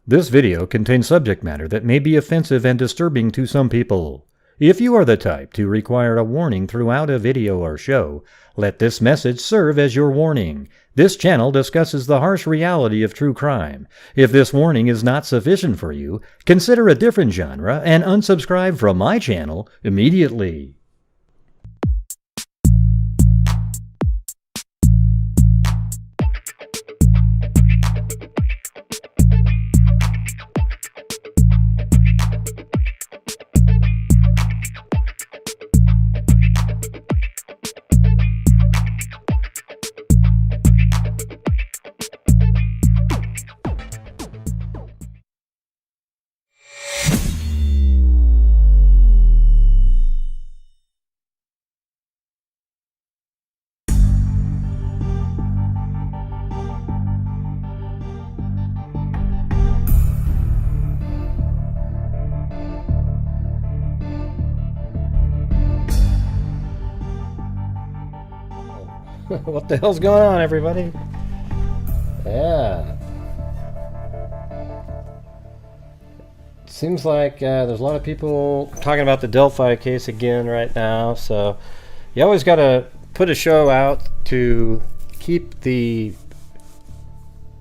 This video contains subject matter that may be offensive and disturbing to some people. If you are the type to require a warning throughout a video or show, let this message serve as your warning. This channel discusses the harsh reality of true crime. If this warning is not sufficient for you, consider a different genre and unsubscribe from my channel immediately. What the hell's going on, everybody? Yeah. Seems like there's a lot of people talking about the Delphi case again right now, so you always got to put a show out to keep the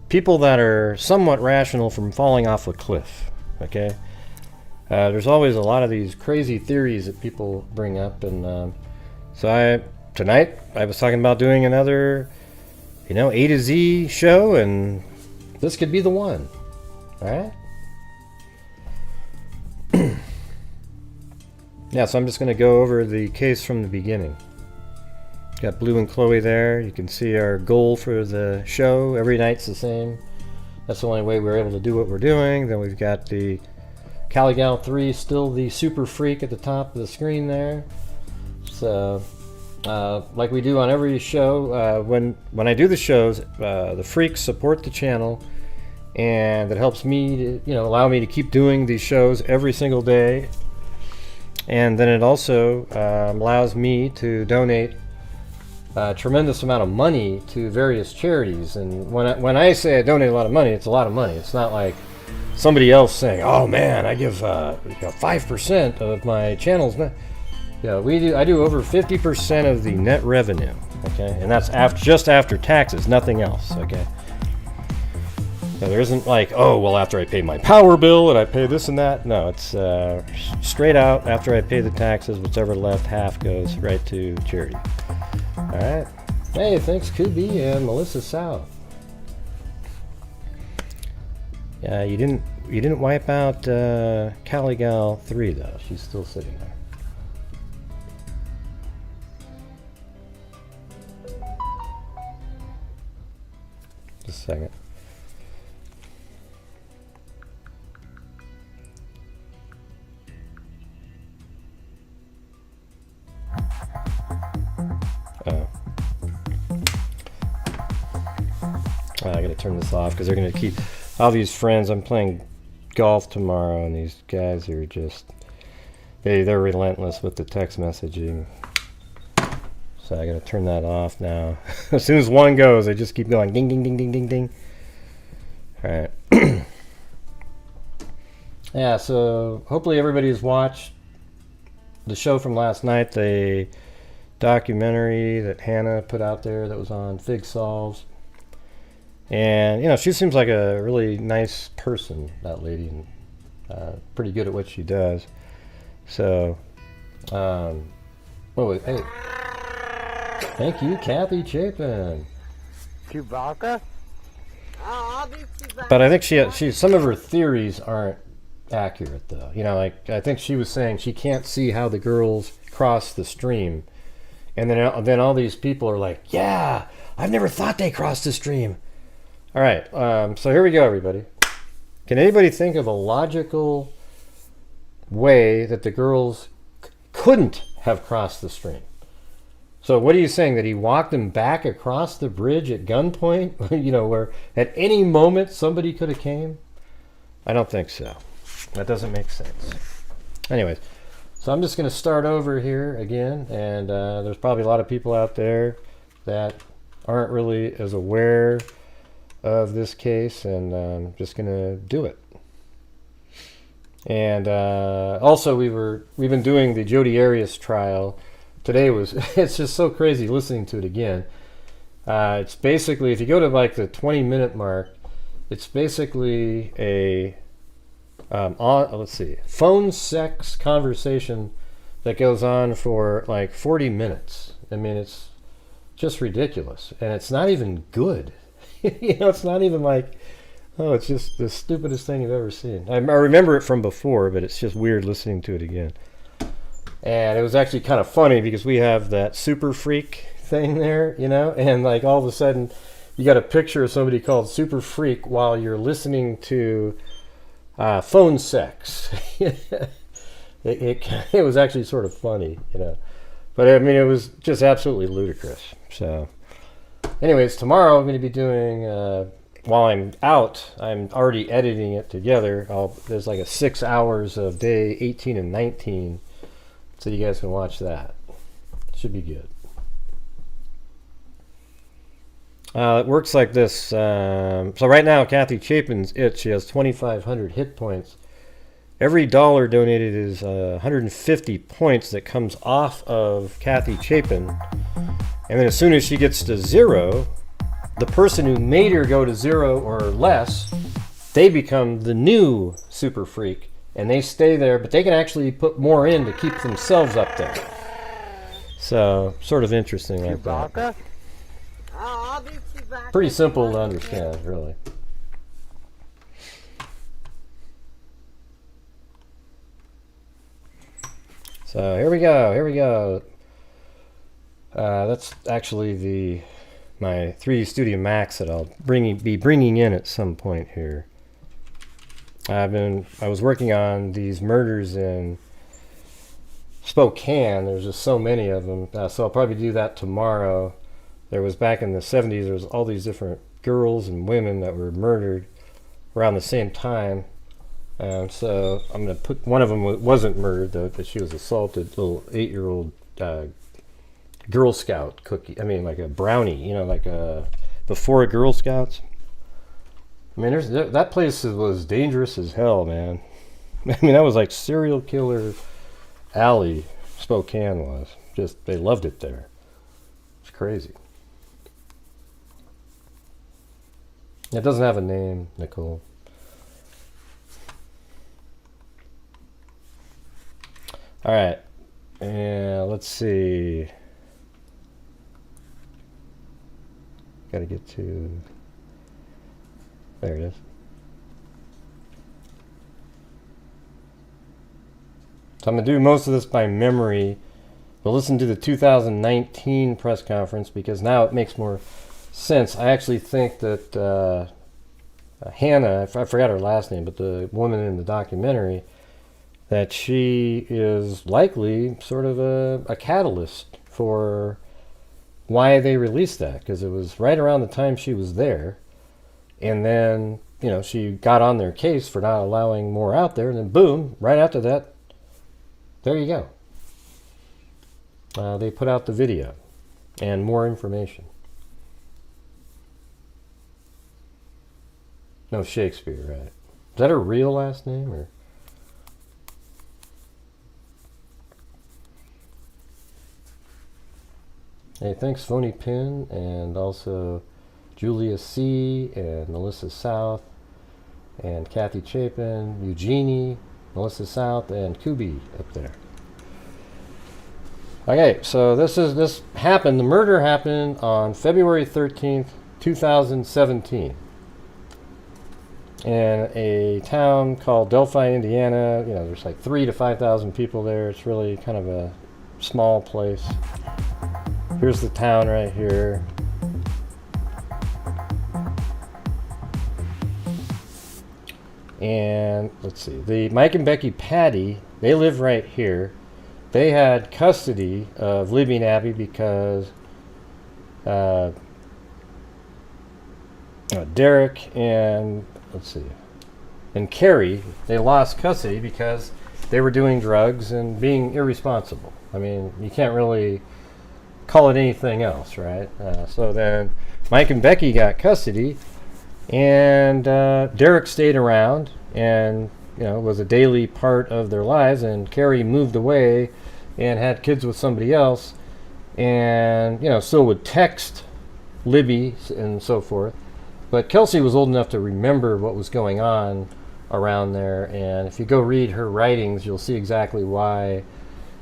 people that are somewhat rational from falling off a cliff, okay? There's always a lot of these crazy theories that people bring up, and tonight I was talking about doing another, A to Z show, and this could be the one. Alright? Yeah, so I'm just going to go over the case from the beginning. Got Blue and Chloe there. You can see our goal for the show. Every night's the same. That's the only way we're able to do what we're doing. Then we've got the Caligal 3, still the super freak at the top of the screen there. So like we do on every show, when I do the shows, the freaks support the channel, and it helps me to, allow me to keep doing these shows every single day. And then it also allows me to donate a tremendous amount of money to various charities. And when I say I donate a lot of money, it's a lot of money. It's not like somebody else saying, "Oh man, I give 5% of my channel's." Yeah, I do over 50% of the net revenue, okay, and that's just after taxes, nothing else, okay. So there isn't like, oh well, after I pay my power bill and I pay this and that. No, it's straight out after I pay the taxes. Whatever left, half goes right to charity. All right. Hey, thanks Kubi and Melissa South. Yeah, you didn't wipe out Caligal 3 though. She's still sitting there. Just a second. I gotta turn this off because they're gonna keep all these friends. I'm playing golf tomorrow, and these guys are just they're relentless with the text messaging. So I gotta turn that off now. As soon as one goes, they just keep going ding ding ding ding ding ding. Alright. Yeah, so hopefully everybody's watched the show from last night, the documentary that Hannah put out there that was on Fig Solves. And she seems like a really nice person, that lady, and pretty good at what she does. So hey. Thank you, Kathy Chapin. Chewbacca? But I think she some of her theories aren't accurate, though. Like I think she was saying she can't see how the girls cross the stream, and then all these people are like, "Yeah, I've never thought they crossed the stream." All right, so here we go, everybody. Can anybody think of a logical way that the girls couldn't have crossed the stream? So what are you saying, that he walked them back across the bridge at gunpoint? Where at any moment somebody could have came? I don't think so. That doesn't make sense. Anyways, so I'm just going to start over here again, and there's probably a lot of people out there that aren't really as aware of this case, and I'm just going to do it. And also we've been doing the Jodi Arias trial. Today it's just so crazy listening to it again. It's basically, if you go to like the 20-minute mark, it's basically a let's see, phone sex conversation that goes on for like 40 minutes. I mean, it's just ridiculous, and it's not even good. It's not even like, oh, it's just the stupidest thing you've ever seen. I remember it from before, but it's just weird listening to it again. And it was actually kind of funny because we have that super freak thing there, and like all of a sudden you got a picture of somebody called Super Freak while you're listening to phone sex. It was actually sort of funny, but I mean, it was just absolutely ludicrous. So anyways, tomorrow I'm going to be doing, while I'm out, I'm already editing it together. There's like a 6 hours of day 18 and 19, so you guys can watch that. Should be good. It works like this. So right now, Kathy Chapin's it. She has 2,500 hit points. Every dollar donated is 150 points that comes off of Kathy Chapin. And then as soon as she gets to 0, the person who made her go to 0 or less, they become the new Super Freak. And they stay there, but they can actually put more in to keep themselves up there. So, sort of interesting like that. Pretty simple to understand, really. So here we go. That's actually my 3D Studio Max that I'll be bringing in at some point here. I was working on these murders in Spokane. There's just so many of them, so I'll probably do that tomorrow. There was, back in the 70s, there was all these different girls and women that were murdered around the same time. So I'm going to put, one of them wasn't murdered, though, but she was assaulted, little 8-year-old Girl Scout cookie. I mean, like a brownie, like before Girl Scouts. I mean, that place was dangerous as hell, man. I mean, that was like serial killer alley, Spokane was. Just, they loved it there. It's crazy. It doesn't have a name, Nicole. All right. And let's see. Got to get to... There it is. So I'm going to do most of this by memory. We'll listen to the 2019 press conference because now it makes more sense. I actually think that Hannah, I forgot her last name, but the woman in the documentary, that she is likely sort of a catalyst for why they released that, because it was right around the time she was there. And then, she got on their case for not allowing more out there, and then boom, right after that, there you go. They put out the video and more information. No, Shakespeare, right? Is that her real last name, or? Hey, thanks, Phony Pin, and also Julia C, and Melissa South, and Kathy Chapin, Eugenie, Melissa South, and Kubi up there. Okay, so this happened, the murder happened on February 13th, 2017. In a town called Delphi, Indiana. There's like 3,000 to 5,000 people there. It's really kind of a small place. Here's the town right here. And let's see, the Mike and Becky Patty, they live right here. They had custody of Libby and Abby because Derek and and Carrie, they lost custody because they were doing drugs and being irresponsible. I mean, you can't really call it anything else, right? So then Mike and Becky got custody, and Derek stayed around, and was a daily part of their lives, and Carrie moved away and had kids with somebody else, and still would text Libby and so forth. But Kelsey was old enough to remember what was going on around there, and if you go read her writings, you'll see exactly why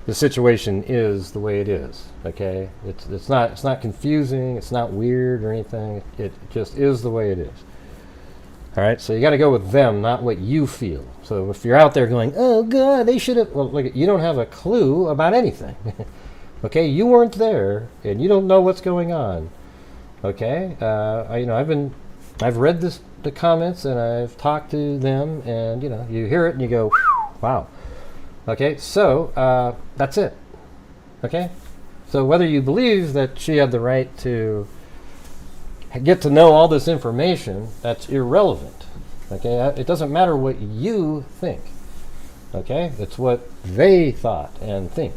the situation is the way it is. Okay, it's not confusing, it's not weird or anything. It just is the way it is. All right, so you got to go with them, not what you feel. So if you're out there going, "Oh God, they should have," well, look, you don't have a clue about anything. Okay, you weren't there, and you don't know what's going on. Okay, I've read the comments, and I've talked to them, and you hear it and you go, "Wow." Okay, so that's it. Okay, so whether you believe that she had the right to get to know all this information, that's irrelevant. Okay, it doesn't matter what you think. Okay, it's what they thought and think.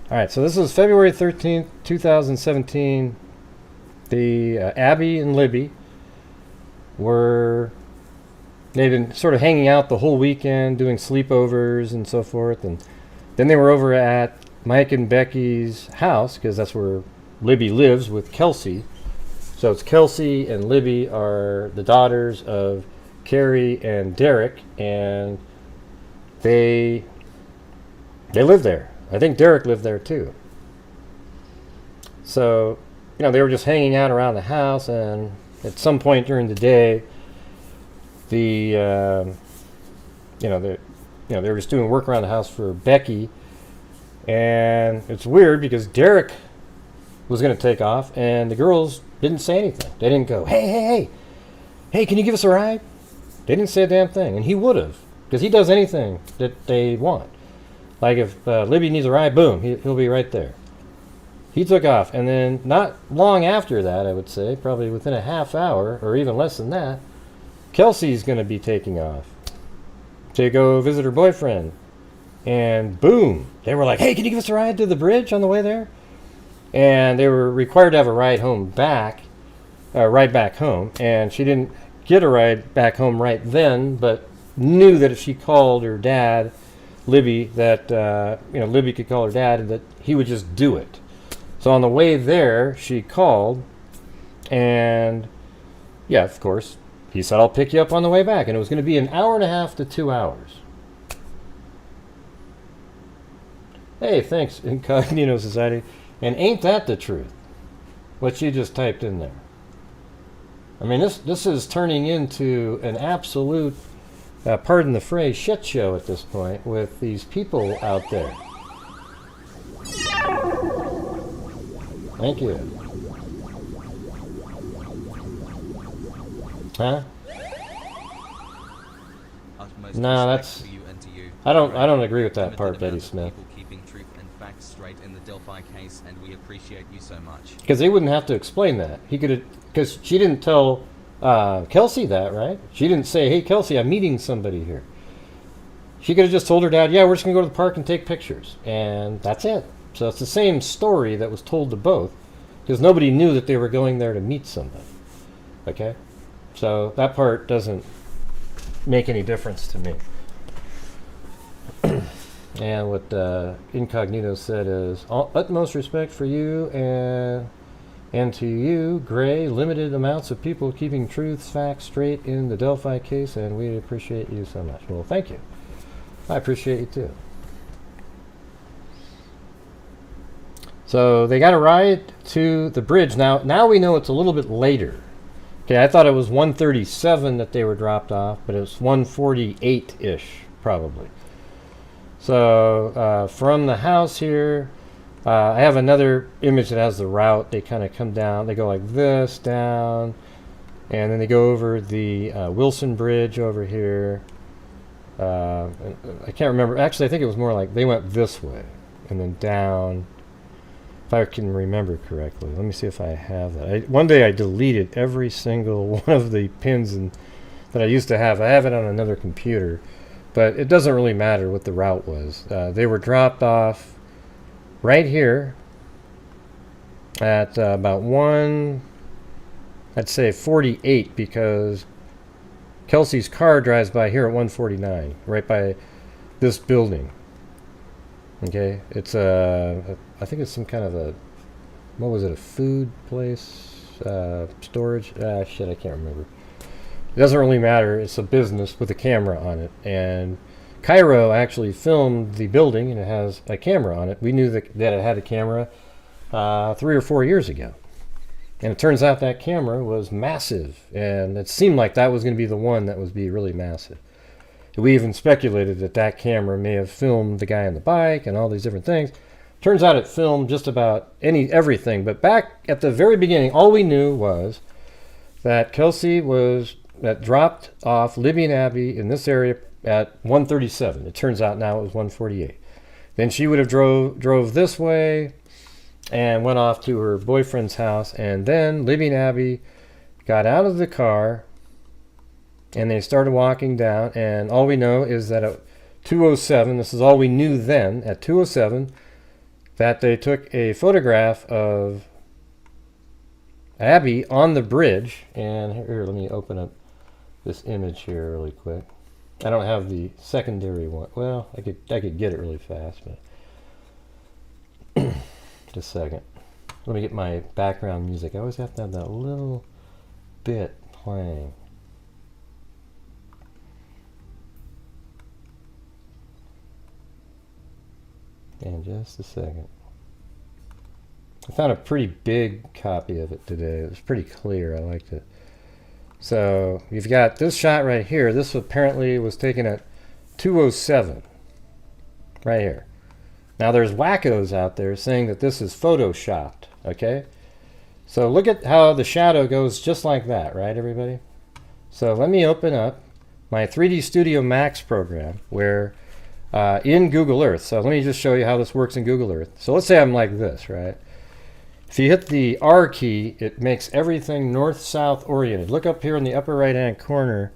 All right, so this is February 13th, 2017. The Abby and Libby they'd been sort of hanging out the whole weekend, doing sleepovers and so forth, and then they were over at Mike and Becky's house, because that's where Libby lives with Kelsey. So it's Kelsey and Libby are the daughters of Carrie and Derek, and they live there. I think Derek lived there too. So, they were just hanging out around the house, and at some point during the day, they were just doing work around the house for Becky. And it's weird because Derek was going to take off, and the girls didn't say anything. They didn't go, hey, can you give us a ride? They didn't say a damn thing, and he would have, because he does anything that they want. Like if Libby needs a ride, boom, he'll be right there. He took off, and then not long after that, I would say, probably within a half hour, or even less than that, Kelsey's going to be taking off to go visit her boyfriend. And boom, they were like, hey, can you give us a ride to the bridge on the way there? And they were required to have a ride back home. And she didn't get a ride back home right then, but knew that if she called her dad, Libby, that Libby could call her dad, and that he would just do it. So on the way there, she called, and yeah, of course, he said, I'll pick you up on the way back. And it was going to be an hour and a half to 2 hours. Hey, thanks, Incognito Society. And ain't that the truth? What she just typed in there. I mean, this is turning into an absolute, pardon the phrase, shit show at this point with these people out there. Thank you. Huh? No, that's. I don't agree with that part, Betty Smith. Keeping truth and facts straight in the Delphi case, and we appreciate you so much. Because they wouldn't have to explain that. He could have, because she didn't tell Kelsey that, right? She didn't say, "Hey, Kelsey, I'm meeting somebody here." She could have just told her dad, "Yeah, we're just gonna go to the park and take pictures," and that's it. So it's the same story that was told to both, because nobody knew that they were going there to meet somebody. Okay. So that part doesn't make any difference to me. And what Incognito said is, utmost respect for you and to you, Gray, limited amounts of people keeping truths, facts straight in the Delphi case, and we appreciate you so much. Well, thank you. I appreciate you too. So they got a ride to the bridge. Now we know it's a little bit later. Okay, I thought it was 1:37 that they were dropped off, but it was 1:48-ish, probably. So from the house here, I have another image that has the route. They kind of come down. They go like this, down, and then they go over the Wilson Bridge over here. I can't remember. Actually, I think it was more like they went this way and then down. If I can remember correctly. Let me see if I have that. One day I deleted every single one of the pins that I used to have. I have it on another computer, but it doesn't really matter what the route was. They were dropped off right here at about 1 I'd say 48 because Kelsey's car drives by here at 149, right by this building. Okay, it's I think it's some kind of a, what was it, a food place, storage? Shit, I can't remember. It doesn't really matter. It's a business with a camera on it, and Cairo actually filmed the building, and it has a camera on it. We knew that it had a camera 3 or 4 years ago. And it turns out that camera was massive, and it seemed like that was going to be the one that was be really massive. We even speculated that that camera may have filmed the guy on the bike and all these different things. Turns out it filmed just about everything. But back at the very beginning, all we knew was that Kelsey dropped off Libby and Abby in this area at 137. It turns out now it was 148. Then she would have drove this way and went off to her boyfriend's house, and then Libby and Abby got out of the car and they started walking down, and all we know is that at 2:07, this is all we knew then, at 2:07, that they took a photograph of Abby on the bridge. And here, let me open up this image here really quick. I don't have the secondary one. Well, I could get it really fast, but just a second. Let me get my background music. I always have to have that little bit playing. In just a second. I found a pretty big copy of it today. It was pretty clear. I liked it. So you've got this shot right here. This apparently was taken at 2:07. Right here. Now there's wackos out there saying that this is photoshopped. Okay? So look at how the shadow goes just like that, right, everybody? So let me open up my 3D Studio Max program where in Google Earth. So let me just show you how this works in Google Earth. So let's say I'm like this, right? If you hit the R key, it makes everything north-south oriented. Look up here in the upper right-hand corner,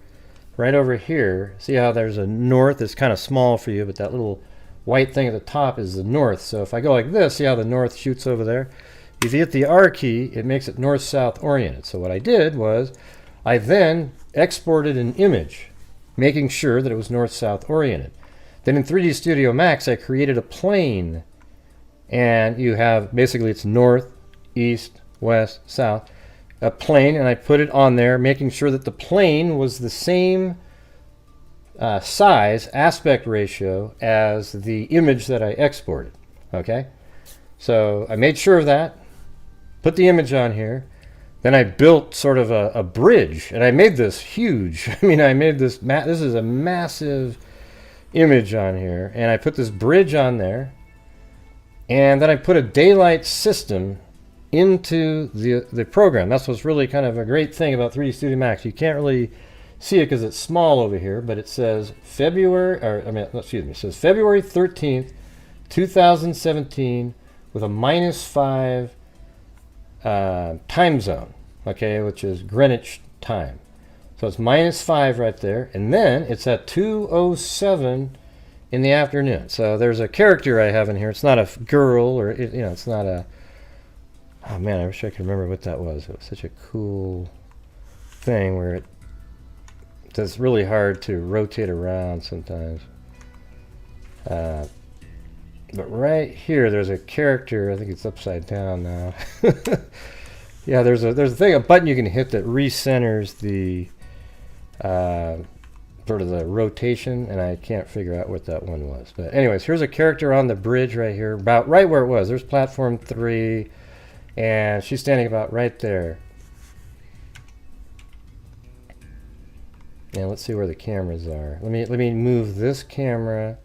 right over here. See how there's a north? It's kind of small for you, but that little white thing at the top is the north. So if I go like this, see how the north shoots over there? If you hit the R key, it makes it north-south oriented. So what I did was I then exported an image, making sure that it was north-south oriented. Then in 3D Studio Max, I created a plane, and you have basically it's north, east, west, south, a plane, and I put it on there, making sure that the plane was the same size, aspect ratio as the image that I exported. Okay, so I made sure of that, put the image on here, then I built sort of a bridge, and I made this huge. I mean, I made this, this is a massive image on here, and I put this bridge on there, and then I put a daylight system into the program. That's what's really kind of a great thing about 3D Studio Max. You can't really see it because it's small over here, but it says February 13th, 2017 with a -5 time zone, okay, which is Greenwich time. So it's -5 right there, and then it's at 2:07 in the afternoon. So there's a character I have in here. It's not a girl, or it's not a. Oh man, I wish I could remember what that was. It was such a cool thing where it's really hard to rotate around sometimes. But right here, there's a character. I think it's upside down now. Yeah, there's a button you can hit that recenters the sort of the rotation, and I can't figure out what that one was. But anyways, here's a character on the bridge right here, about right where it was. There's platform 3, and she's standing about right there. And let's see where the cameras are. Let me move this camera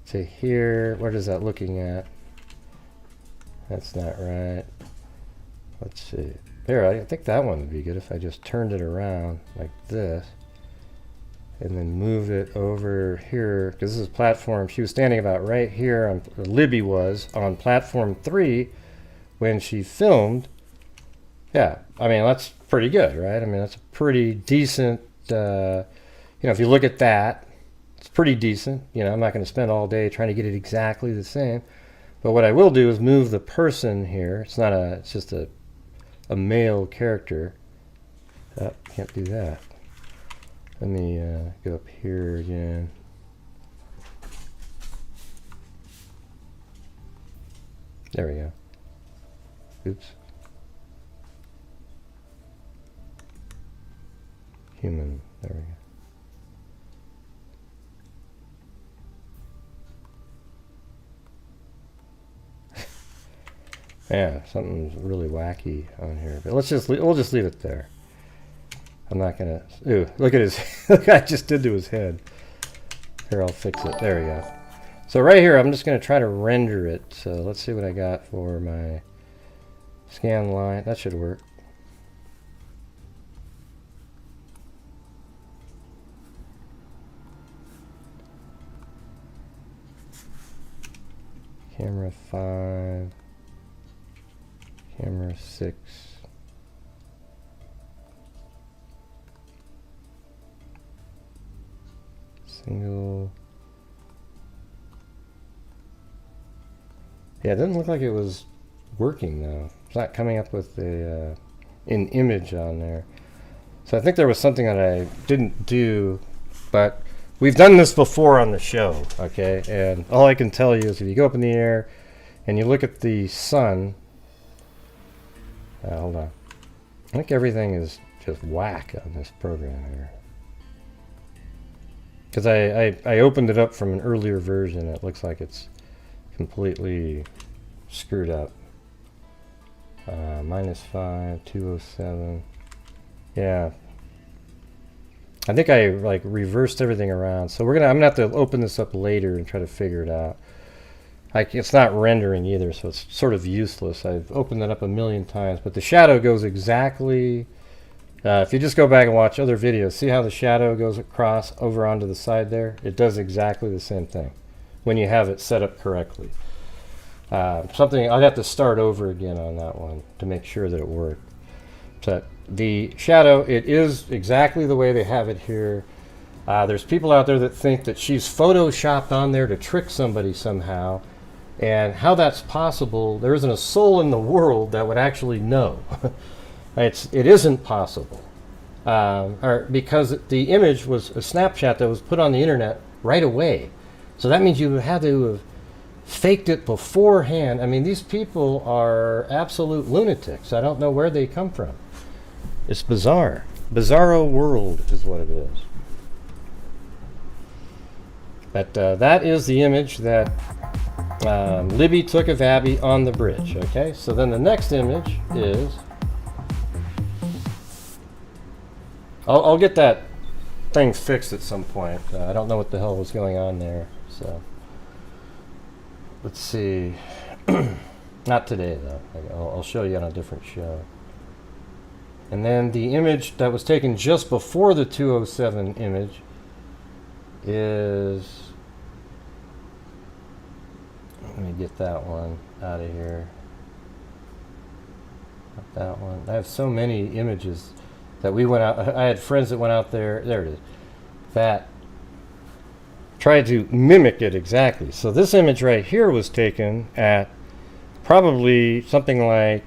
to here. What is that looking at? That's not right. Let's see. There, I think that one would be good if I just turned it around like this and then move it over here, because this is platform. She was standing about right here, or Libby was, on platform 3 when she filmed. Yeah, I mean, that's pretty good, right? I mean, that's a pretty decent, if you look at that, it's pretty decent. I'm not going to spend all day trying to get it exactly the same. But what I will do is move the person here. It's just a male character. Can't do that. Let me go up here again. There we go. Oops. Human. There we go. Yeah, something's really wacky on here. But we'll just leave it there. I'm not gonna. Ooh, look at his. Look what I just did to his head. Here, I'll fix it. There we go. So right here, I'm just gonna try to render it. So let's see what I got for my scan line. That should work. Camera 5. Camera 6. Single. Yeah, it doesn't look like it was working though. It's not coming up with an image on there. So I think there was something that I didn't do, but we've done this before on the show, okay? And all I can tell you is if you go up in the air and you look at the sun, hold on. I think everything is just whack on this program here. Because I opened it up from an earlier version. It looks like it's completely screwed up. -5, 207. Yeah. I think I like reversed everything around. So I'm gonna have to open this up later and try to figure it out. It's not rendering either, so it's sort of useless. I've opened it up a million times, but the shadow goes exactly. If you just go back and watch other videos, see how the shadow goes across over onto the side there? It does exactly the same thing when you have it set up correctly. Something I'd have to start over again on that one to make sure that it worked. So the shadow, it is exactly the way they have it here. There's people out there that think that she's photoshopped on there to trick somebody somehow. And how that's possible, there isn't a soul in the world that would actually know. It isn't possible. Because the image was a snapshot that was put on the internet right away. So that means you had to have faked it beforehand. I mean, these people are absolute lunatics. I don't know where they come from. It's bizarre. Bizarro world is what it is. But that is the image that Libby took of Abby on the bridge. Okay, so then the next image is. I'll get that thing fixed at some point. I don't know what the hell was going on there. So let's see. Not today though. I'll show you on a different show. And then the image that was taken just before the 207 image is. Let me get that one out of here. Not that one. I have so many images that we went out. I had friends that went out there. There it is. That tried to mimic it exactly. So this image right here was taken at probably something like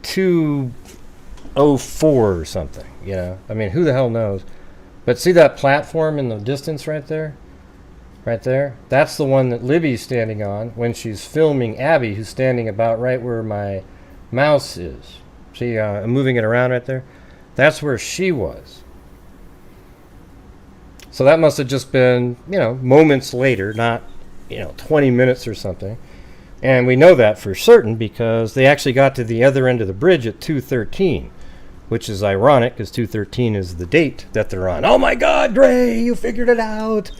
2:04 or something. You know, I mean, who the hell knows? But see that platform in the distance right there? Right there? That's the one that Libby's standing on when she's filming Abby, who's standing about right where my mouse is. See, I'm moving it around right there. That's where she was. So that must have just been, you know, moments later, not, 20 minutes or something. And we know that for certain because they actually got to the other end of the bridge at 2:13, which is ironic because 2:13 is the date that they're on. Oh my God, Gray, you figured it out.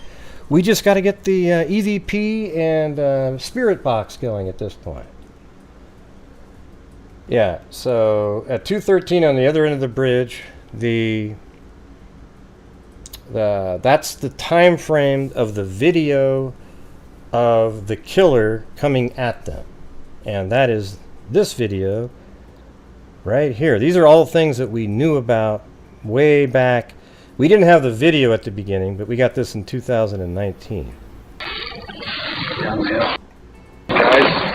We just got to get the EVP and spirit box going at this point. Yeah, so at 2:13 on the other end of the bridge, that's the time frame of the video of the killer coming at them. And that is this video right here. These are all things that we knew about way back. We didn't have the video at the beginning, but we got this in 2019.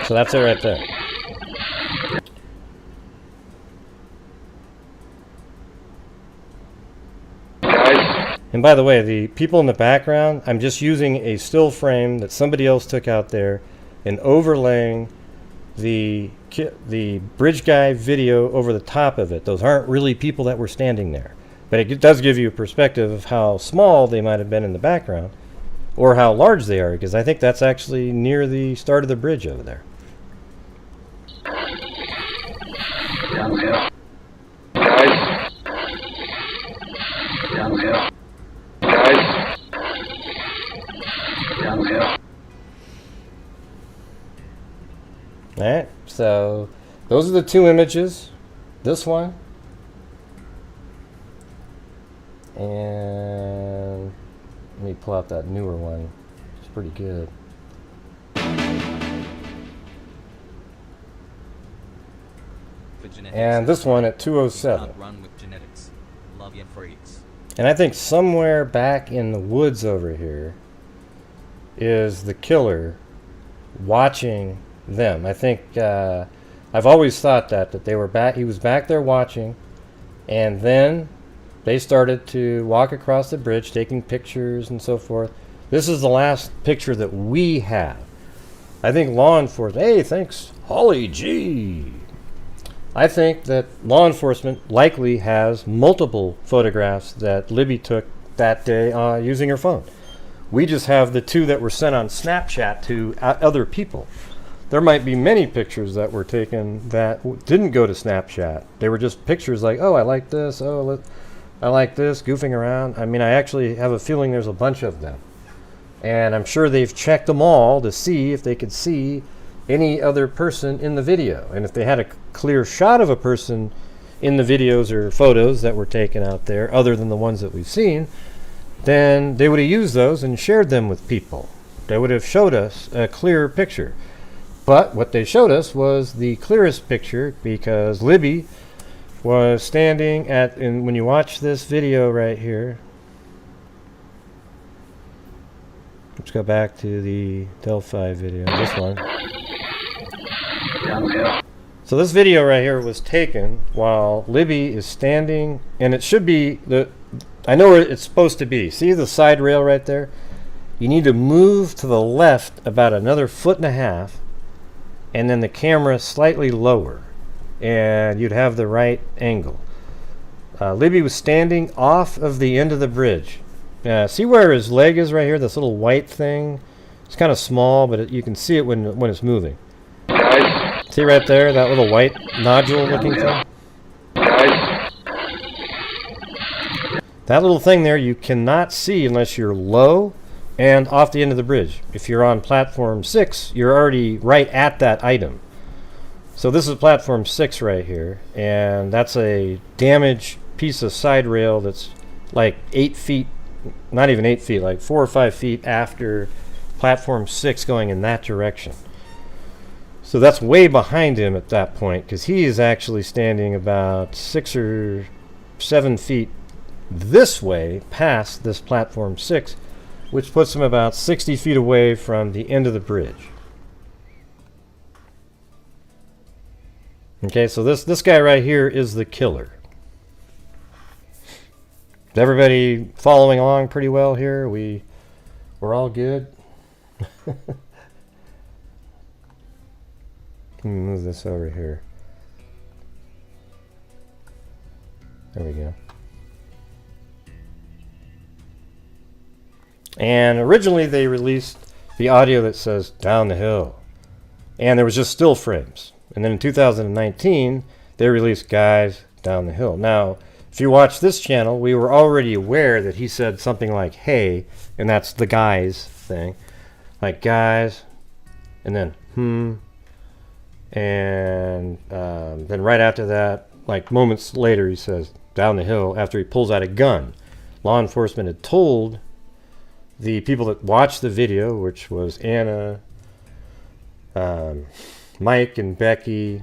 So that's it right there. And by the way, the people in the background, I'm just using a still frame that somebody else took out there and overlaying the bridge guy video over the top of it. Those aren't really people that were standing there. But it does give you a perspective of how small they might have been in the background or how large they are, because I think that's actually near the start of the bridge over there. Down the hill. Guys. Down the hill. Guys. Down the hill. Alright, so those are the two images. This one. And let me pull out that newer one. It's pretty good. And this one at 207. Run with genetics. Love your freaks. And I think somewhere back in the woods over here is the killer watching them. I think I've always thought that they were back. He was back there watching, and then they started to walk across the bridge, taking pictures and so forth. This is the last picture that we have. I think law enforcement. Hey, thanks, Holly G. I think that law enforcement likely has multiple photographs that Libby took that day using her phone. We just have the two that were sent on Snapchat to other people. There might be many pictures that were taken that didn't go to Snapchat. They were just pictures like, oh, I like this, oh, I like this, goofing around. I mean, I actually have a feeling there's a bunch of them. And I'm sure they've checked them all to see if they could see any other person in the video. And if they had a clear shot of a person in the videos or photos that were taken out there, other than the ones that we've seen, then they would have used those and shared them with people. They would have showed us a clear picture. But what they showed us was the clearest picture because Libby was standing at, and when you watch this video right here, let's go back to the Delphi video, this one. So this video right here was taken while Libby is standing, and it should be, I know where it's supposed to be. See the side rail right there? You need to move to the left about another 1.5 feet, and then the camera slightly lower, and you'd have the right angle. Libby was standing off of the end of the bridge. See where his leg is right here? This little white thing. It's kind of small, but you can see it when it's moving. See right there, that little white nodule-looking thing? That little thing there you cannot see unless you're low and off the end of the bridge. If you're on platform 6, you're already right at that item. So this is platform 6 right here, and that's a damaged piece of side rail that's like 8 feet, not even 8 feet, like 4 or 5 feet after platform 6 going in that direction. So that's way behind him at that point, because he is actually standing about 6 or 7 feet this way past this platform 6, which puts him about 60 feet away from the end of the bridge. Okay, so this guy right here is the killer. Is everybody following along pretty well here? We're all good? Let me move this over here. There we go. And originally they released the audio that says down the hill, and there was just still frames. And then in 2019 they released guys down the hill. Now if you watch this channel, we were already aware that he said something like hey, and that's the guys thing, like guys, and then and then right after that, like moments later, he says down the hill after he pulls out a gun. Law enforcement had told the people that watched the video, which was Anna, Mike, and Becky,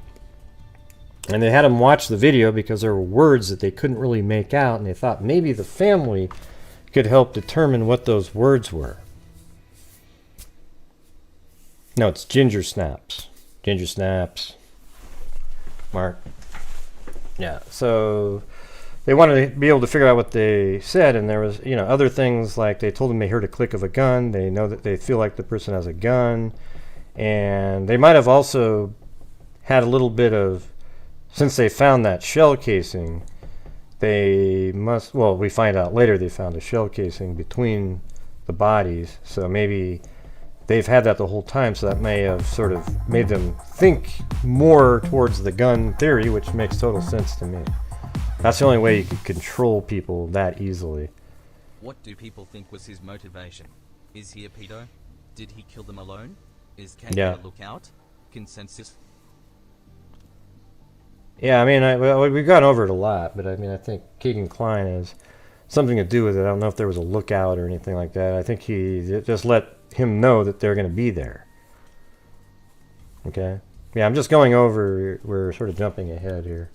and they had them watch the video because there were words that they couldn't really make out, and they thought maybe the family could help determine what those words were. No, it's ginger snaps. Ginger snaps. Mark. Yeah, so they wanted to be able to figure out what they said, and there was, other things like they told them they heard a click of a gun. They know that they feel like the person has a gun, and they might have also had a little bit of, since they found that shell casing, they must, well, we find out later they found a shell casing between the bodies, so maybe they've had that the whole time, so that may have sort of made them think more towards the gun theory, which makes total sense to me. That's the only way you could control people that easily. What do people think was his motivation? Is he a pedo? Did he kill them alone? Is Kate a lookout? Consensus? Yeah, I mean, we've gone over it a lot, but I mean, I think Keegan Kline has something to do with it. I don't know if there was a lookout or anything like that. I think he just let him know that they're going to be there. Okay? Yeah, I'm just going over, we're sort of jumping ahead here.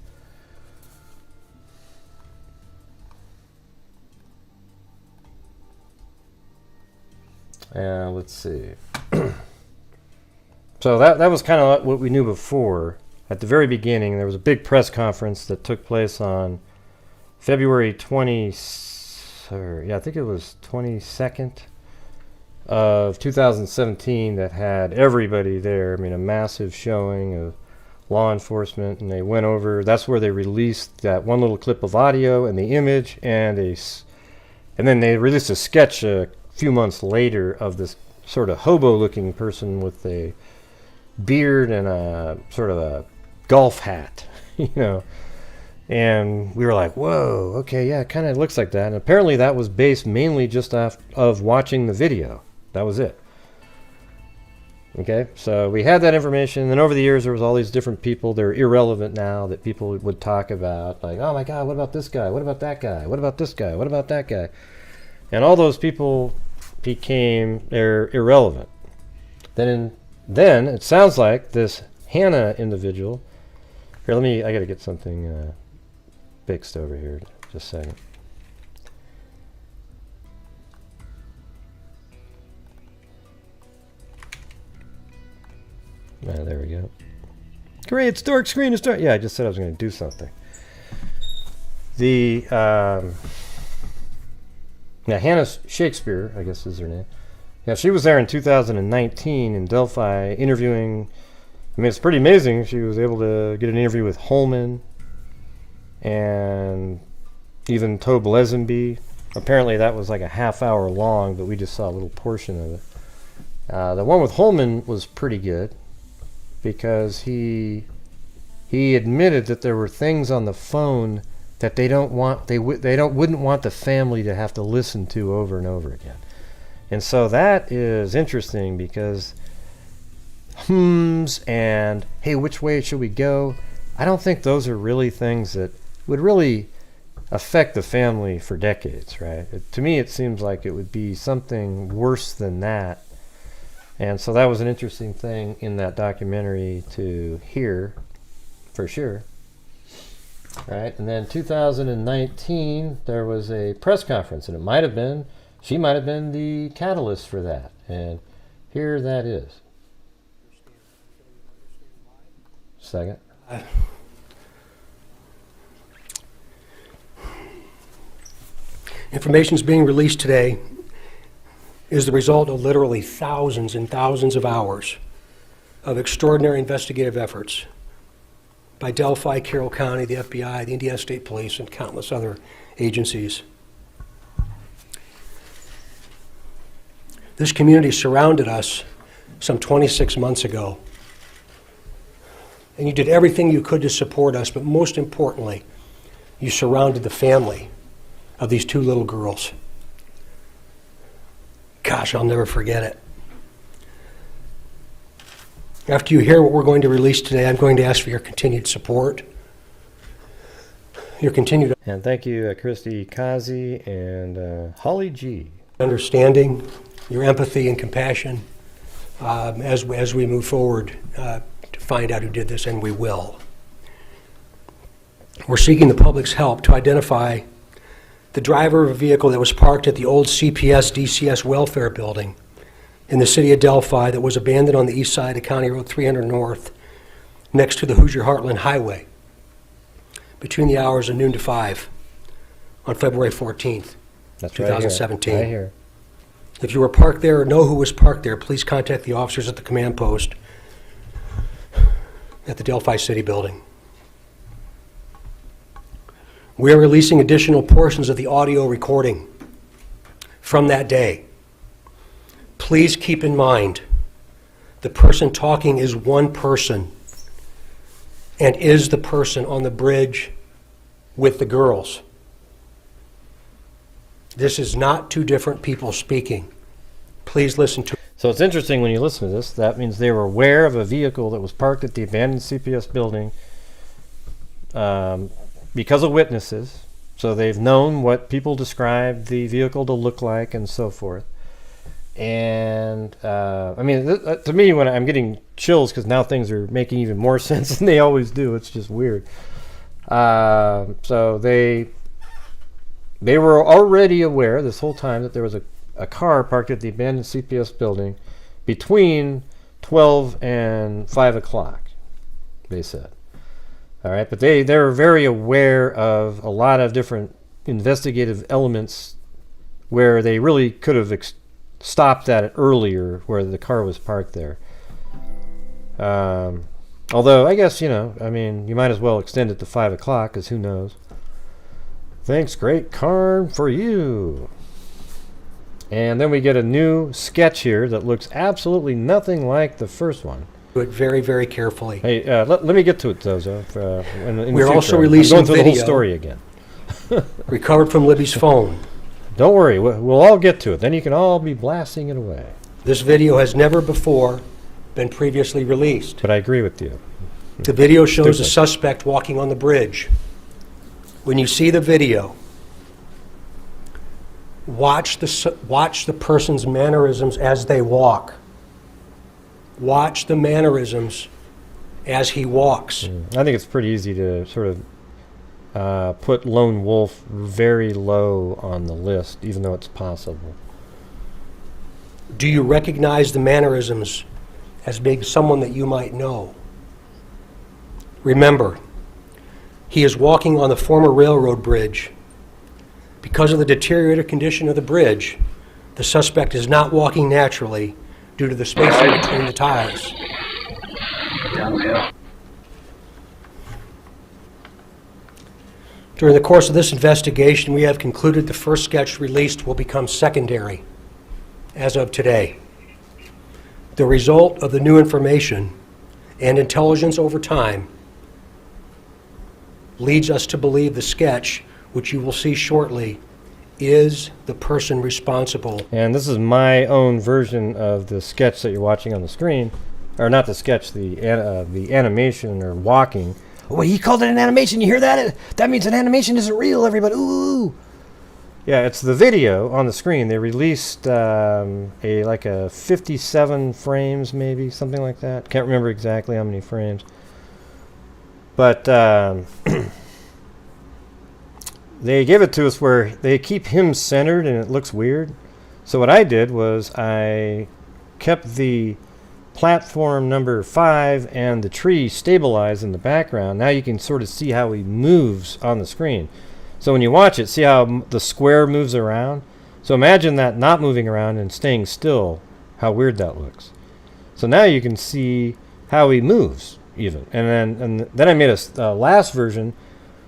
Let's see. So that was kind of what we knew before. At the very beginning, there was a big press conference that took place on February 22nd of 2017 that had everybody there. I mean, a massive showing of law enforcement, and they went over. That's where they released that one little clip of audio and the image, and then they released a sketch a few months later of this sort of hobo-looking person with a beard and a sort of a golf hat, and we were like, whoa, okay, yeah, it kind of looks like that. And apparently that was based mainly just off of watching the video. That was it. Okay, so we had that information, and over the years there was all these different people. They're irrelevant now that people would talk about, like, oh my god, what about this guy, what about that guy, what about this guy, what about that guy, and all those people they're irrelevant. Then it sounds like this Hannah individual. Here, I gotta get something fixed over here. Just a second. There we go. Great, it's dark screen to start. Yeah, I just said I was going to do something. Now, Hannah Shakespeare, I guess is her name. Yeah, she was there in 2019 in Delphi interviewing. I mean, it's pretty amazing. She was able to get an interview with Holman and even Tobe Lesenby. Apparently that was like a half hour long, but we just saw a little portion of it. The one with Holman was pretty good because he admitted that there were things on the phone that they wouldn't want the family to have to listen to over and over again. And so that is interesting because and hey, which way should we go? I don't think those are really things that would really affect the family for decades, right? To me, it seems like it would be something worse than that. And so that was an interesting thing in that documentary to hear, for sure. Right? And then 2019, there was a press conference, and she might have been the catalyst for that. And here that is. Second. Information is being released today is the result of literally thousands and thousands of hours of extraordinary investigative efforts by Delphi, Carroll County, the FBI, the Indiana State Police, and countless other agencies. This community surrounded us some 26 months ago, and you did everything you could to support us, but most importantly, you surrounded the family of these two little girls. Gosh, I'll never forget it. After you hear what we're going to release today, I'm going to ask for your continued support, your continued and thank you, Christy Kazi and Holly G. understanding, your empathy and compassion as we move forward to find out who did this, and we will. We're seeking the public's help to identify the driver of a vehicle that was parked at the old CPS DCS welfare building in the city of Delphi that was abandoned on the east side of County Road 300 North next to the Hoosier Heartland Highway between the hours of noon to 5 on February 14th, That's 2017. Right here. If you were parked there or know who was parked there, please contact the officers at the command post at the Delphi City building. We are releasing additional portions of the audio recording from that day. Please keep in mind, the person talking is one person and is the person on the bridge with the girls. This is not two different people speaking. Please listen to. So it's interesting when you listen to this. That means they were aware of a vehicle that was parked at the abandoned CPS building because of witnesses. So they've known what people described the vehicle to look like and so forth. And I mean, to me, when I'm getting chills because now things are making even more sense than they always do. It's just weird. So they were already aware this whole time that there was a car parked at the abandoned CPS building between 12 and 5 o'clock, they said. All right, but they're very aware of a lot of different investigative elements where they really could have stopped at it earlier where the car was parked there. Although, I guess, I mean, you might as well extend it to 5 o'clock, because who knows. Thanks, Great Karn, for you. And then we get a new sketch here that looks absolutely nothing like the first one. Do it very, very carefully. Hey, let me get to it, Zozo. We're also releasing I'm going through video the whole story again. recovered from Libby's phone. Don't worry, we'll all get to it. Then you can all be blasting it away. This video has never before been previously released. But I agree with you. The video shows a Stupid. suspect walking on the bridge. When you see the video, watch the person's mannerisms as they walk. Watch the mannerisms as he walks. I think it's pretty easy to sort of put Lone Wolf very low on the list, even though it's possible. Do you recognize the mannerisms as being someone that you might know? Remember, he is walking on the former railroad bridge. Because of the deteriorated condition of the bridge, the suspect is not walking naturally due to the spacing between the ties. Downhill. During the course of this investigation, we have concluded the first sketch released will become secondary as of today. The result of the new information and intelligence over time leads us to believe the sketch, which you will see shortly, is the person responsible. And this is my own version of the sketch that you're watching on the screen. Or not the sketch, the animation or walking. Oh, he called it an animation. You hear that? That means an animation isn't real, everybody. Ooh. Yeah, it's the video on the screen. They released like a 57 frames, maybe, something like that. Can't remember exactly how many frames. But they give it to us where they keep him centered and it looks weird. So what I did was I kept the platform number 5 and the tree stabilized in the background. Now you can sort of see how he moves on the screen. So when you watch it, see how the square moves around? So imagine that not moving around and staying still, how weird that looks. So now you can see how he moves even. And then I made a last version.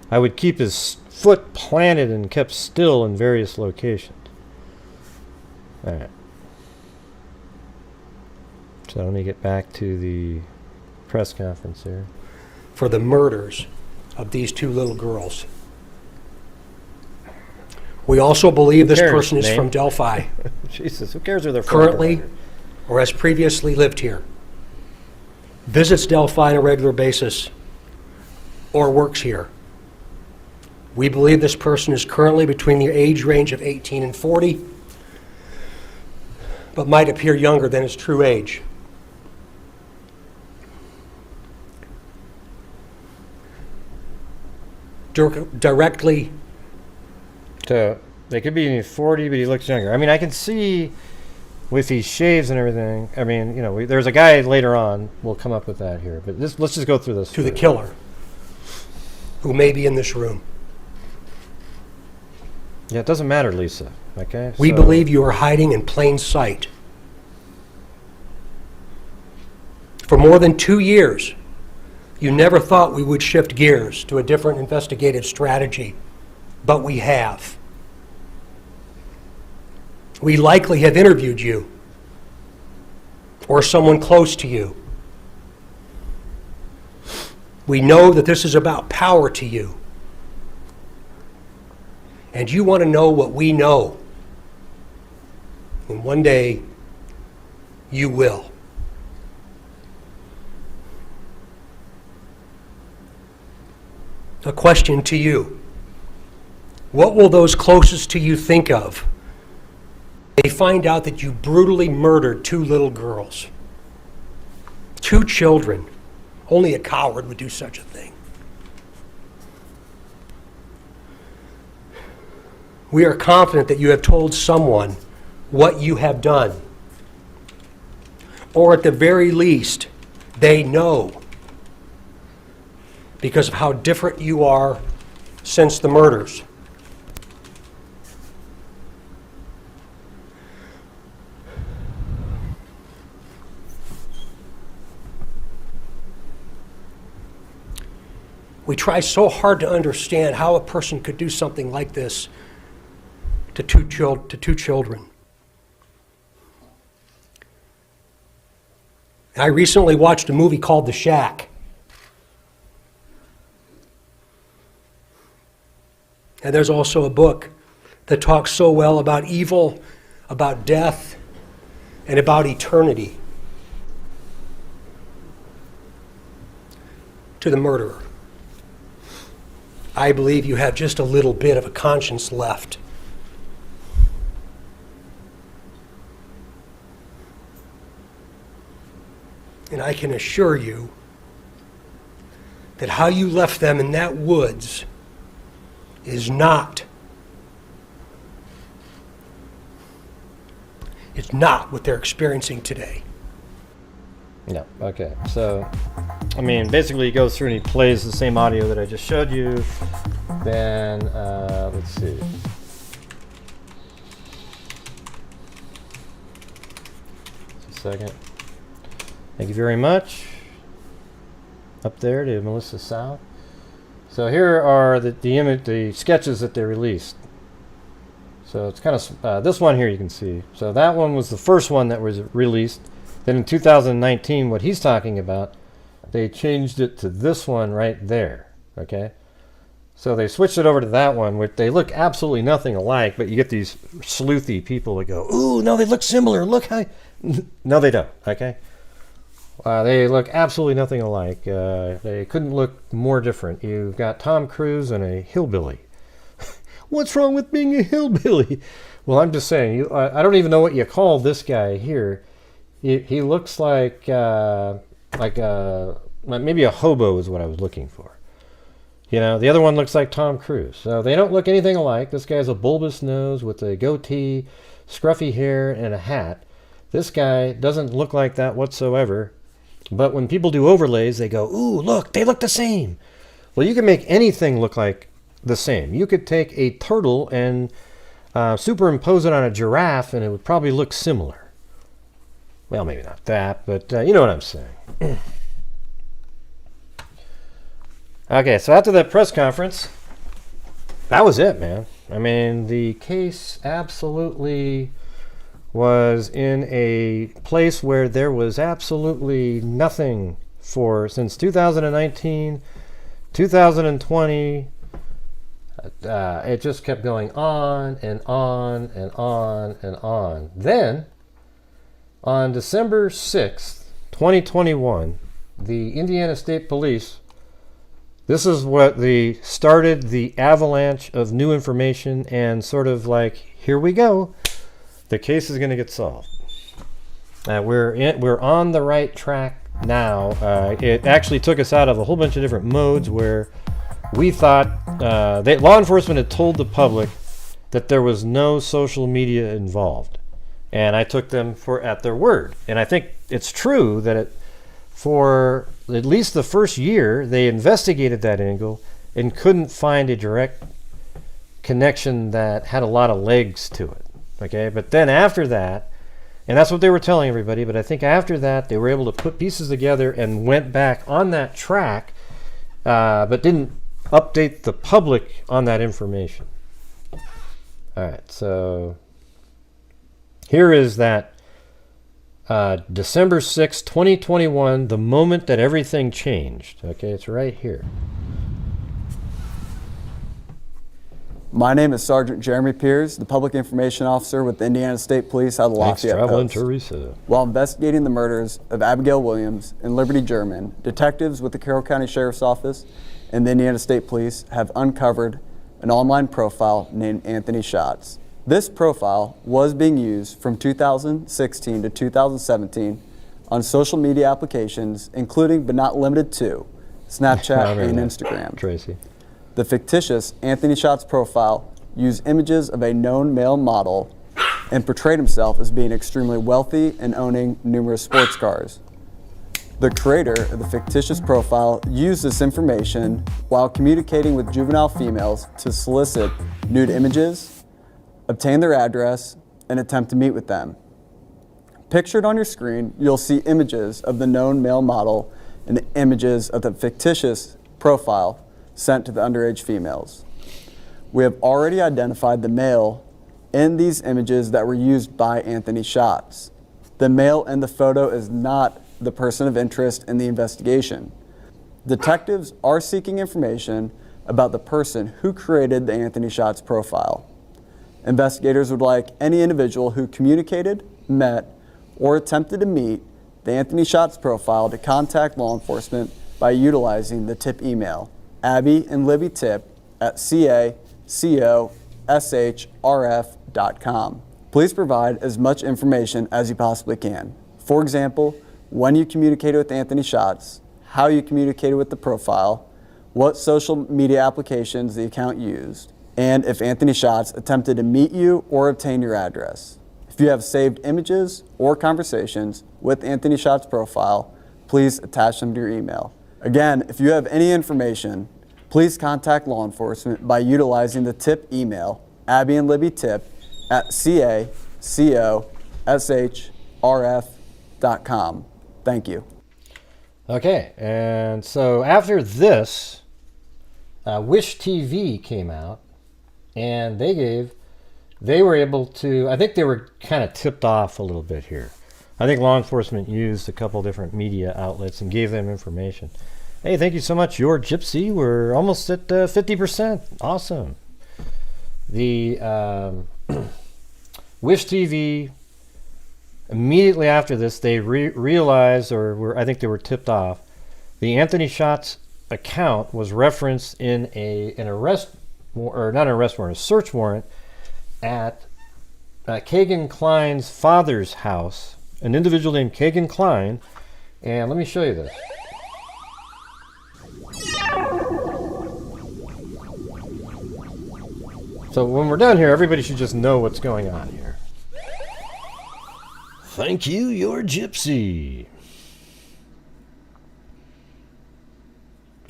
I would keep his foot planted and kept still in various locations. All right. So let me get back to the press conference here. For the murders of these two little girls. We also believe this person is from Delphi, Jesus, who cares who they're from? currently or has previously lived here, visits Delphi on a regular basis, or works here. We believe this person is currently between the age range of 18 and 40, but might appear younger than his true age. Directly. So they could be 40, but he looks younger. I mean, I can see with these shaves and everything. I mean, there's a guy later on. We'll come up with that here, but let's just go through this. To the killer, who may be in this room. Yeah, it doesn't matter, Lisa. Okay. We so- believe you are hiding in plain sight. For more than 2 years, you never thought we would shift gears to a different investigative strategy, but we have. We likely have interviewed you or someone close to you. We know that this is about power to you, and you want to know what we know. And one day, you will. A question to you. What will those closest to you think of? They find out that you brutally murdered 2 little girls. 2 children. Only a coward would do such a thing. We are confident that you have told someone what you have done. Or at the very least, they know, because of how different you are since the murders. We try so hard to understand how a person could do something like this to two children. I recently watched a movie called The Shack. And there's also a book that talks so well about evil, about death, and about eternity. To the murderer, I believe you have just a little bit of a conscience left. And I can assure you that how you left them in that woods is not what they're experiencing today. Yeah, okay. So, I mean, basically he goes through and he plays the same audio that I just showed you. Then, let's see. Just a second. Thank you very much. Up there to Melissa South. So here are the sketches that they released. So it's kind of, this one here you can see. So that one was the first one that was released. Then in 2019, what he's talking about, they changed it to this one right there, okay? So they switched it over to that one, which they look absolutely nothing alike, but you get these sleuthy people that go, ooh, no, they look similar, look how... No, they don't, okay? They look absolutely nothing alike. They couldn't look more different. You've got Tom Cruise and a hillbilly. What's wrong with being a hillbilly? Well, I'm just saying, I don't even know what you call this guy here. He looks like maybe a hobo is what I was looking for. You know, the other one looks like Tom Cruise. So they don't look anything alike. This guy's a bulbous nose with a goatee, scruffy hair, and a hat. This guy doesn't look like that whatsoever. But when people do overlays, they go, ooh, look, they look the same. Well, you can make anything look like the same. You could take a turtle and superimpose it on a giraffe, and it would probably look similar. Well, maybe not that, but you know what I'm saying. Okay, so after that press conference, that was it, man. I mean, the case absolutely was in a place where there was absolutely nothing since 2019, 2020. It just kept going on and on and on and on. Then, on December 6th, 2021, the Indiana State Police, this is what started the avalanche of new information and sort of like, here we go. The case is going to get solved. We're on the right track now. It actually took us out of a whole bunch of different modes where we thought law enforcement had told the public that there was no social media involved. And I took them at their word. And I think it's true that for at least the first year, they investigated that angle and couldn't find a direct connection that had a lot of legs to it. Okay, but then after that, and that's what they were telling everybody, but I think after that they were able to put pieces together and went back on that track, but didn't update the public on that information. All right, so here is that December 6, 2021, the moment that everything changed. Okay, it's right here. My name is Sergeant Jeremy Piers, the Public Information Officer with the Indiana State Police out of the Lafayette traveling Post. Teresa. While investigating the murders of Abigail Williams and Liberty German, detectives with the Carroll County Sheriff's Office and the Indiana State Police have uncovered an online profile named Anthony Schatz. This profile was being used from 2016 to 2017 on social media applications, including but not limited to Snapchat and Instagram. Tracy. The fictitious Anthony Schatz profile used images of a known male model and portrayed himself as being extremely wealthy and owning numerous sports cars. The creator of the fictitious profile used this information while communicating with juvenile females to solicit nude images, obtain their address, and attempt to meet with them. Pictured on your screen, you'll see images of the known male model and images of the fictitious profile sent to the underage females. We have already identified the male in these images that were used by Anthony Schatz. The male in the photo is not the person of interest in the investigation. Detectives are seeking information about the person who created the Anthony Schatz profile. Investigators would like any individual who communicated, met, or attempted to meet the Anthony Schatz profile to contact law enforcement by utilizing the tip email, AbbyandLibbyTip@cacoshrf.com. Please provide as much information as you possibly can. For example, when you communicated with Anthony Schatz, how you communicated with the profile, what social media applications the account used, and if Anthony Schatz attempted to meet you or obtain your address. If you have saved images or conversations with Anthony Schatz profile, please attach them to your email. Again, if you have any information, please contact law enforcement by utilizing the tip email, AbbyandLibbyTip@cacoshrf.com. Thank you. Okay, and so after this, Wish TV came out, and they were able to, I think they were kind of tipped off a little bit here. I think law enforcement used a couple different media outlets and gave them information. Hey, thank you so much, Your Gypsy. We're almost at 50%. Awesome. The Wish TV, immediately after this, they realized, I think they were tipped off, the Anthony Schatz account was referenced in an arrest, or not an arrest warrant, a search warrant at Keegan Kline's father's house, an individual named Keegan Kline. And let me show you this. So when we're done here, everybody should just know what's going on here. Thank you, Your Gypsy.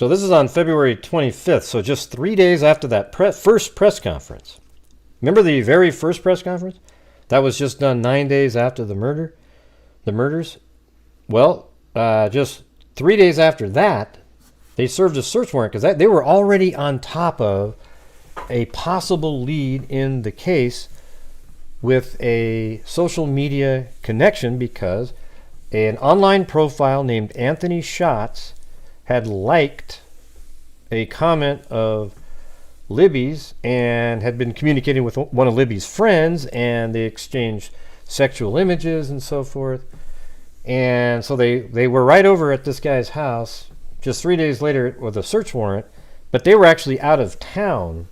So this is on February 25th, so just 3 days after that first press conference. Remember the very first press conference? That was just done 9 days after the murders. Well, just 3 days after that, they served a search warrant because they were already on top of a possible lead in the case with a social media connection, because an online profile named Anthony Schatz had liked a comment of Libby's and had been communicating with one of Libby's friends, and they exchanged sexual images and so forth. And so they were right over at this guy's house just 3 days later with a search warrant, but they were actually out of town.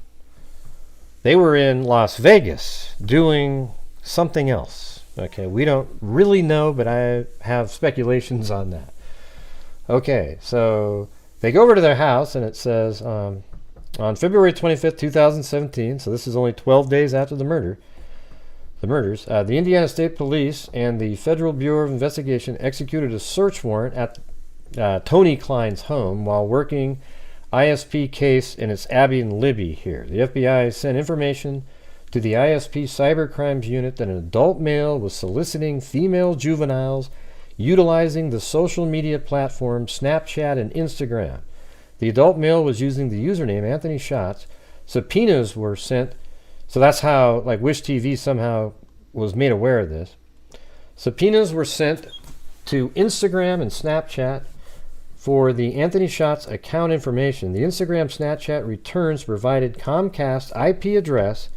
They were in Las Vegas doing something else. Okay, we don't really know, but I have speculations on that. Okay, so they go over to their house, and it says on February 25th, 2017, so this is only 12 days after the murders, the Indiana State Police and the Federal Bureau of Investigation executed a search warrant at Tony Kline's home while working ISP case, and it's Abby and Libby here. The FBI sent information to the ISP Cybercrimes Unit that an adult male was soliciting female juveniles utilizing the social media platform Snapchat and Instagram. The adult male was using the username Anthony Shots. Subpoenas were sent, so that's how, like, Wish TV somehow was made aware of this. Subpoenas were sent to Instagram and Snapchat for the Anthony Shots account information. The Instagram Snapchat returns provided Comcast IP address.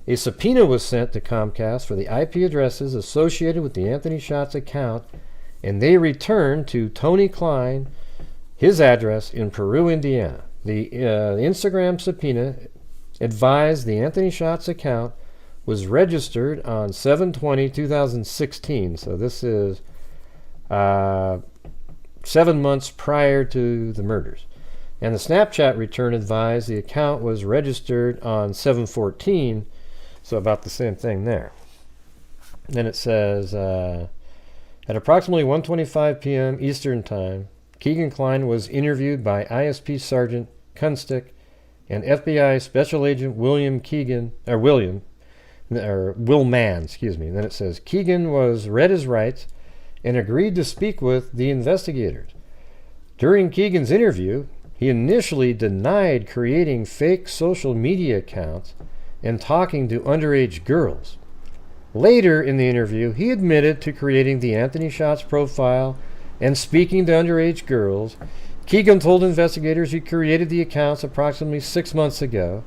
A subpoena was sent to Comcast for the IP addresses associated with the Anthony Shots account, and they returned to Tony Kline his address in Peru, Indiana. The Instagram subpoena advised the Anthony Shots account was registered on 7/20/2016, so this is 7 months prior to the murders. And the Snapchat return advised the account was registered on 7/14, so about the same thing there. Then it says, at approximately 1:25 p.m. Eastern Time, Keegan Kline was interviewed by ISP Sergeant Kunstick and FBI Special Agent Will Mann, excuse me. And then it says, Keegan was read his rights and agreed to speak with the investigators. During Keegan's interview, he initially denied creating fake social media accounts and talking to underage girls. Later in the interview, he admitted to creating the Anthony Shots profile and speaking to underage girls. Keegan told investigators he created the accounts approximately 6 months ago.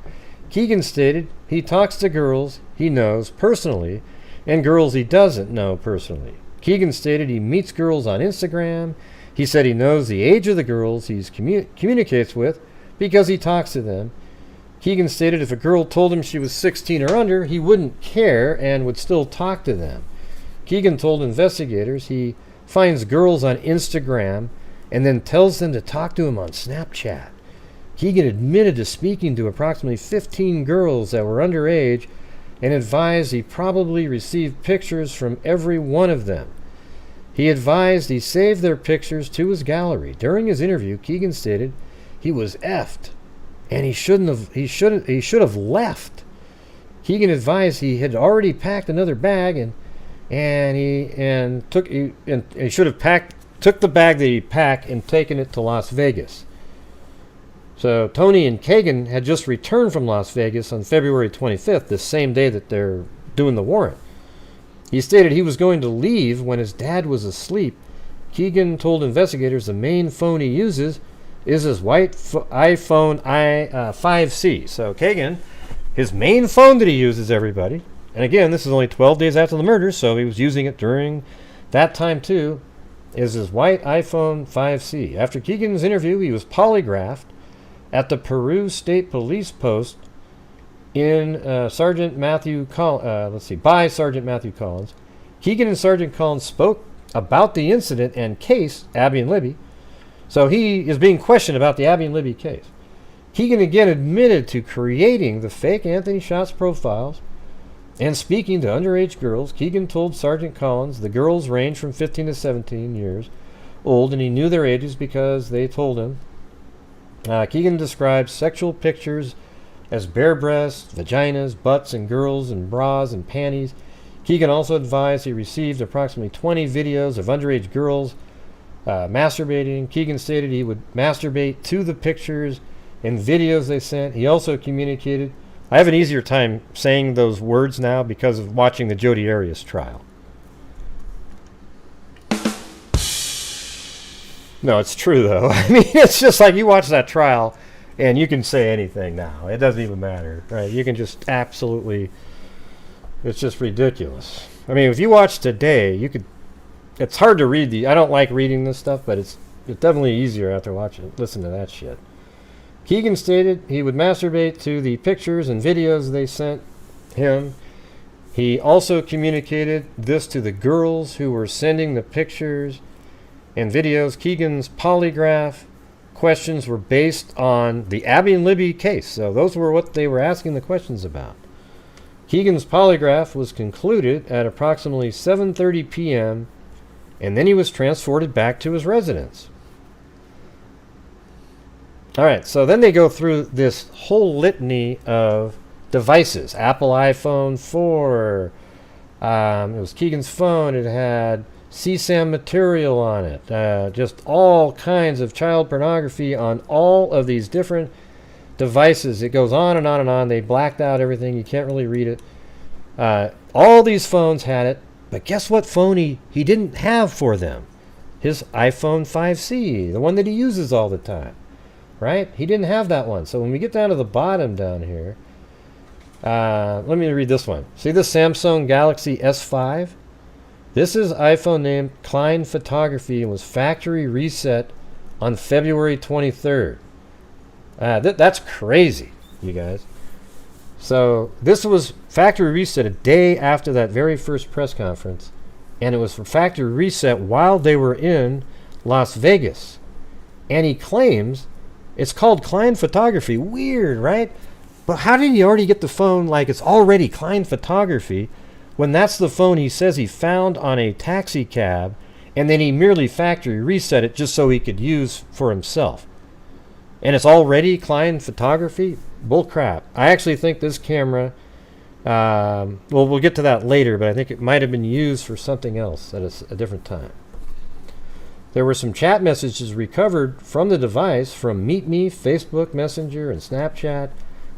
Keegan stated he talks to girls he knows personally and girls he doesn't know personally. Keegan stated he meets girls on Instagram. He said he knows the age of the girls he communicates with because he talks to them. Keegan stated if a girl told him she was 16 or under, he wouldn't care and would still talk to them. Keegan told investigators he finds girls on Instagram and then tells them to talk to him on Snapchat. Keegan admitted to speaking to approximately 15 girls that were underage and advised he probably received pictures from every one of them. He advised he saved their pictures to his gallery. During his interview, Keegan stated he was effed and he should have left. Keegan advised he had already packed another bag and he took the bag that he packed and taken it to Las Vegas. So Tony and Keegan had just returned from Las Vegas on February 25th, the same day that they're doing the warrant. He stated he was going to leave when his dad was asleep. Keegan told investigators the main phone he uses is his white iPhone 5C. So Keegan, his main phone that he uses, everybody, and again, this is only 12 days after the murder, so he was using it during that time too, is his white iPhone 5C. After Keegan's interview, he was polygraphed at the Peru State Police Post by Sergeant Matthew Collins. Keegan and Sergeant Collins spoke about the incident and case, Abby and Libby. So he is being questioned about the Abby and Libby case. Keegan again admitted to creating the fake Anthony Shots profiles and speaking to underage girls. Keegan told Sergeant Collins the girls range from 15 to 17 years old, and he knew their ages because they told him. Keegan described sexual pictures as bare breasts, vaginas, butts, and girls in bras and panties. Keegan also advised he received approximately 20 videos of underage girls masturbating. Keegan stated he would masturbate to the pictures and videos they sent. He also communicated. I have an easier time saying those words now because of watching the Jodi Arias trial. No, it's true though. I mean, it's just like you watch that trial and you can say anything now. It doesn't even matter, right? You can just absolutely, it's just ridiculous. I mean, if you watch today, you could, it's hard to read I don't like reading this stuff, but it's definitely easier after listen to that shit. Keegan stated he would masturbate to the pictures and videos they sent him. He also communicated this to the girls who were sending the pictures and videos. Keegan's polygraph questions were based on the Abby and Libby case. So those were what they were asking the questions about. Keegan's polygraph was concluded at approximately 7:30 p.m. and then he was transported back to his residence. All right, so then they go through this whole litany of devices. Apple iPhone 4. It was Keegan's phone. It had CSAM material on it. Just all kinds of child pornography on all of these different devices. It goes on and on and on. They blacked out everything. You can't really read it. All these phones had it. But guess what phone he didn't have for them? His iPhone 5C, the one that he uses all the time. Right? He didn't have that one. So when we get down to the bottom down here, let me read this one. See the Samsung Galaxy S5? This is iPhone named Kline Photography and was factory reset on February 23rd. That's crazy, you guys. So this was factory reset a day after that very first press conference, and it was for factory reset while they were in Las Vegas. And he claims it's called Kline Photography. Weird, right? But how did he already get the phone like it's already Kline Photography when that's the phone he says he found on a taxi cab, and then he merely factory reset it just so he could use for himself? And it's already Kline Photography? Bull crap. I actually think this camera, well, we'll get to that later, but I think it might have been used for something else at a different time. There were some chat messages recovered from the device from MeetMe, Facebook Messenger, and Snapchat.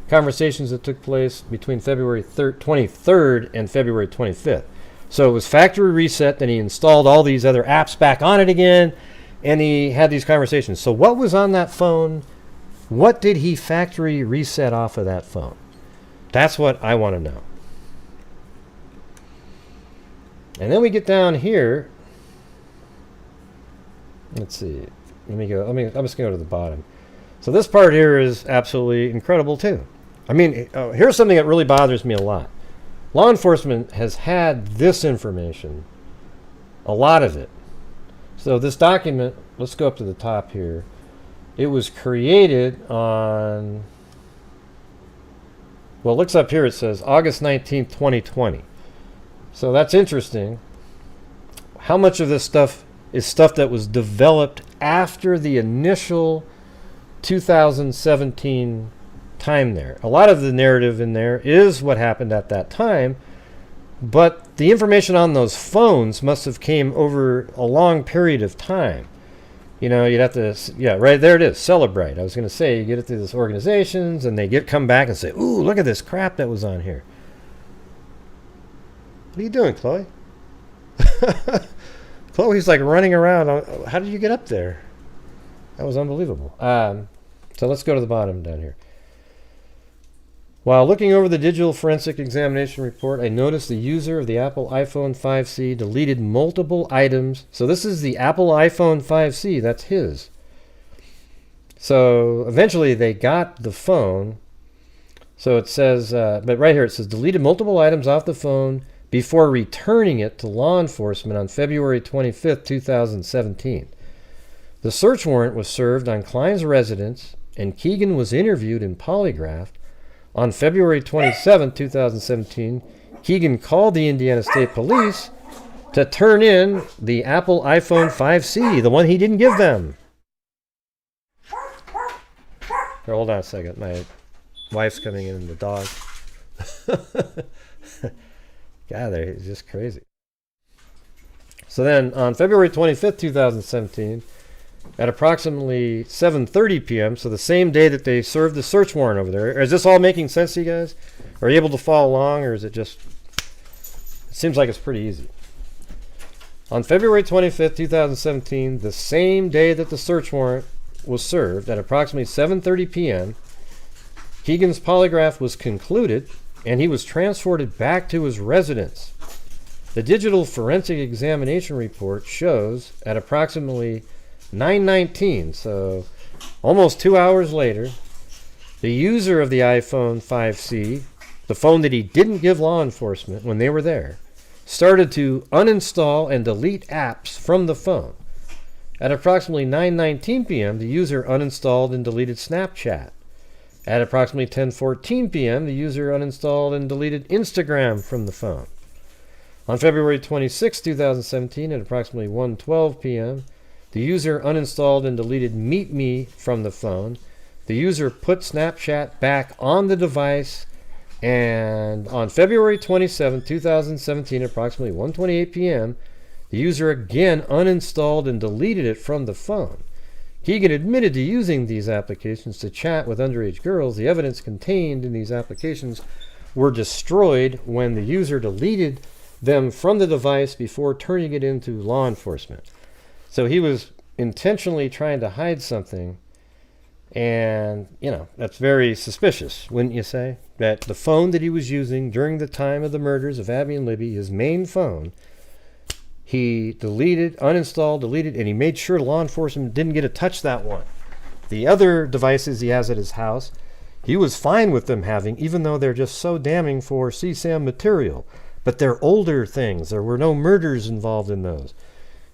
Conversations that took place between February 23rd and February 25th. So it was factory reset, then he installed all these other apps back on it again, and he had these conversations. So what was on that phone? What did he factory reset off of that phone? That's what I want to know. And then we get down here. Let's see. I'm just going to go to the bottom. So this part here is absolutely incredible too. I mean, here's something that really bothers me a lot. Law enforcement has had this information, a lot of it. So this document, let's go up to the top here. It was created on, well, it looks up here, it says August 19th, 2020. So that's interesting. How much of this stuff is stuff that was developed after the initial 2017 time there? A lot of the narrative in there is what happened at that time, but the information on those phones must have came over a long period of time. You know, you'd have to, yeah, right there it is, Celebrate. I was going to say, you get it through these organizations, and they come back and say, ooh, look at this crap that was on here. What are you doing, Chloe? Chloe's like running around. How did you get up there? That was unbelievable. So let's go to the bottom down here. While looking over the digital forensic examination report, I noticed the user of the Apple iPhone 5C deleted multiple items. So this is the Apple iPhone 5C. That's his. So eventually they got the phone. So it says, but right here it says deleted multiple items off the phone before returning it to law enforcement on February 25th, 2017. The search warrant was served on Kline's residence, and Keegan was interviewed and polygraphed. On February 27, 2017, Keegan called the Indiana State Police to turn in the Apple iPhone 5C, the one he didn't give them. Here, hold on a second. My wife's coming in and the dog. God, they're just crazy. So then on February 25th, 2017, at approximately 7:30 p.m., so the same day that they served the search warrant over there. Is this all making sense to you guys? Are you able to follow along, or is it just... It seems like it's pretty easy. On February 25th, 2017, the same day that the search warrant was served, at approximately 7:30 p.m., Keegan's polygraph was concluded, and he was transported back to his residence. The digital forensic examination report shows at approximately 9:19, so almost 2 hours later, the user of the iPhone 5C, the phone that he didn't give law enforcement when they were there, started to uninstall and delete apps from the phone. At approximately 9:19 p.m., the user uninstalled and deleted Snapchat. At approximately 10:14 p.m., the user uninstalled and deleted Instagram from the phone. On February 26, 2017, at approximately 1:12 p.m., the user uninstalled and deleted MeetMe from the phone. The user put Snapchat back on the device, and on February 27, 2017, approximately 1:28 p.m., the user again uninstalled and deleted it from the phone. Keegan admitted to using these applications to chat with underage girls. The evidence contained in these applications were destroyed when the user deleted them from the device before turning it into law enforcement. So he was intentionally trying to hide something, and, you know, that's very suspicious, wouldn't you say? That the phone that he was using during the time of the murders of Abby and Libby, his main phone, he deleted, uninstalled, deleted, and he made sure law enforcement didn't get to touch that one. The other devices he has at his house, he was fine with them having, even though they're just so damning for CSAM material. But they're older things. There were no murders involved in those.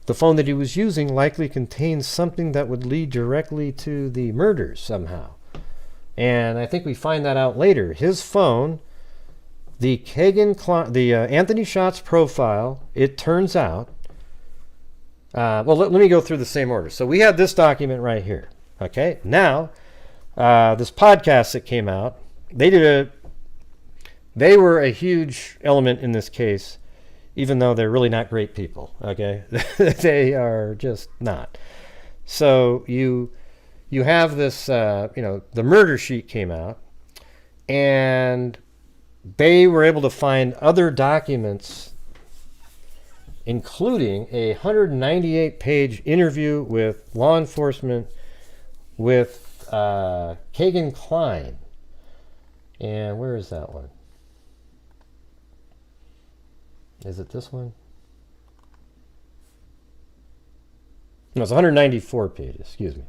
The phone that he was using likely contains something that would lead directly to the murders somehow. And I think we find that out later. His phone, the Anthony Schatz profile, it turns out, let me go through the same order. So we had this document right here. Okay, now this podcast that came out, they were a huge element in this case, even though they're really not great people. Okay, they are just not. So you have this, the murder sheet came out, and they were able to find other documents, including a 198-page interview with law enforcement with Keegan Kline. And where is that one? Is it this one? No, it's 194 pages, excuse me.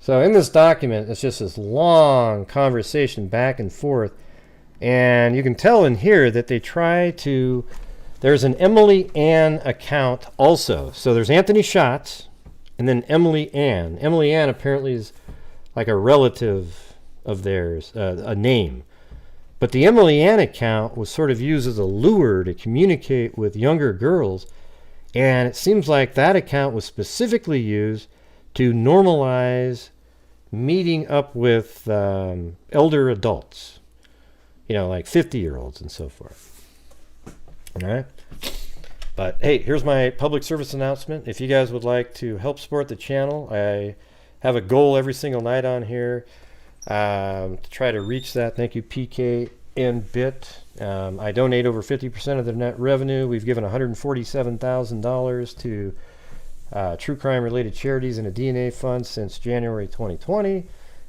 So in this document, it's just this long conversation back and forth. And you can tell in here that they try to, there's an Emily Ann account also. So there's Anthony Schatz and then Emily Ann. Emily Ann apparently is like a relative of theirs, a name. But the Emily Ann account was sort of used as a lure to communicate with younger girls. And it seems like that account was specifically used to normalize meeting up with elder adults. You know, like 50-year-olds and so forth. All right? But, hey, here's my public service announcement. If you guys would like to help support the channel, I have a goal every single night on here to try to reach that. Thank you, PK and Bit. I donate over 50% of the net revenue. We've given $147,000 to true crime-related charities and a DNA fund since January 2020.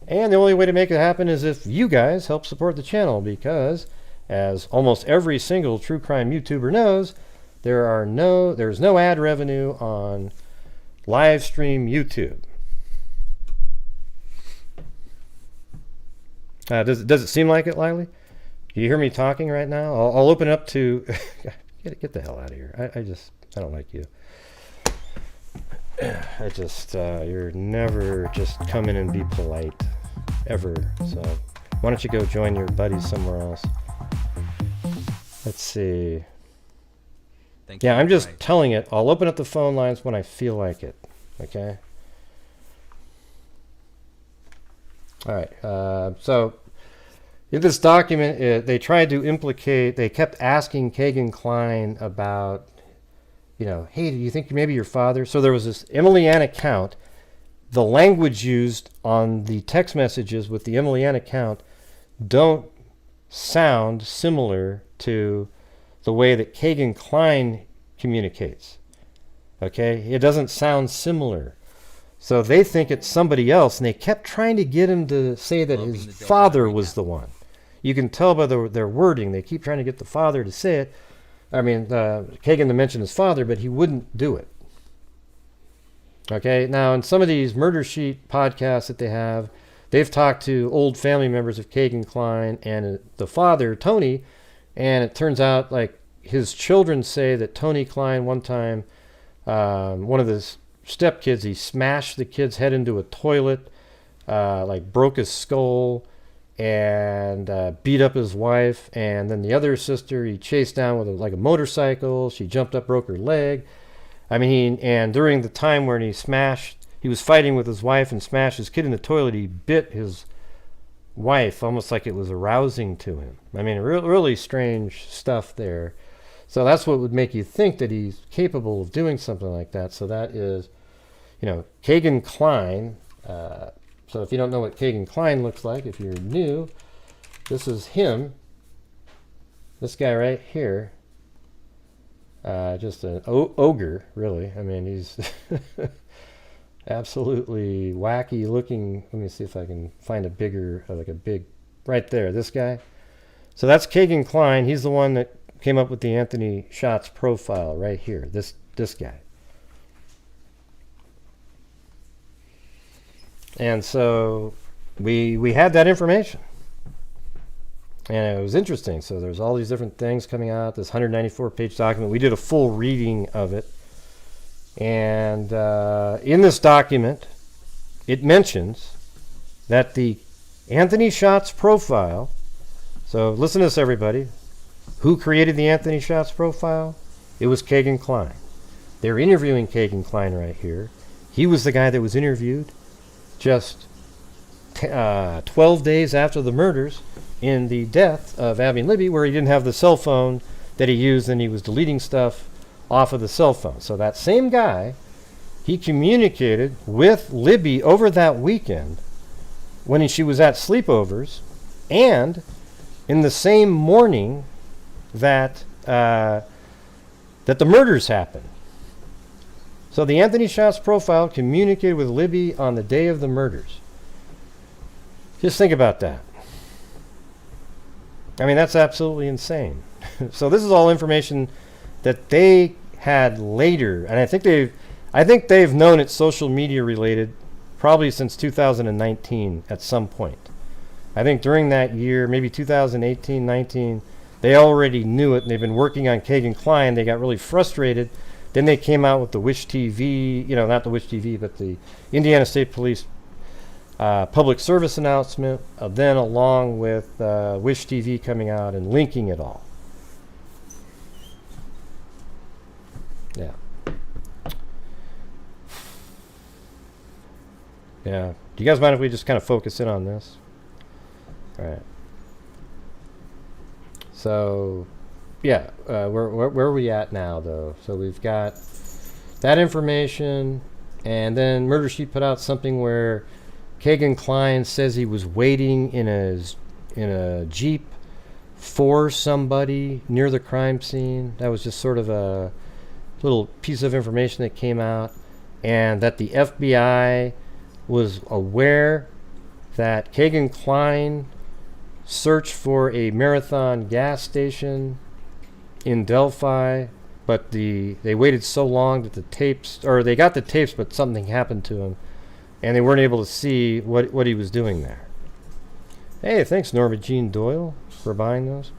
And the only way to make it happen is if you guys help support the channel, because as almost every single true crime YouTuber knows, there's no ad revenue on live stream YouTube. Does it seem like it, Lily? Do you hear me talking right now? I'll open up to get the hell out of here. I don't like you. You're never just come in and be polite, ever. So why don't you go join your buddies somewhere else? Let's see. Yeah, I'm just telling it. I'll open up the phone lines when I feel like it. Okay? All right. So in this document, they tried to they kept asking Keegan Kline about, hey, do you think maybe your father? So there was this Emily Ann account. The language used on the text messages with the Emily Ann account don't sound similar to the way that Keegan Kline communicates. Okay? It doesn't sound similar. So they think it's somebody else, and they kept trying to get him to say that his father was the one. You can tell by their wording. They keep trying to get the father to say it. I mean, Keegan to mention his father, but he wouldn't do it. Okay, now in some of these murder sheet podcasts that they have, they've talked to old family members of Keegan Kline and the father, Tony, and it turns out like his children say that Tony Kline one time, one of the stepkids, he smashed the kid's head into a toilet, like broke his skull, and beat up his wife. And then the other sister he chased down with a motorcycle. She jumped up, broke her leg. I mean, and during the time when he was fighting with his wife and smashed his kid in the toilet, he bit his wife, almost like it was arousing to him. I mean, really strange stuff there. So that's what would make you think that he's capable of doing something like that. So that is, Keegan Kline. So if you don't know what Keegan Kline looks like, if you're new, this is him. This guy right here. Just an ogre, really. I mean, he's absolutely wacky looking. Let me see if I can find a bigger, right there, this guy. So that's Keegan Kline. He's the one that came up with the Anthony Shots profile right here, this guy. And so we had that information. And it was interesting. So there's all these different things coming out, this 194-page document. We did a full reading of it. And in this document, it mentions that the Anthony Shots profile, so listen to this, everybody. Who created the Anthony Shots profile? It was Keegan Kline. They're interviewing Keegan Kline right here. He was the guy that was interviewed just 12 days after the murders in the death of Abby and Libby, where he didn't have the cell phone that he used and he was deleting stuff off of the cell phone. So that same guy, he communicated with Libby over that weekend when she was at sleepovers, and in the same morning that the murders happened. So the Anthony Shots profile communicated with Libby on the day of the murders. Just think about that. I mean, that's absolutely insane. So this is all information that they had later, and I think they've known it's social media related probably since 2019 at some point. I think during that year, maybe 2018, 19, they already knew it, and they've been working on Keegan Kline. They got really frustrated. Then they came out with the Wish TV, not the Wish TV, but the Indiana State Police public service announcement, then along with Wish TV coming out and linking it all. Yeah. Yeah. Do you guys mind if we just kind of focus in on this? All right. So, yeah, where are we at now, though? So we've got that information, and then Murder Sheet put out something where Keegan Kline says he was waiting in a Jeep for somebody near the crime scene. That was just sort of a little piece of information that came out, and that the FBI was aware that Keegan Kline searched for a Marathon gas station in Delphi, but they waited so long that they got the tapes, but something happened to him, and they weren't able to see what he was doing there. Hey, thanks Norma Jean Doyle for buying those.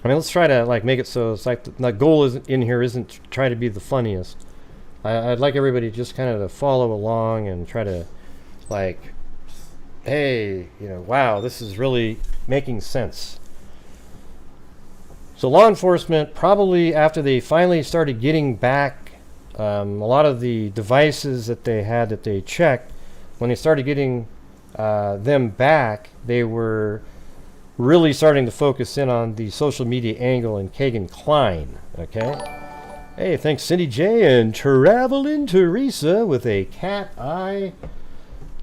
I mean, let's try to make it so it's like the goal isn't to try to be the funniest. I'd like everybody just kind of to follow along and try to hey, wow, this is really making sense. So law enforcement, probably after they finally started getting back a lot of the devices that they had that they checked, when they started getting them back, they were really starting to focus in on the social media angle and Keegan Kline. Okay. Hey, thanks Cindy J and Travelin' Teresa with a cat eye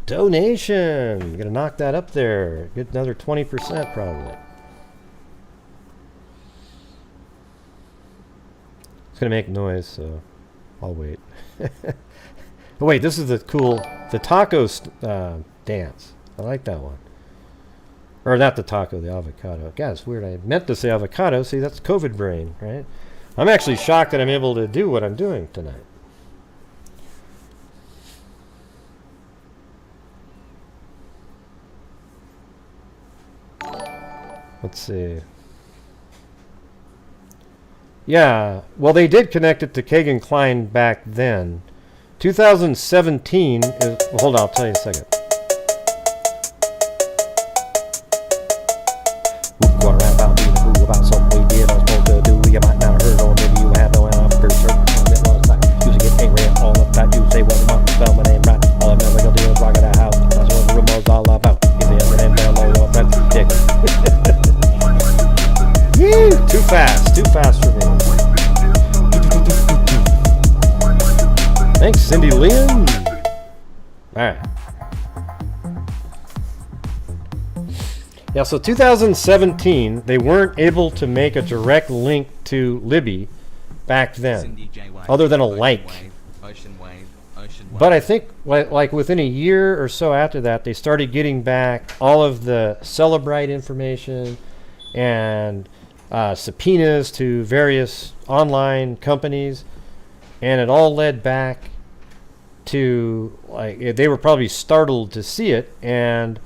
donation. Gonna knock that up there. Get another 20% probably. It's gonna make noise, so I'll wait. Oh wait, this is the taco dance. I like that one. Or not the taco, the avocado. God, it's weird. I meant to say avocado. See, that's COVID brain, right? I'm actually shocked that I'm able to do what I'm doing tonight. Let's see. Yeah, well, they did connect it to Keegan Kline back then. 2017 is... Well, hold on, I'll tell you in a second. Going around about being a fool about something we did or supposed to do. You might not have heard, or maybe you have no after certain that was like. You get angry all about you. Say, well, the month spell my name right. All I'm never gonna do is rock at that house. That's what fast. Too fast for me. Thanks, Cindy Lynn. Alright. Yeah, so 2017, they weren't able to make a direct link to Libby back then, other than a like. But I think like within a year or so after that, they started getting back all of the Celebrite information and subpoenas to various online companies, and it all led back to, like, they were probably startled to see it and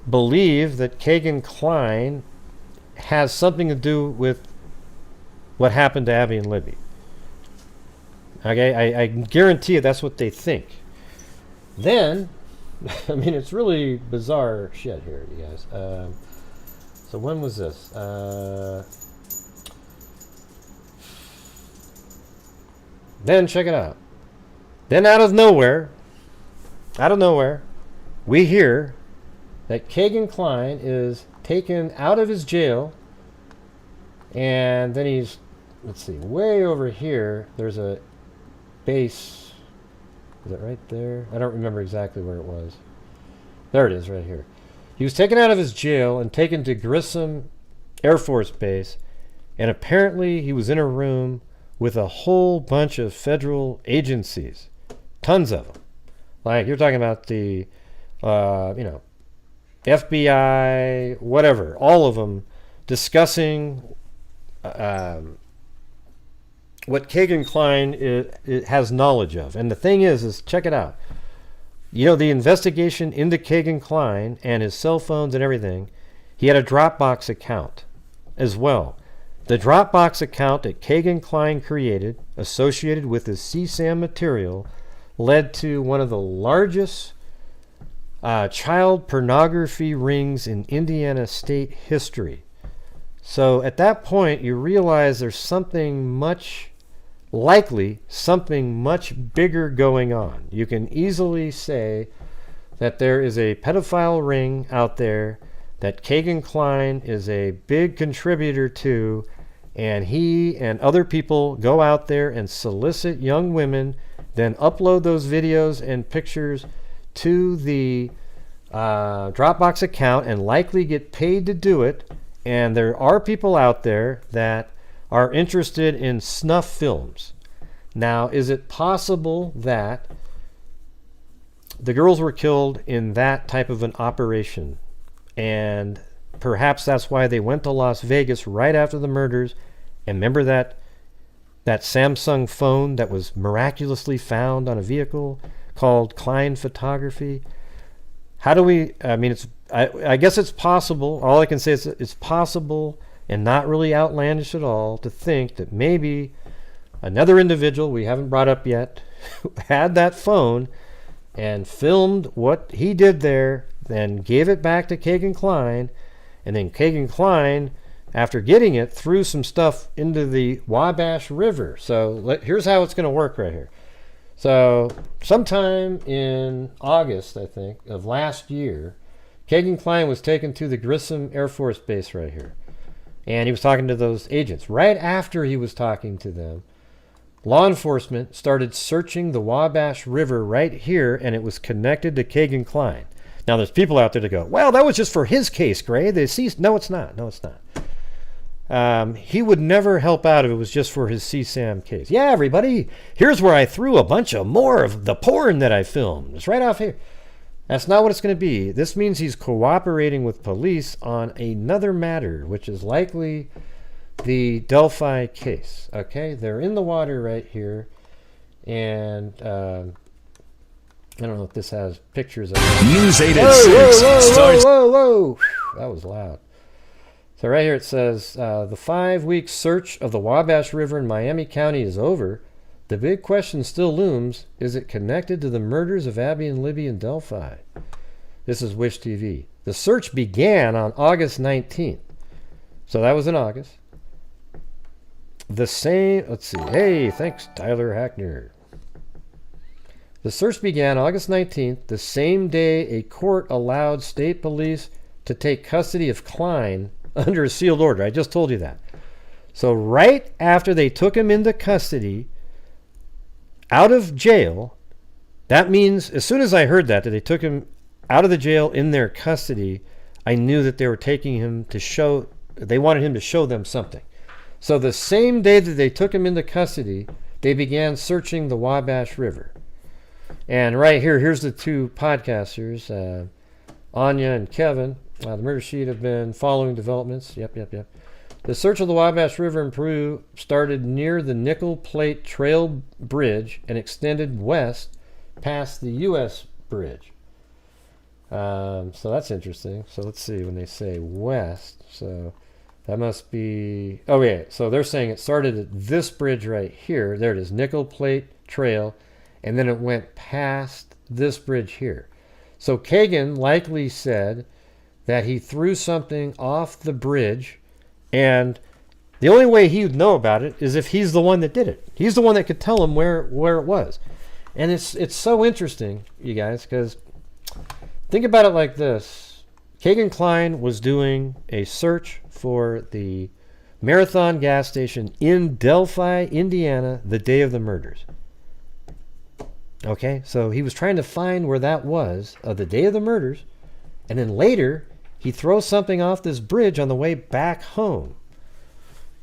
believe that Keegan Kline has something to do with what happened to Abby and Libby. Okay, I guarantee you that's what they think. Then, I mean, it's really bizarre shit here, you guys. So when was this? Then check it out. Then out of nowhere, we hear that Keegan Kline is taken out of his jail, and then he's, let's see, way over here, there's a base. Is it right there? I don't remember exactly where it was. There it is, right here. He was taken out of his jail and taken to Grissom Air Force Base, and apparently he was in a room with a whole bunch of federal agencies. Tons of them. Like, you're talking about the, FBI, whatever, all of them discussing what Keegan Kline has knowledge of. And the thing is check it out. You know, the investigation into Keegan Kline and his cell phones and everything, he had a Dropbox account as well. The Dropbox account that Keegan Kline created, associated with his CSAM material, led to one of the largest child pornography rings in Indiana state history. So at that point, you realize there's something much bigger going on. You can easily say that there is a pedophile ring out there that Keegan Kline is a big contributor to, and he and other people go out there and solicit young women, then upload those videos and pictures to the Dropbox account and likely get paid to do it. And there are people out there that are interested in snuff films. Now, is it possible that the girls were killed in that type of an operation? And perhaps that's why they went to Las Vegas right after the murders. And remember that Samsung phone that was miraculously found on a vehicle called Kline Photography? How do we, I guess it's possible. All I can say is it's possible and not really outlandish at all to think that maybe another individual we haven't brought up yet had that phone and filmed what he did there, then gave it back to Keegan Kline, and then Keegan Kline, after getting it, threw some stuff into the Wabash River. So here's how it's going to work right here. So sometime in August, I think, of last year, Keegan Kline was taken to the Grissom Air Force Base right here. And he was talking to those agents. Right after he was talking to them, law enforcement started searching the Wabash River right here, and it was connected to Keegan Kline. Now, there's people out there that go, well, that was just for his case, Gray. They seized. No, it's not. No, it's not. He would never help out if it was just for his CSAM case. Yeah, everybody, here's where I threw a bunch of more of the porn that I filmed. It's right off here. That's not what it's going to be. This means he's cooperating with police on another matter, which is likely the Delphi case. Okay, they're in the water right here, and I don't know if this has pictures of it. News 8 at 6 starts. Whoa. That was loud. So right here it says, the 5-week search of the Wabash River in Miami County is over. The big question still looms, is it connected to the murders of Abby and Libby in Delphi? This is Wish TV. The search began on August 19th. So that was in August. The same, let's see, hey, thanks Tyler Hackner. The search began August 19th, the same day a court allowed state police to take custody of Kline under a sealed order. I just told you that. So right after they took him into custody, out of jail, that means as soon as I heard that they took him out of the jail in their custody, I knew that they were taking him to show, they wanted him to show them something. So the same day that they took him into custody, they began searching the Wabash River. And right here, here's the two podcasters, Anya and Kevin. The Murder Sheet have been following developments. Yep. The search of the Wabash River in Peru started near the Nickel Plate Trail Bridge and extended west past the U.S. Bridge. So that's interesting. So let's see, when they say west, so that must be, oh yeah, so they're saying it started at this bridge right here. There it is, Nickel Plate Trail, and then it went past this bridge here. So Keegan likely said that he threw something off the bridge, and the only way he would know about it is if he's the one that did it. He's the one that could tell him where it was. And it's so interesting, you guys, because think about it like this. Keegan Kline was doing a search for the Marathon gas station in Delphi, Indiana, the day of the murders. Okay, so he was trying to find where that was of the day of the murders, and then later he throws something off this bridge on the way back home.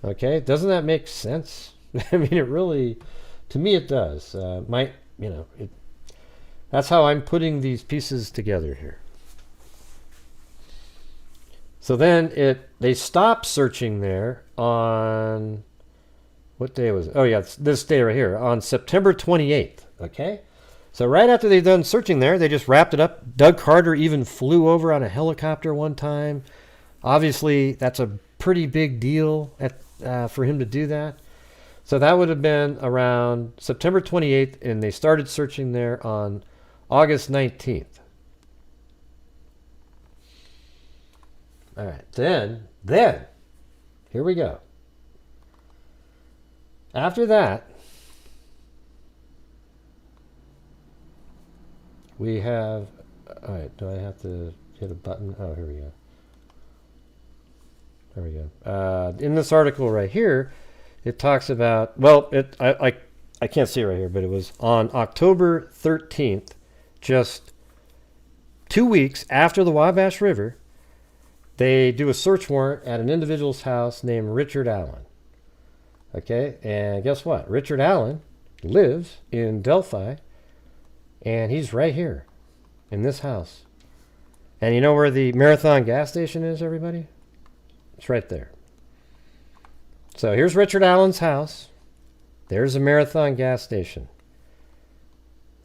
Okay, doesn't that make sense? I mean, it really, to me, it does. That's how I'm putting these pieces together here. So then they stopped searching there on, what day was it? Oh yeah, it's this day right here, on September 28th. Okay, so right after they've done searching there, they just wrapped it up. Doug Carter even flew over on a helicopter one time. Obviously, that's a pretty big deal for him to do that. So that would have been around September 28th, and they started searching there on August 19th. All right, then, here we go. After that, we have, all right, do I have to hit a button? Oh, here we go. There we go. In this article right here, it talks about, well, I can't see it right here, but it was on October 13th, just 2 weeks after the Wabash River, they do a search warrant at an individual's house named Richard Allen. Okay, and guess what? Richard Allen lives in Delphi, and he's right here in this house. And you know where the Marathon gas station is, everybody? It's right there. So here's Richard Allen's house. There's a Marathon gas station.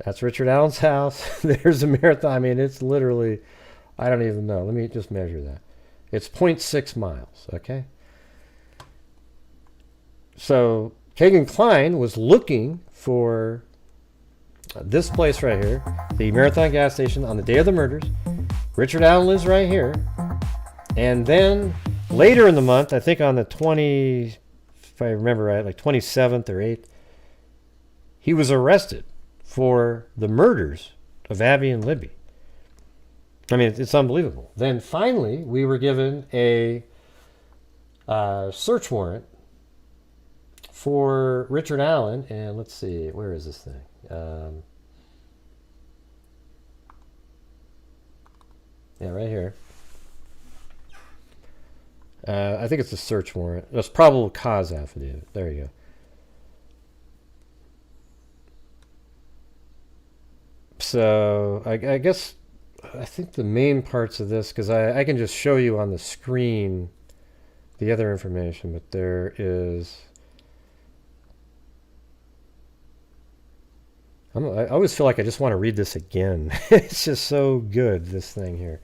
That's Richard Allen's house. There's a Marathon. I mean, it's literally, I don't even know. Let me just measure that. It's 0.6 miles, okay? So Keegan Kline was looking for this place right here, the Marathon gas station, on the day of the murders. Richard Allen lives right here. And then later in the month, I think on the 20, if I remember right, like 27th or 8th, he was arrested for the murders of Abby and Libby. I mean, it's unbelievable. Then finally, we were given a search warrant for Richard Allen. And let's see, where is this thing? Yeah, right here. I think it's a search warrant. It's probable cause affidavit. There you go. So I guess I think the main parts of this, because I can just show you on the screen the other information, but there is, I always feel like I just want to read this again. It's just so good, this thing here.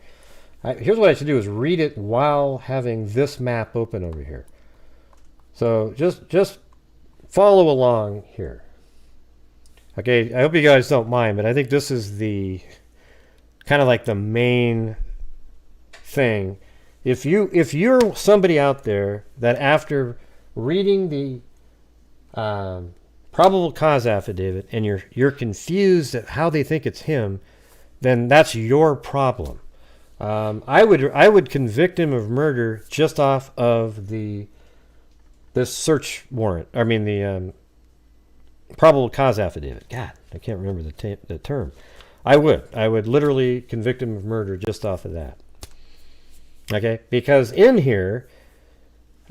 Here's what I should do is read it while having this map open over here. So just follow along here. Okay, I hope you guys don't mind, but I think this is the kind of like the main thing. If you're somebody out there that after reading the probable cause affidavit and you're confused at how they think it's him, then that's your problem. I would convict him of murder just off of the this search warrant. I mean, the probable cause affidavit. God, I can't remember the term. I would literally convict him of murder just off of that. Okay, because in here,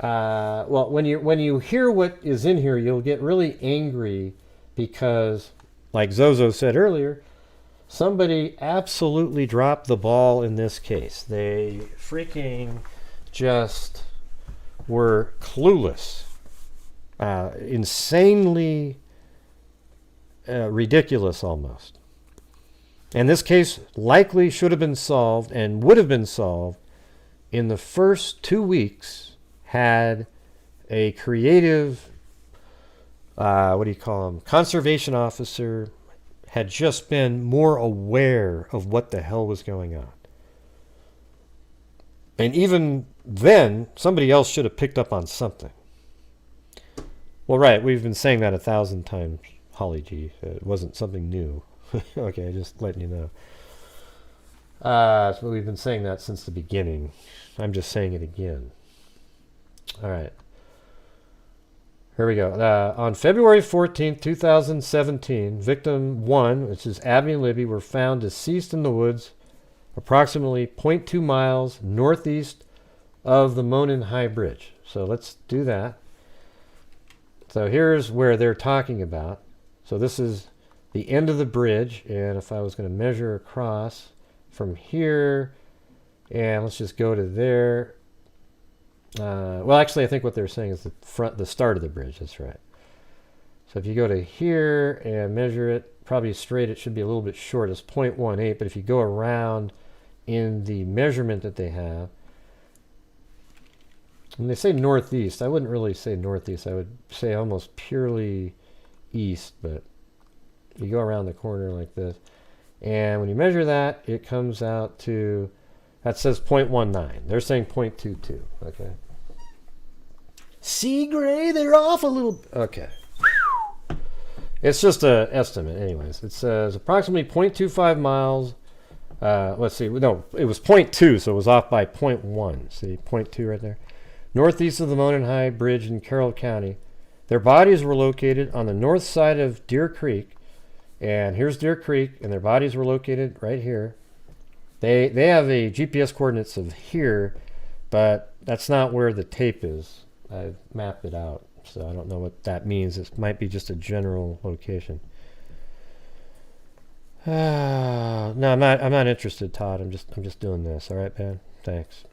well, when you hear what is in here, you'll get really angry because, like Zozo said earlier, somebody absolutely dropped the ball in this case. They freaking just were clueless, insanely ridiculous almost. And this case likely should have been solved and would have been solved in the first 2 weeks had a creative, conservation officer had just been more aware of what the hell was going on. And even then, somebody else should have picked up on something. Well, right, we've been saying that 1,000 times, Holly G. It wasn't something new. Okay, just letting you know. So we've been saying that since the beginning. I'm just saying it again. All right. Here we go. On February 14th, 2017, victim 1, which is Abby and Libby, were found deceased in the woods approximately 0.2 miles northeast of the Monon High Bridge. So let's do that. So here's where they're talking about. So this is the end of the bridge, and if I was going to measure across from here, and let's just go to there. Well, actually, I think what they're saying is the start of the bridge. That's right. So if you go to here and measure it, probably straight, it should be a little bit short. It's 0.18, but if you go around in the measurement that they have, when they say northeast, I wouldn't really say northeast. I would say almost purely east, but you go around the corner like this. And when you measure that, it comes out to, that says 0.19. They're saying 0.22. Okay. See, Gray, they're off a little. Okay. It's just an estimate, anyways. It says approximately 0.25 miles. Let's see. No, it was 0.2, so it was off by 0.1. See, 0.2 right there. Northeast of the Monon High Bridge in Carroll County. Their bodies were located on the north side of Deer Creek. And here's Deer Creek, and their bodies were located right here. They have a GPS coordinates of here, but that's not where the tape is. I've mapped it out, so I don't know what that means. It might be just a general location. No, I'm not interested, Todd. I'm just doing this. All right, man. Thanks.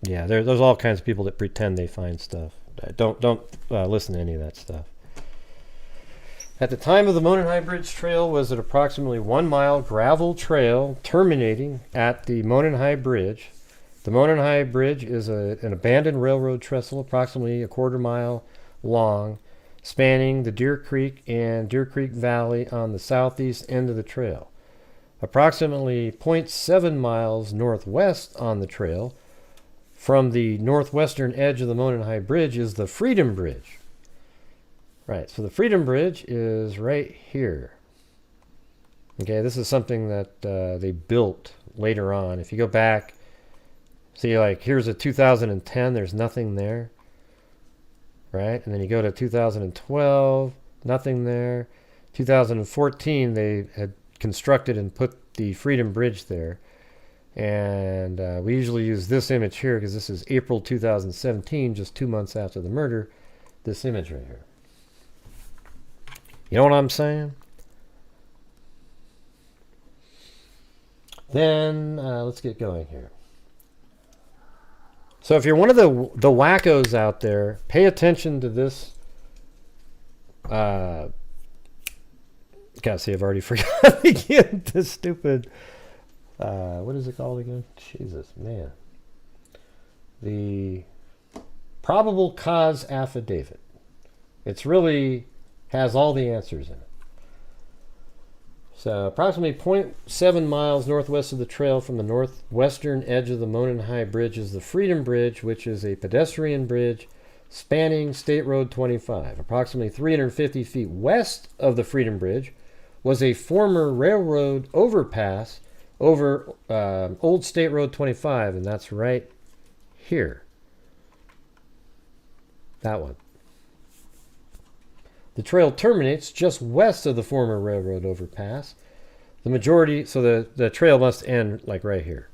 Yeah, there's all kinds of people that pretend they find stuff. Don't listen to any of that stuff. At the time of the Monon High Bridge Trail was an approximately 1 mile gravel trail terminating at the Monon High Bridge. The Monon High Bridge is an abandoned railroad trestle approximately 1/4 mile long, spanning the Deer Creek and Deer Creek Valley on the southeast end of the trail. Approximately 0.7 miles northwest on the trail from the northwestern edge of the Monon High Bridge is the Freedom Bridge. Right, so the Freedom Bridge is right here. Okay, this is something that they built later on. If you go back, see, like, here's a 2010, there's nothing there. Right, and then you go to 2012, nothing there. 2014, they had constructed and put the Freedom Bridge there. And we usually use this image here because this is April 2017, just 2 months after the murder. This image right here. You know what I'm saying? Then let's get going here. So if you're one of the wackos out there, pay attention to this. Gotta see, I've already forgotten again. This stupid. What is it called again? Jesus, man. The probable cause affidavit. It's really has all the answers in it. So approximately 0.7 miles northwest of the trail from the northwestern edge of the Monon High Bridge is the Freedom Bridge, which is a pedestrian bridge spanning State Road 25. Approximately 350 feet west of the Freedom Bridge was a former railroad overpass over Old State Road 25, and that's right here. That one. The trail terminates just west of the former railroad overpass. The majority, so the trail must end like right here.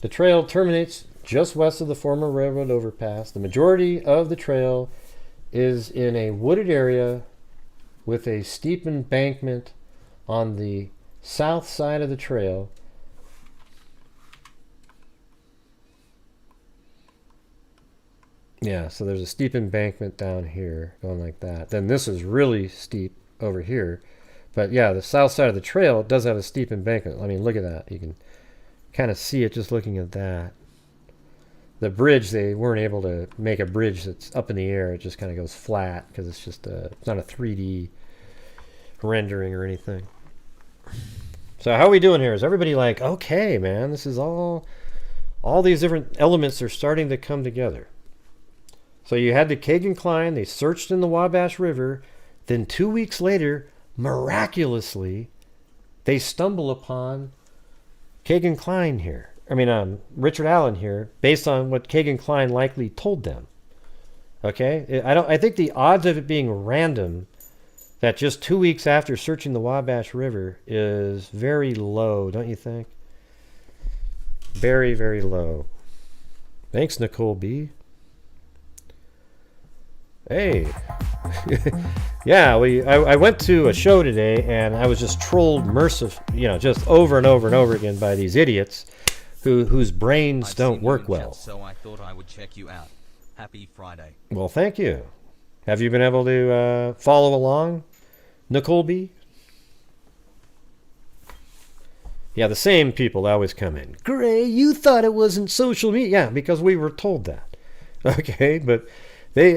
The trail terminates just west of the former railroad overpass. The majority of the trail is in a wooded area with a steep embankment on the south side of the trail. Yeah, so there's a steep embankment down here going like that. Then this is really steep over here. But yeah, the south side of the trail does have a steep embankment. I mean, look at that. You can kind of see it just looking at that. The bridge, they weren't able to make a bridge that's up in the air. It just kind of goes flat because it's just it's not a 3D rendering or anything. So how are we doing here? Is everybody like, okay, man, this is all these different elements are starting to come together. So you had the Keegan Kline, they searched in the Wabash River, then 2 weeks later, miraculously, they stumble upon Keegan Kline here. I mean, Richard Allen here, based on what Keegan Kline likely told them. Okay? I think the odds of it being random, that just 2 weeks after searching the Wabash River, is very low, don't you think? Very, very low. Thanks, Nicole B. Hey. Yeah, I went to a show today, and I was just trolled just over and over and over again by these idiots whose brains don't work well. So I thought I would check you out. Happy Friday. Well, thank you. Have you been able to follow along, Nicole B? Yeah, the same people always come in. Gray, you thought it wasn't social media. Yeah, because we were told that. Okay, but they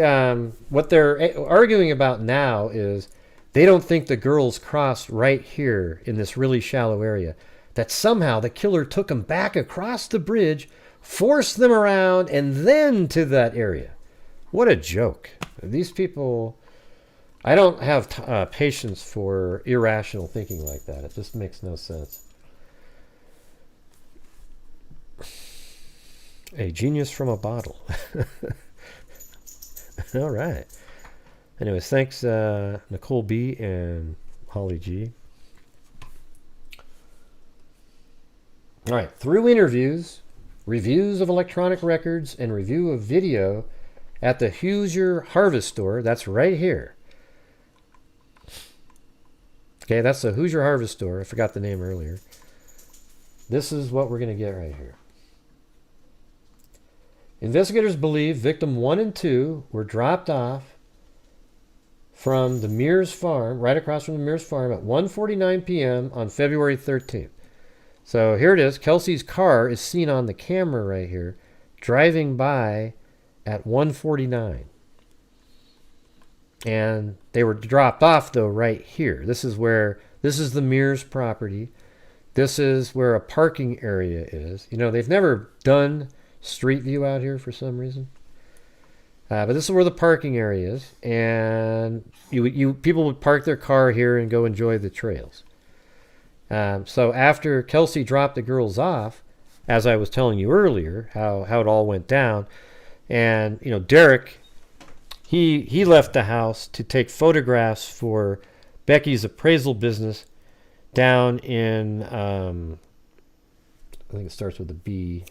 what they're arguing about now is they don't think the girls crossed right here in this really shallow area. That somehow the killer took them back across the bridge, forced them around, and then to that area. What a joke. These people, I don't have patience for irrational thinking like that. It just makes no sense. A genius from a bottle. All right. Anyways, thanks Nicole B and Holly G. All right, through interviews, reviews of electronic records, and review of video at the Hoosier Harvest Store. That's right here. Okay, that's the Hoosier Harvest Store. I forgot the name earlier. This is what we're going to get right here. Investigators believe victim 1 and 2 were dropped off from the Mears farm, right across from the Mears farm at 1:49 p.m. on February 13th. So here it is. Kelsey's car is seen on the camera right here, driving by at 1:49. And they were dropped off, though, right here. This is the Mears property. This is where a parking area is. You know, they've never done street view out here for some reason. But this is where the parking area is. And people would park their car here and go enjoy the trails. So after Kelsey dropped the girls off, as I was telling you earlier, how it all went down, and Derek, he left the house to take photographs for Becky's appraisal business down in I think it starts with a B.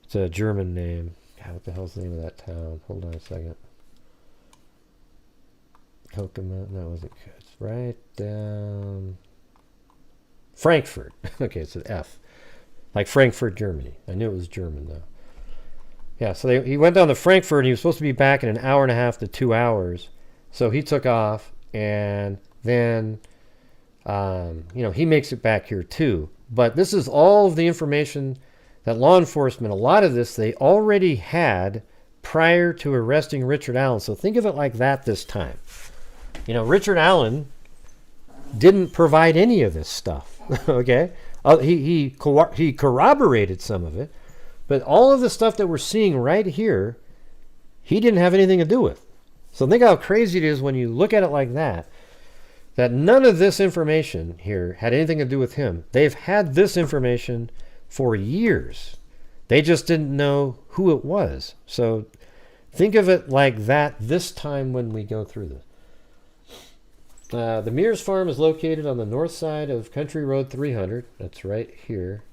It's a German name. God, what the hell's the name of that town? Hold on a second. Kokomo? No, it wasn't. It's right down. Frankfurt. Okay, it's an F. Like Frankfurt, Germany. I knew it was German, though. Yeah, so he went down to Frankfurt, and he was supposed to be back in an hour and a half to 2 hours. So he took off, and then, he makes it back here, too. But this is all of the information that law enforcement, a lot of this, they already had prior to arresting Richard Allen. So think of it like that this time. Richard Allen didn't provide any of this stuff. Okay? He corroborated some of it, but all of the stuff that we're seeing right here, he didn't have anything to do with. So think how crazy it is when you look at it like that that none of this information here had anything to do with him. They've had this information for years. They just didn't know who it was. So think of it like that this time when we go through this. The Mears Farm is located on the north side of Country Road 300. That's right here.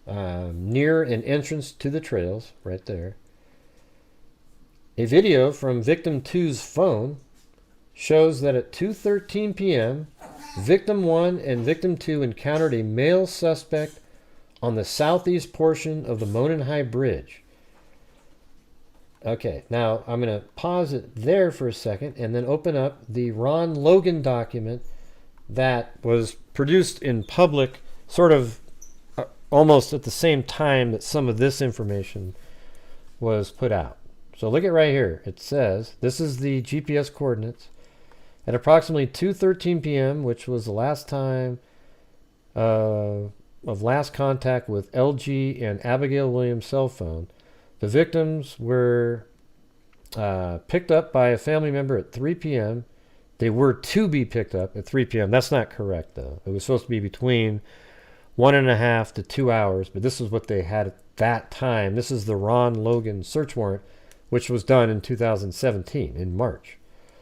Near an entrance to the trails, right there. A video from Victim 2's phone shows that at 2:13 p.m., Victim 1 and Victim 2 encountered a male suspect on the southeast portion of the Monon High Bridge. Okay, now I'm going to pause it there for a second and then open up the Ron Logan document that was produced in public sort of almost at the same time that some of this information was put out. So look at right here. It says, this is the GPS coordinates. At approximately 2:13 p.m., which was the last time of last contact with LG and Abigail Williams' cell phone, the victims were picked up by a family member at 3 p.m. They were to be picked up at 3 p.m. That's not correct, though. It was supposed to be between 1.5 to 2 hours, but this is what they had at that time. This is the Ron Logan search warrant, which was done in 2017, in March.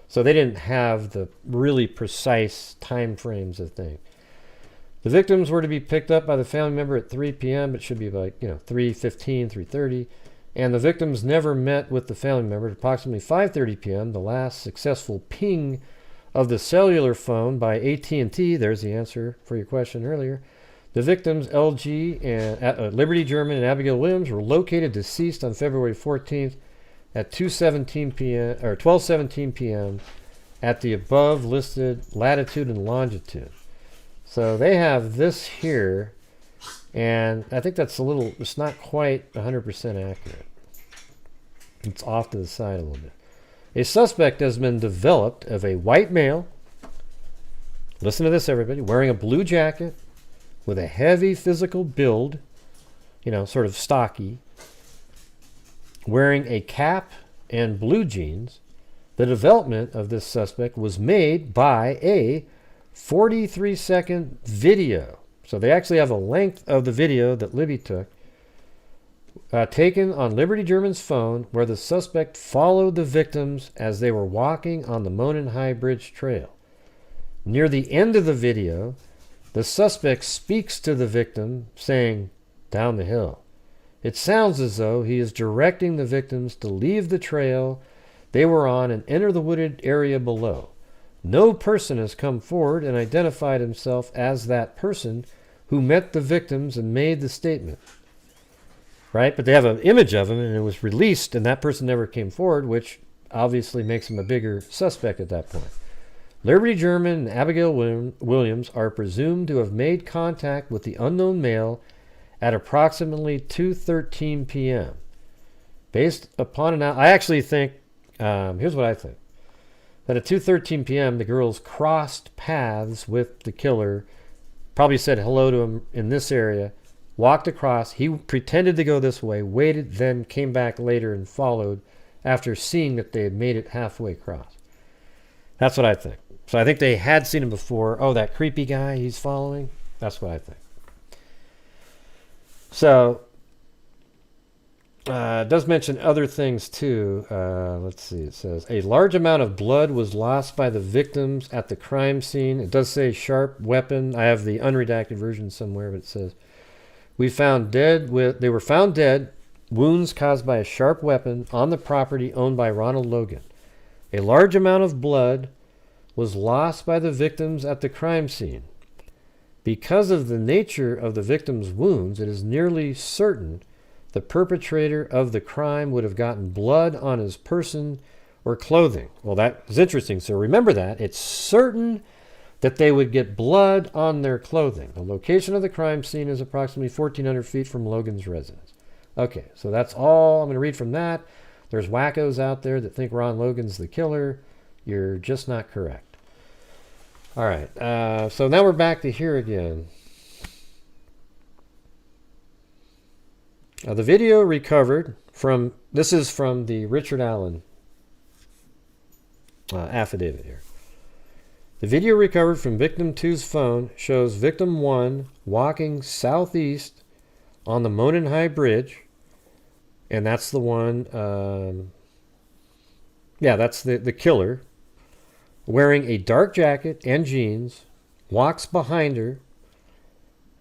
So they didn't have the really precise time frames of things. The victims were to be picked up by the family member at 3 p.m. It should be like, 3:15, 3:30. And the victims never met with the family member at approximately 5:30 p.m., the last successful ping of the cellular phone by AT&T. There's the answer for your question earlier. The victims, LG and Liberty German and Abigail Williams, were located deceased on February 14th at 2:17 p.m. or 12:17 p.m. at the above listed latitude and longitude. So they have this here, and I think that's it's not quite 100% accurate. It's off to the side a little bit. A suspect has been developed of a white male, listen to this everybody, wearing a blue jacket with a heavy physical build, sort of stocky, wearing a cap and blue jeans. The development of this suspect was made by a 43-second video. So they actually have a length of the video that Libby took, taken on Liberty German's phone, where the suspect followed the victims as they were walking on the Monon High Bridge Trail. Near the end of the video, the suspect speaks to the victim, saying, "Down the hill." It sounds as though he is directing the victims to leave the trail they were on and enter the wooded area below. No person has come forward and identified himself as that person who met the victims and made the statement. Right? But they have an image of him, and it was released, and that person never came forward, which obviously makes him a bigger suspect at that point. Liberty German and Abigail Williams are presumed to have made contact with the unknown male at approximately 2:13 p.m. Based upon I actually think, here's what I think, that at 2:13 p.m. the girls crossed paths with the killer, probably said hello to him in this area, walked across, he pretended to go this way, waited, then came back later and followed after seeing that they had made it halfway across. That's what I think. So I think they had seen him before. Oh, that creepy guy he's following? That's what I think. So, it does mention other things too. Let's see, it says, a large amount of blood was lost by the victims at the crime scene. It does say sharp weapon. I have the unredacted version somewhere, but it says, they were found dead, wounds caused by a sharp weapon on the property owned by Ronald Logan. A large amount of blood was lost by the victims at the crime scene. Because of the nature of the victim's wounds, it is nearly certain the perpetrator of the crime would have gotten blood on his person or clothing. Well, that is interesting. So remember that. It's certain that they would get blood on their clothing. The location of the crime scene is approximately 1,400 feet from Logan's residence. Okay, so that's all I'm going to read from that. There's wackos out there that think Ron Logan's the killer. You're just not correct. All right, so now we're back to here again. The video recovered this is from the Richard Allen affidavit here. The video recovered from victim 2's phone shows victim 1 walking southeast on the Monon High Bridge, and that's the one, that's the killer, wearing a dark jacket and jeans, walks behind her.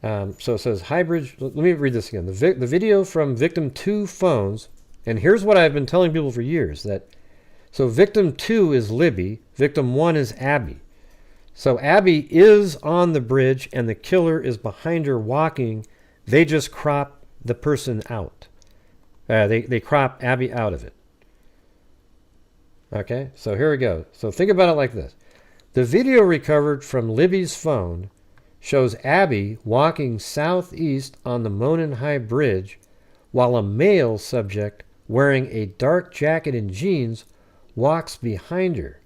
So it says High Bridge. Let me read this again. The video from victim 2 phones, and here's what I've been telling people for years, that so victim 2 is Libby, victim 1 is Abby. So Abby is on the bridge and the killer is behind her walking. They just crop the person out. They crop Abby out of it. Okay, so here we go. So think about it like this. The video recovered from Libby's phone shows Abby walking southeast on the Monon High Bridge while a male subject wearing a dark jacket and jeans walks behind her.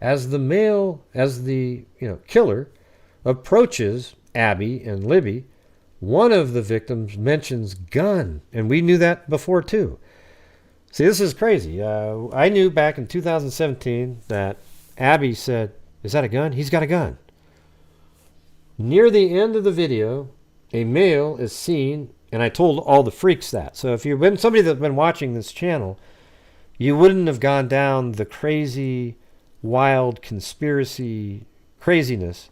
As the killer approaches Abby and Libby, one of the victims mentions gun, and we knew that before too. See, this is crazy. I knew back in 2017 that Abby said, "Is that a gun? He's got a gun." Near the end of the video, a male is seen, and I told all the freaks that. So if you've been somebody that's been watching this channel, you wouldn't have gone down the crazy, wild conspiracy craziness.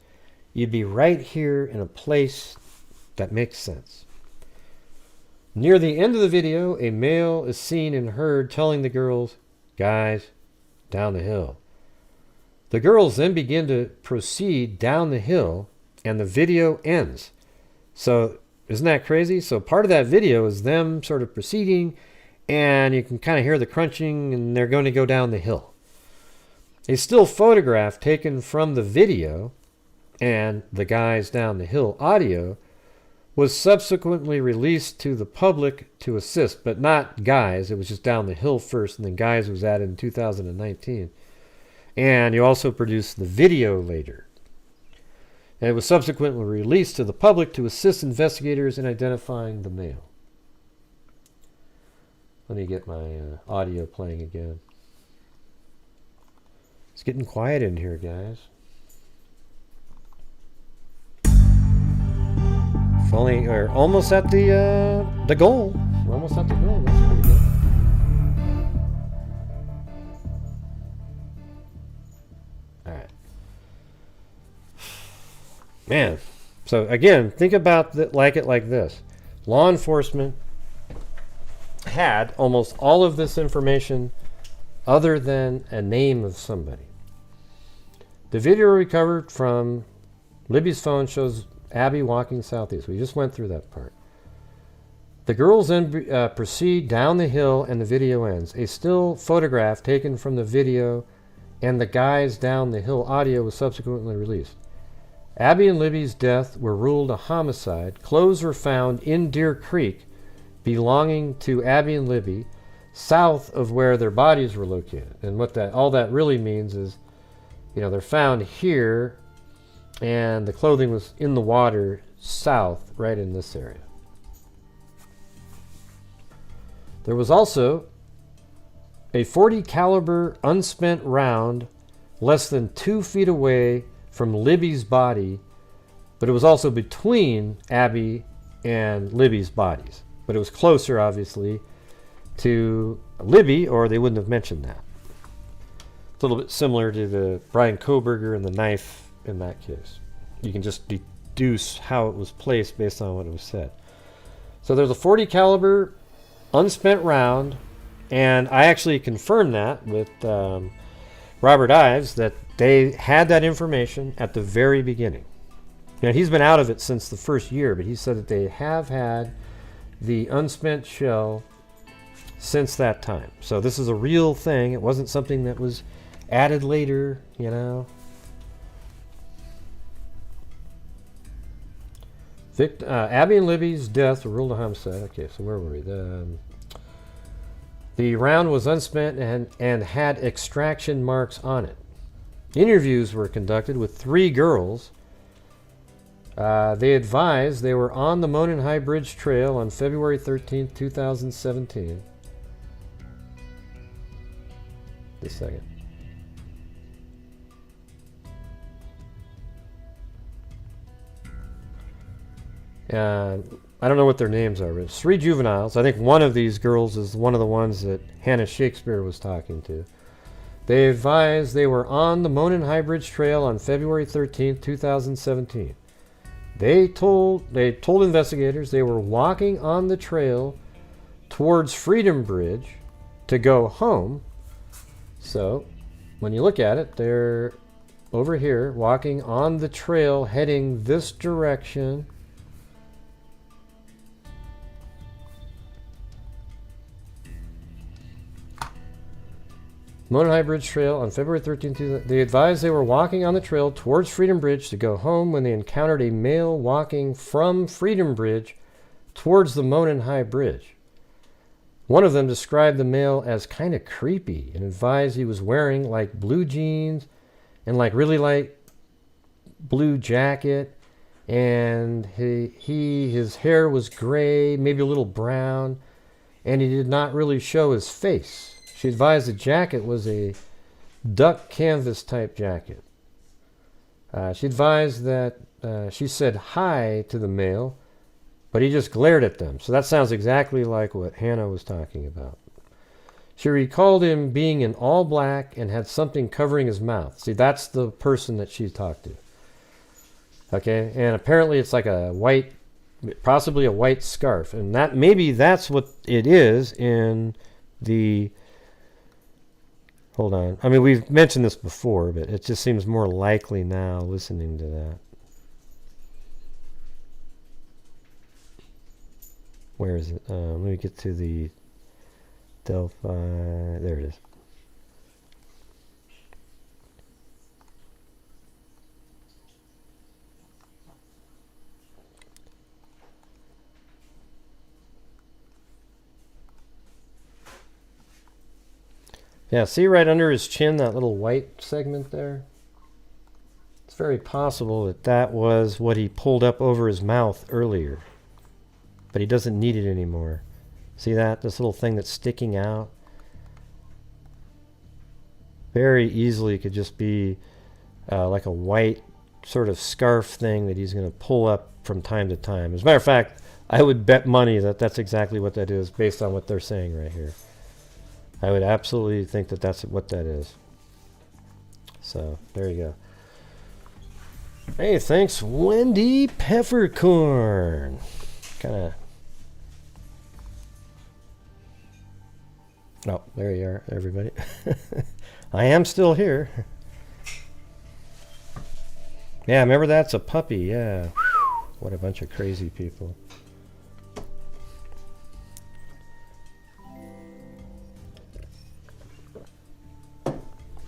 You'd be right here in a place that makes sense. Near the end of the video, a male is seen and heard telling the girls, "Guys, down the hill." The girls then begin to proceed down the hill, and the video ends. So isn't that crazy? So part of that video is them sort of proceeding, and you can kind of hear the crunching, and they're going to go down the hill. A still photograph taken from the video and the guys down the hill audio was subsequently released to the public to assist, but not guys. It was just down the hill first, and then guys was added in 2019. And you also produced the video later. And it was subsequently released to the public to assist investigators in identifying the male. Let me get my audio playing again. It's getting quiet in here, guys. Only, or almost at the goal. We're almost at the goal. That's pretty good. All right, man. So again, think about it like this. Law enforcement had almost all of this information, other than a name of somebody. The video recovered from Libby's phone shows Abby walking southeast. We just went through that part. The girls then proceed down the hill, and the video ends. A still photograph taken from the video and the guys down the hill audio was subsequently released. Abby and Libby's death were ruled a homicide. Clothes were found in Deer Creek belonging to Abby and Libby, south of where their bodies were located. And what all that really means is, they're found here, and the clothing was in the water south, right in this area. There was also a .40 caliber unspent round less than 2 feet away from Libby's body, but it was also between Abby and Libby's bodies. But it was closer, obviously, to Libby, or they wouldn't have mentioned that. It's a little bit similar to the Brian Kohberger and the knife in that case. You can just deduce how it was placed based on what it was said. So there's a .40 caliber unspent round, and I actually confirmed that with Robert Ives, that they had that information at the very beginning. He's been out of it since the first year, but he said that they have had the unspent shell since that time. So this is a real thing. It wasn't something that was added later, Abby and Libby's death were ruled a homicide. Okay, so where were we? The round was unspent and had extraction marks on it. Interviews were conducted with 3 girls. They advised they were on the Monon High Bridge Trail on February 13th, 2017. Just a second. I don't know what their names are, but it's 3 juveniles. I think one of these girls is one of the ones that Hannah Shakespeare was talking to. They advised they were on the Monon High Bridge Trail on February 13th, 2017. They told investigators they were walking on the trail towards Freedom Bridge to go home. So, when you look at it, they're over here walking on the trail heading this direction. Monon High Bridge Trail on February 13th. They advised they were walking on the trail towards Freedom Bridge to go home when they encountered a male walking from Freedom Bridge towards the Monon High Bridge. One of them described the male as kind of creepy and advised he was wearing like blue jeans and like really light blue jacket, and his hair was gray, maybe a little brown, and he did not really show his face. She advised the jacket was a duck canvas type jacket. She advised that she said hi to the male, but he just glared at them. So that sounds exactly like what Hannah was talking about. She recalled him being in all black and had something covering his mouth. See, that's the person that she talked to. Okay, and apparently it's like a white, possibly a white scarf. And that maybe that's what it is in the... Hold on. I mean, we've mentioned this before, but it just seems more likely now listening to that. Where is it? Let me get to the Delphi. There it is. Yeah, see right under his chin, that little white segment there? It's very possible that that was what he pulled up over his mouth earlier. But he doesn't need it anymore. See that? This little thing that's sticking out? Very easily could just be like a white sort of scarf thing that he's going to pull up from time to time. As a matter of fact, I would bet money that that's exactly what that is based on what they're saying right here. I would absolutely think that that's what that is. So, there you go. Hey, thanks, Wendy Peppercorn. Kind of... Oh, there you are, everybody. I am still here. Yeah, remember that's a puppy, yeah. What a bunch of crazy people.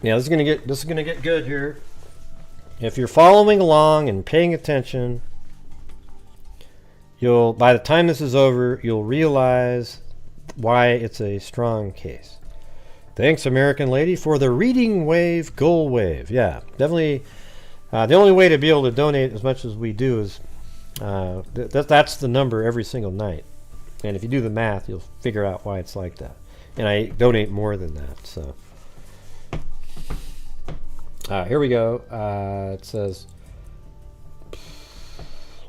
Yeah, this is gonna get good here. If you're following along and paying attention, by the time this is over, you'll realize why it's a strong case. Thanks, American Lady, for the reading wave, goal wave. Yeah, definitely. The only way to be able to donate as much as we do is that's the number every single night. And if you do the math, you'll figure out why it's like that. And I donate more than that, so. Here we go. It says,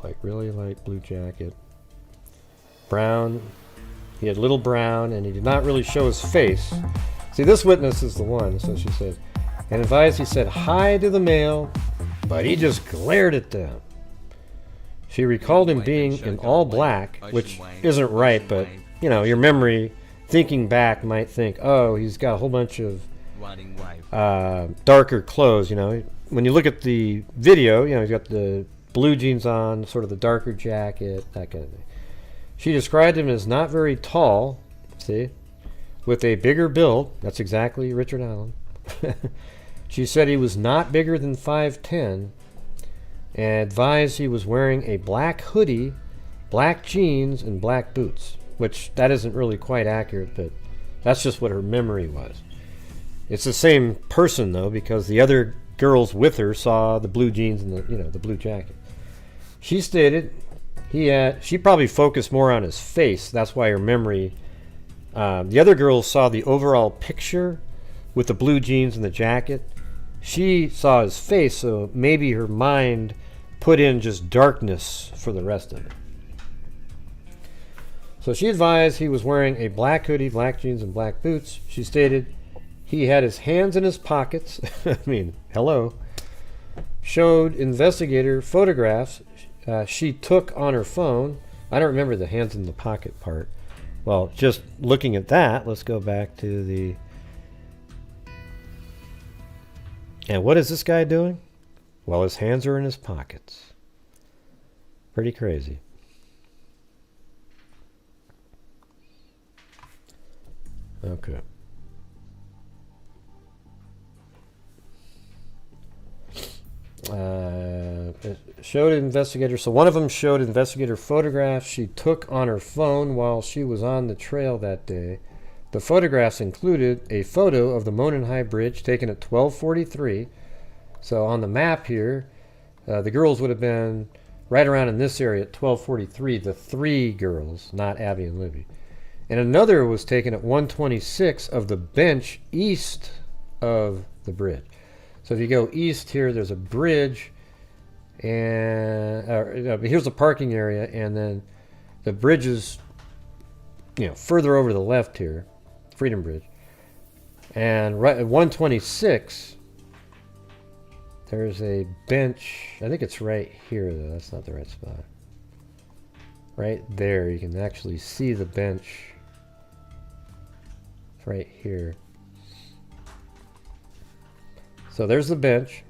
like really light blue jacket. Brown. He had little brown, and he did not really show his face. See, this witness is the one, so she said. And advised he said hi to the male, but he just glared at them. She recalled him being in all black, which isn't right, but, you know, your memory, thinking back, might think, oh, he's got a whole bunch of darker clothes, you know. When you look at the video, you know, he's got the blue jeans on, sort of the darker jacket, that kind of thing. She described him as not very tall, see, with a bigger build. That's exactly Richard Allen. She said he was not bigger than 5'10", and advised he was wearing a black hoodie, black jeans, and black boots, which that isn't really quite accurate, but that's just what her memory was. It's the same person, though, because the other girls with her saw the blue jeans and the blue jacket. She stated she probably focused more on his face. That's why her memory. The other girls saw the overall picture with the blue jeans and the jacket. She saw his face, so maybe her mind put in just darkness for the rest of it. So she advised he was wearing a black hoodie, black jeans, and black boots. She stated he had his hands in his pockets. I mean, hello. Showed investigator photographs she took on her phone. I don't remember the hands in the pocket part. Well, just looking at that, let's go back to the... And what is this guy doing? Well, his hands are in his pockets. Pretty crazy. Okay. Showed investigator. So one of them showed investigator photographs she took on her phone while she was on the trail that day. The photographs included a photo of the Monon High Bridge taken at 12:43. So on the map here, the girls would have been right around in this area at 12:43. The 3 girls, not Abby and Libby. And another was taken at 1:26 of the bench east of the bridge. So if you go east here, there's a bridge, and here's a parking area, and then the bridge is, further over to the left here, Freedom Bridge. And right at 1:26, there's a bench. I think it's right here, though. That's not the right spot. Right there, you can actually see the bench. It's right here. So there's the bench,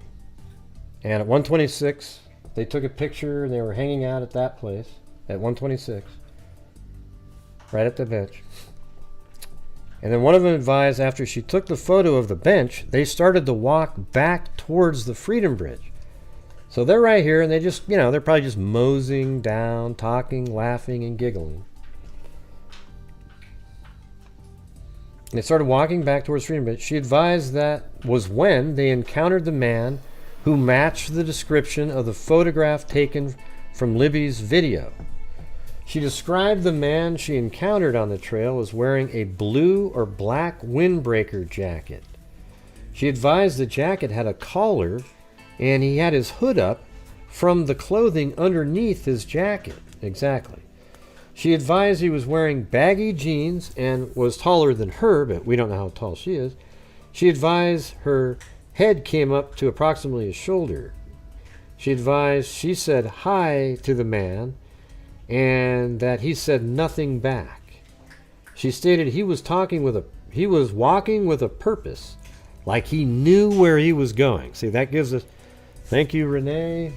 and at 1:26, they took a picture, and they were hanging out at that place at 1:26, right at the bench. And then one of them advised after she took the photo of the bench, they started to walk back towards the Freedom Bridge. So they're right here, and they just, they're probably just moseying down, talking, laughing, and giggling. They started walking back towards Freedom Bridge. She advised that was when they encountered the man who matched the description of the photograph taken from Libby's video. She described the man she encountered on the trail as wearing a blue or black windbreaker jacket. She advised the jacket had a collar and he had his hood up from the clothing underneath his jacket. Exactly. She advised he was wearing baggy jeans and was taller than her, but we don't know how tall she is. She advised her head came up to approximately his shoulder. She advised she said hi to the man and that he said nothing back. She stated he was walking with a purpose, like he knew where he was going. See, that gives us... Thank you, Renee.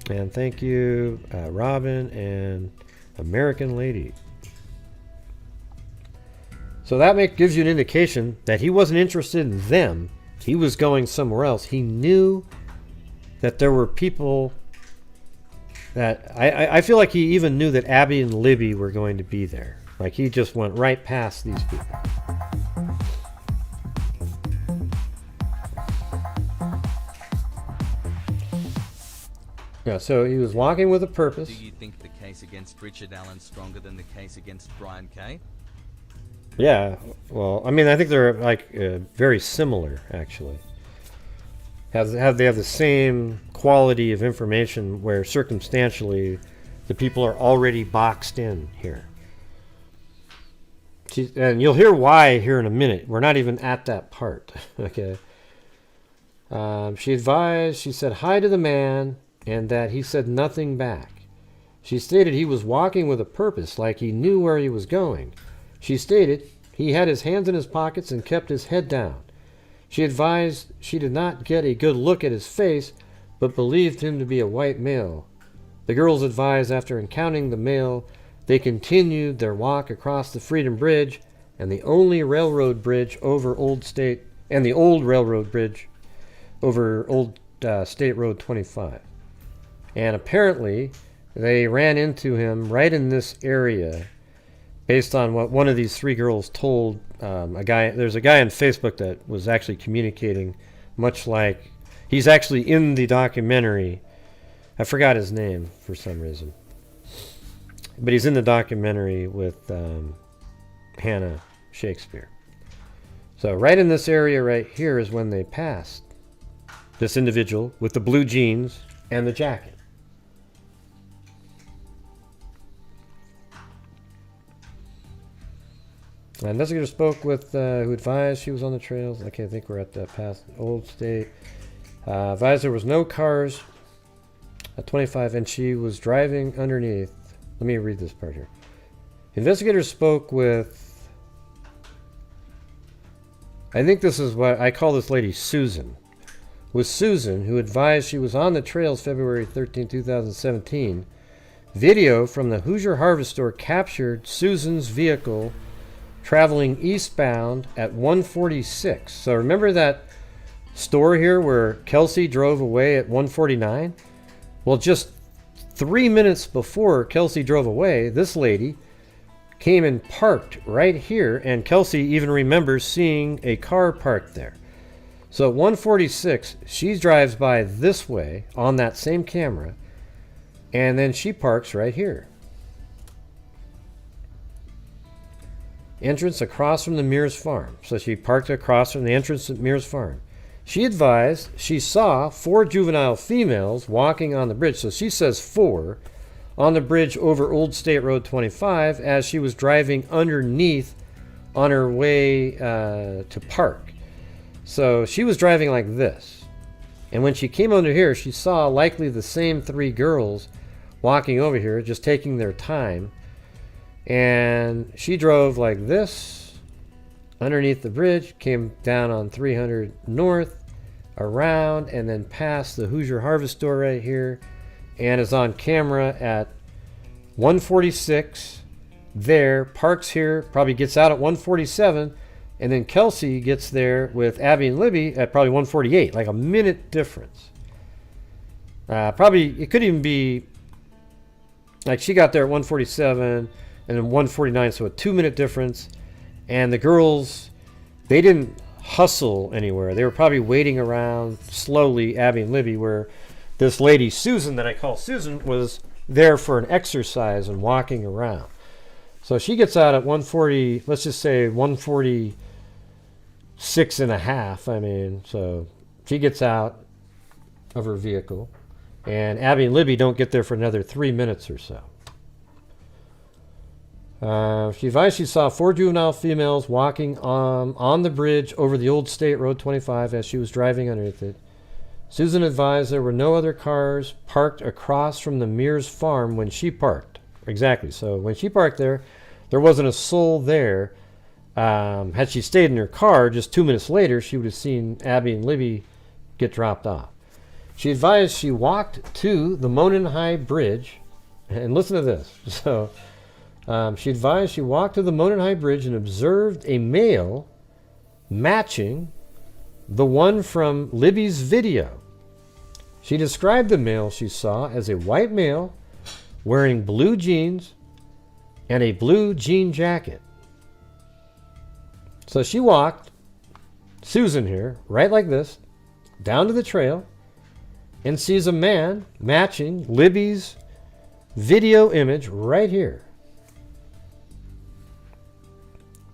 And thank you, Robin and American Lady. So that gives you an indication that he wasn't interested in them. He was going somewhere else. He knew that there were people that... I feel like he even knew that Abby and Libby were going to be there. Like he just went right past these people. Yeah, so he was walking with a purpose. Do you think the case against Richard Allen's stronger than the case against Brian Kay? Yeah, well, I mean, I think they're like very similar, actually. They have the same quality of information where circumstantially the people are already boxed in here. And you'll hear why here in a minute. We're not even at that part, okay? She advised, she said hi to the man, and that he said nothing back. She stated he was walking with a purpose, like he knew where he was going. She stated he had his hands in his pockets and kept his head down. She advised she did not get a good look at his face, but believed him to be a white male. The girls advised after encountering the male, they continued their walk across the Freedom Bridge and the only railroad bridge over Old State State Road 25. And apparently, they ran into him right in this area, based on what one of these 3 girls told a guy. There's a guy on Facebook that was actually communicating, much like he's actually in the documentary. I forgot his name for some reason, but he's in the documentary with Hannah Shakespeare. So right in this area right here is when they passed this individual with the blue jeans and the jacket. Investigator spoke with who advised she was on the trails. Okay, I think we're at the past Old State. Advised there was no cars at 25 and she was driving underneath. Let me read this part here. Investigators spoke with, I think this is what I call this lady Susan. With Susan, who advised she was on the trails February 13, 2017. Video from the Hoosier Harvest Store captured Susan's vehicle traveling eastbound at 146. So remember that store here where Kelsey drove away at 149? Well, just 3 minutes before Kelsey drove away, this lady came and parked right here, and Kelsey even remembers seeing a car parked there. So at 146, she drives by this way on that same camera, and then she parks right here. Entrance across from the Mears farm. So she parked across from the entrance at Mears farm. She advised she saw 4 juvenile females walking on the bridge. So she says 4 on the bridge over Old State Road 25 as she was driving underneath on her way to park. So she was driving like this. And when she came under here, she saw likely the same 3 girls walking over here, just taking their time. And she drove like this underneath the bridge, came down on 300 North, around, and then past the Hoosier Harvest Store right here, and is on camera at 146 there, parks here, probably gets out at 147, and then Kelsey gets there with Abby and Libby at probably 148, like a minute difference. Probably, it could even be, like she got there at 147, and then 149, so a 2-minute difference. And the girls, they didn't hustle anywhere. They were probably waiting around slowly, Abby and Libby, where this lady, Susan, that I call Susan, was there for an exercise and walking around. So she gets out at 140, let's just say 146 and a half. I mean, so she gets out of her vehicle. And Abby and Libby don't get there for another 3 minutes or so. She advised she saw 4 juvenile females walking on the bridge over the Old State Road 25 as she was driving underneath it. Susan advised there were no other cars parked across from the Mears farm when she parked. Exactly. So when she parked there wasn't a soul there. Had she stayed in her car, just 2 minutes later, she would have seen Abby and Libby get dropped off. She advised she walked to the Monon High Bridge, and listen to this. So she advised she walked to the Monon High Bridge and observed a male matching the one from Libby's video. She described the male she saw as a white male wearing blue jeans and a blue jean jacket. So she walked, Susan here, right like this, down to the trail and sees a man matching Libby's video image right here.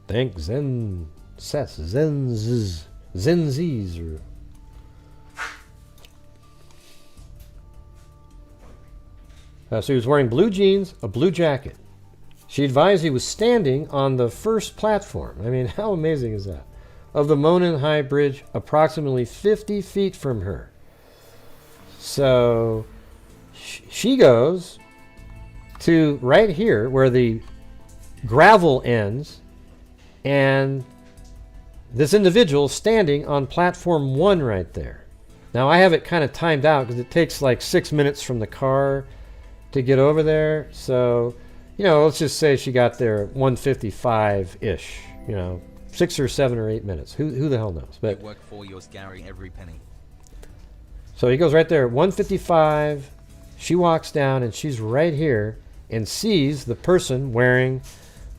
Thank Zenzies. So he was wearing blue jeans, a blue jacket. She advised he was standing on the first platform. I mean, how amazing is that? Of the Monon High Bridge, approximately 50 feet from her. So she goes to right here where the gravel ends, and this individual standing on platform 1 right there. Now I have it kind of timed out because it takes like 6 minutes from the car to get over there. So, you know, let's just say she got there at 1:55-ish, you know, 6 or 7 or 8 minutes. Who the hell knows? But you work for your scary every penny. So he goes right there at 1:55. She walks down and she's right here and sees the person wearing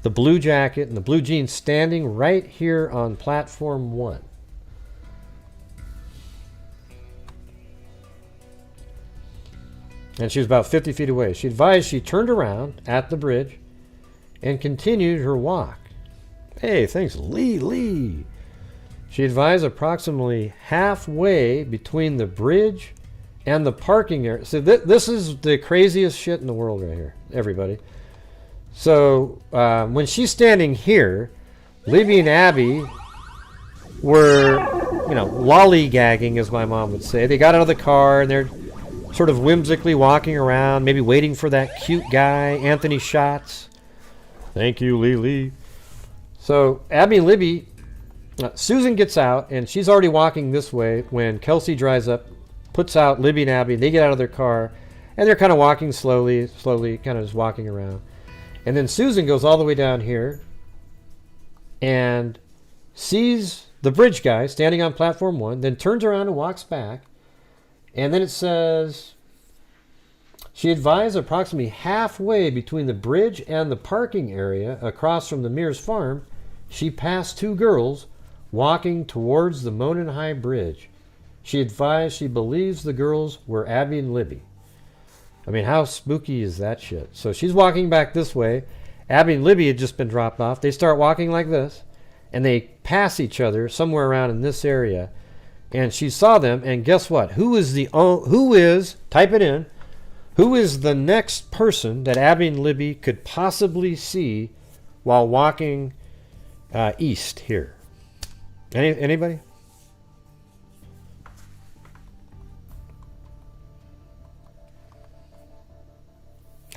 the blue jacket and the blue jeans standing right here on platform 1. And she was about 50 feet away. She advised she turned around at the bridge and continued her walk. Hey, thanks, Lee. She advised approximately halfway between the bridge and the parking area. So this is the craziest shit in the world right here, everybody. So when she's standing here, Libby and Abby were, you know, lollygagging, as my mom would say. They got out of the car and they're sort of whimsically walking around, maybe waiting for that cute guy, Anthony Schatz. Thank you, Lily. So Abby and Libby, Susan gets out, and she's already walking this way when Kelsey drives up, puts out Libby and Abby. They get out of their car, and they're kind of walking slowly, kind of just walking around. And then Susan goes all the way down here and sees the bridge guy standing on platform 1, then turns around and walks back. And then it says, she advised approximately halfway between the bridge and the parking area across from the Mears farm, she passed 2 girls walking towards the Monon High Bridge. She advised she believes the girls were Abby and Libby. I mean, how spooky is that shit? So she's walking back this way. Abby and Libby had just been dropped off. They start walking like this, and they pass each other somewhere around in this area. And she saw them, and guess what? Who is, type it in, who is the next person that Abby and Libby could possibly see while walking east here? Anybody?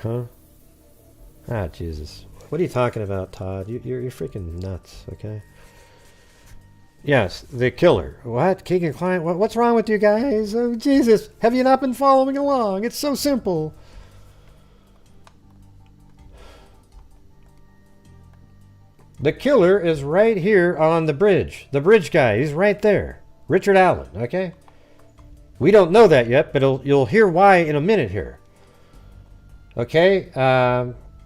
Huh? Ah, Jesus. What are you talking about, Todd? You're freaking nuts, okay? Yes, the killer. What? Keegan Kline? What's wrong with you guys? Oh, Jesus. Have you not been following along? It's so simple. The killer is right here on the bridge. The bridge guy, he's right there. Richard Allen, okay? We don't know that yet, but you'll hear why in a minute here. Okay,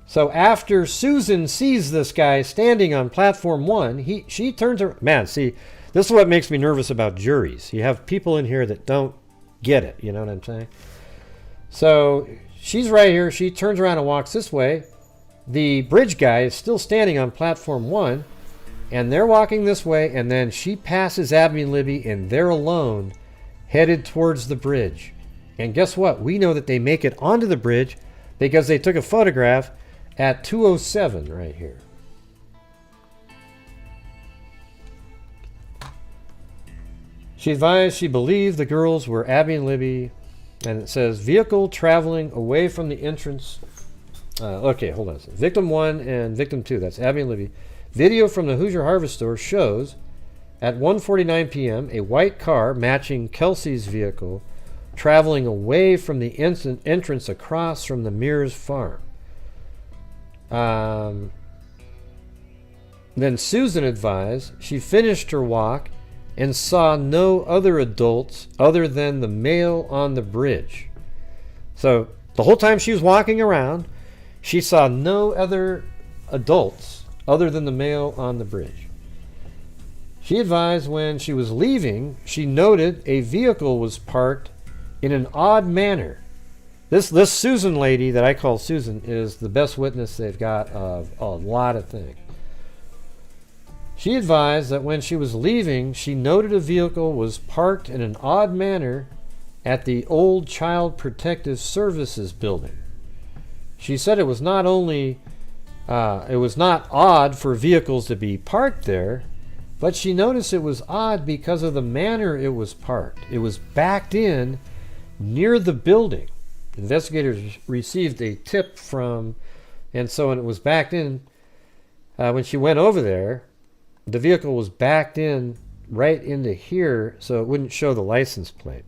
so after Susan sees this guy standing on platform 1, she turns around. Man, see, this is what makes me nervous about juries. You have people in here that don't get it, you know what I'm saying? So she's right here. She turns around and walks this way. The bridge guy is still standing on platform 1, and they're walking this way, and then she passes Abby and Libby, and they're alone, headed towards the bridge. And guess what? We know that they make it onto the bridge because they took a photograph at 2:07 right here. She advised she believed the girls were Abby and Libby, and it says vehicle traveling away from the entrance. Okay, hold on a second. Victim 1 and Victim 2, that's Abby and Libby. Video from the Hoosier Harvest Store shows at 1:49 p.m. a white car matching Kelsey's vehicle traveling away from the entrance across from the Mears farm. Then Susan advised she finished her walk and saw no other adults other than the male on the bridge. So the whole time she was walking around, she saw no other adults other than the male on the bridge. She advised when she was leaving, she noted a vehicle was parked in an odd manner. This Susan lady that I call Susan is the best witness they've got of a lot of things. She advised that when she was leaving, she noted a vehicle was parked in an odd manner at the old Child Protective Services building. She said it was not odd for vehicles to be parked there, but she noticed it was odd because of the manner it was parked. It was backed in near the building. Investigators received a tip from, and so when it was backed in, when she went over there, the vehicle was backed in right into here so it wouldn't show the license plate.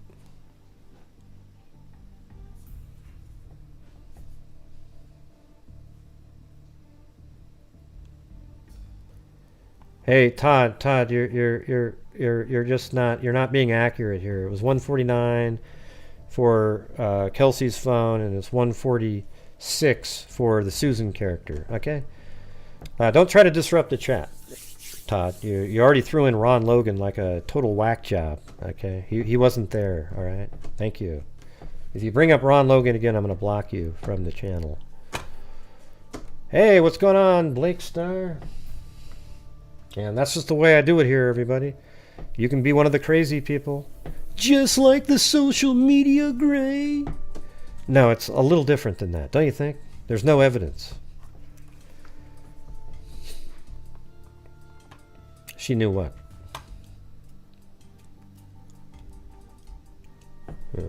Hey, Todd, you're just not, you're not being accurate here. It was 149 for Kelsey's phone, and it's 146 for the Susan character. Okay, don't try to disrupt the chat, Todd. You already threw in Ron Logan like a total whack job. Okay, he wasn't there. All right, thank you. If you bring up Ron Logan again, I'm going to block you from the channel. Hey, what's going on, Blake Star? And that's just the way I do it here, everybody. You can be one of the crazy people. Just like the social media gray. No, it's a little different than that, don't you think? There's no evidence. She knew what? Yeah.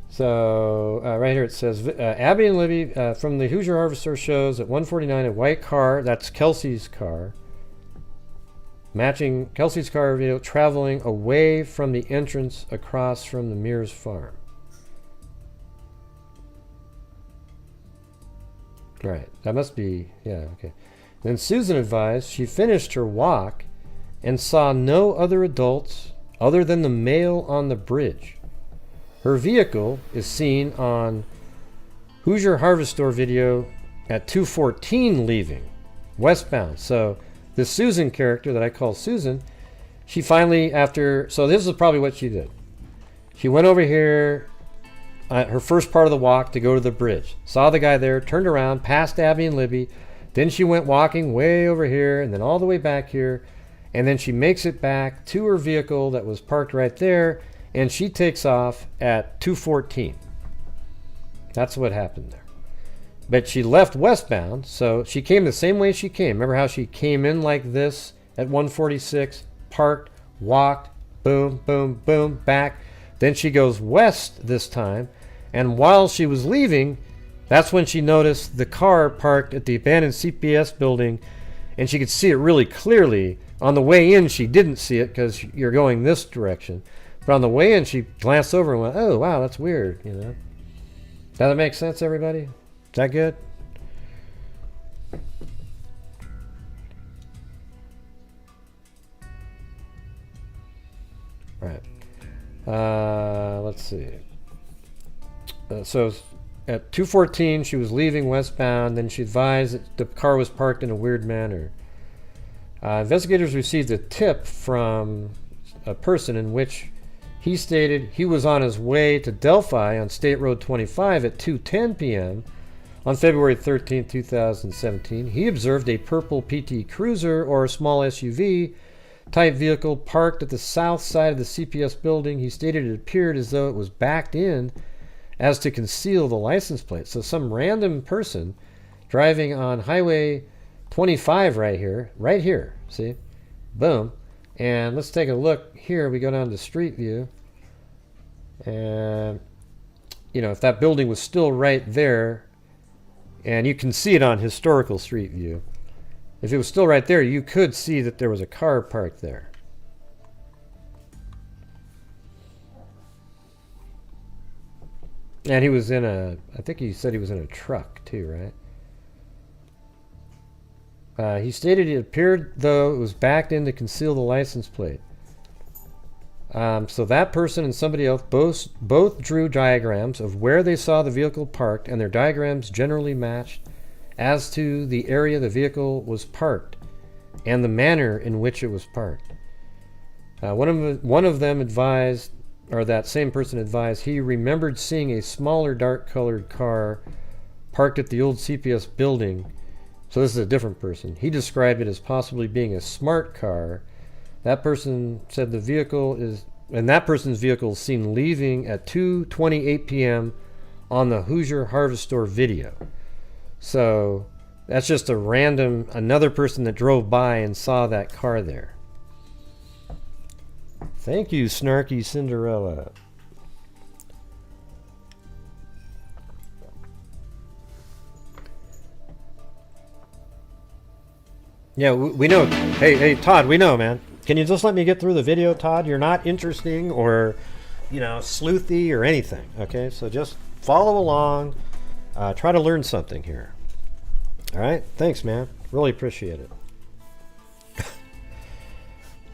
So right here it says Abby and Libby from the Hoosier Harvester shows at 149, a white car. That's Kelsey's car. Matching Kelsey's car video traveling away from the entrance across from the Mears farm. Right, that must be, yeah, okay. Then Susan advised she finished her walk and saw no other adults other than the male on the bridge. Her vehicle is seen on Hoosier Harvester video at 2:14 leaving, westbound. So this Susan character that I call Susan, she finally, so this is probably what she did. She went over here, her first part of the walk to go to the bridge. Saw the guy there, turned around, passed Abby and Libby. Then she went walking way over here and then all the way back here. And then she makes it back to her vehicle that was parked right there. And she takes off at 2:14. That's what happened there. But she left westbound, so she came the same way she came. Remember how she came in like this at 146, parked, walked, boom, boom, boom, back. Then she goes west this time, and while she was leaving, that's when she noticed the car parked at the abandoned CPS building, and she could see it really clearly. On the way in, she didn't see it because you're going this direction. But on the way in, she glanced over and went, oh, wow, that's weird, you know. Does that make sense, everybody? Is that good? Right. Let's see. So at 2:14, she was leaving westbound. Then she advised that the car was parked in a weird manner. Investigators received a tip from a person in which he stated he was on his way to Delphi on State Road 25 at 2:10 p.m. on February 13, 2017. He observed a purple PT Cruiser or a small SUV type vehicle parked at the south side of the CPS building. He stated it appeared as though it was backed in as to conceal the license plate. So some random person driving on Highway 25 right here, see? Boom. And let's take a look here. We go down to Street View. And, you know, if that building was still right there, and you can see it on historical Street View. If it was still right there, you could see that there was a car parked there. And he was in I think he said he was in a truck too, right? He stated it appeared though it was backed in to conceal the license plate. So that person and somebody else both drew diagrams of where they saw the vehicle parked, and their diagrams generally matched as to the area the vehicle was parked and the manner in which it was parked. One of them advised, or that same person advised, he remembered seeing a smaller dark-colored car parked at the old CPS building. So this is a different person. He described it as possibly being a smart car. That person said the vehicle is, and that person's vehicle is seen leaving at 2:28 p.m. on the Hoosier Harvester video. So that's just a random, another person that drove by and saw that car there. Thank you, Snarky Cinderella. Yeah, we know. Hey, Todd, we know, man. Can you just let me get through the video, Todd? You're not interesting or, sleuthy or anything, okay? So just follow along. Try to learn something here. All right? Thanks, man. Really appreciate it.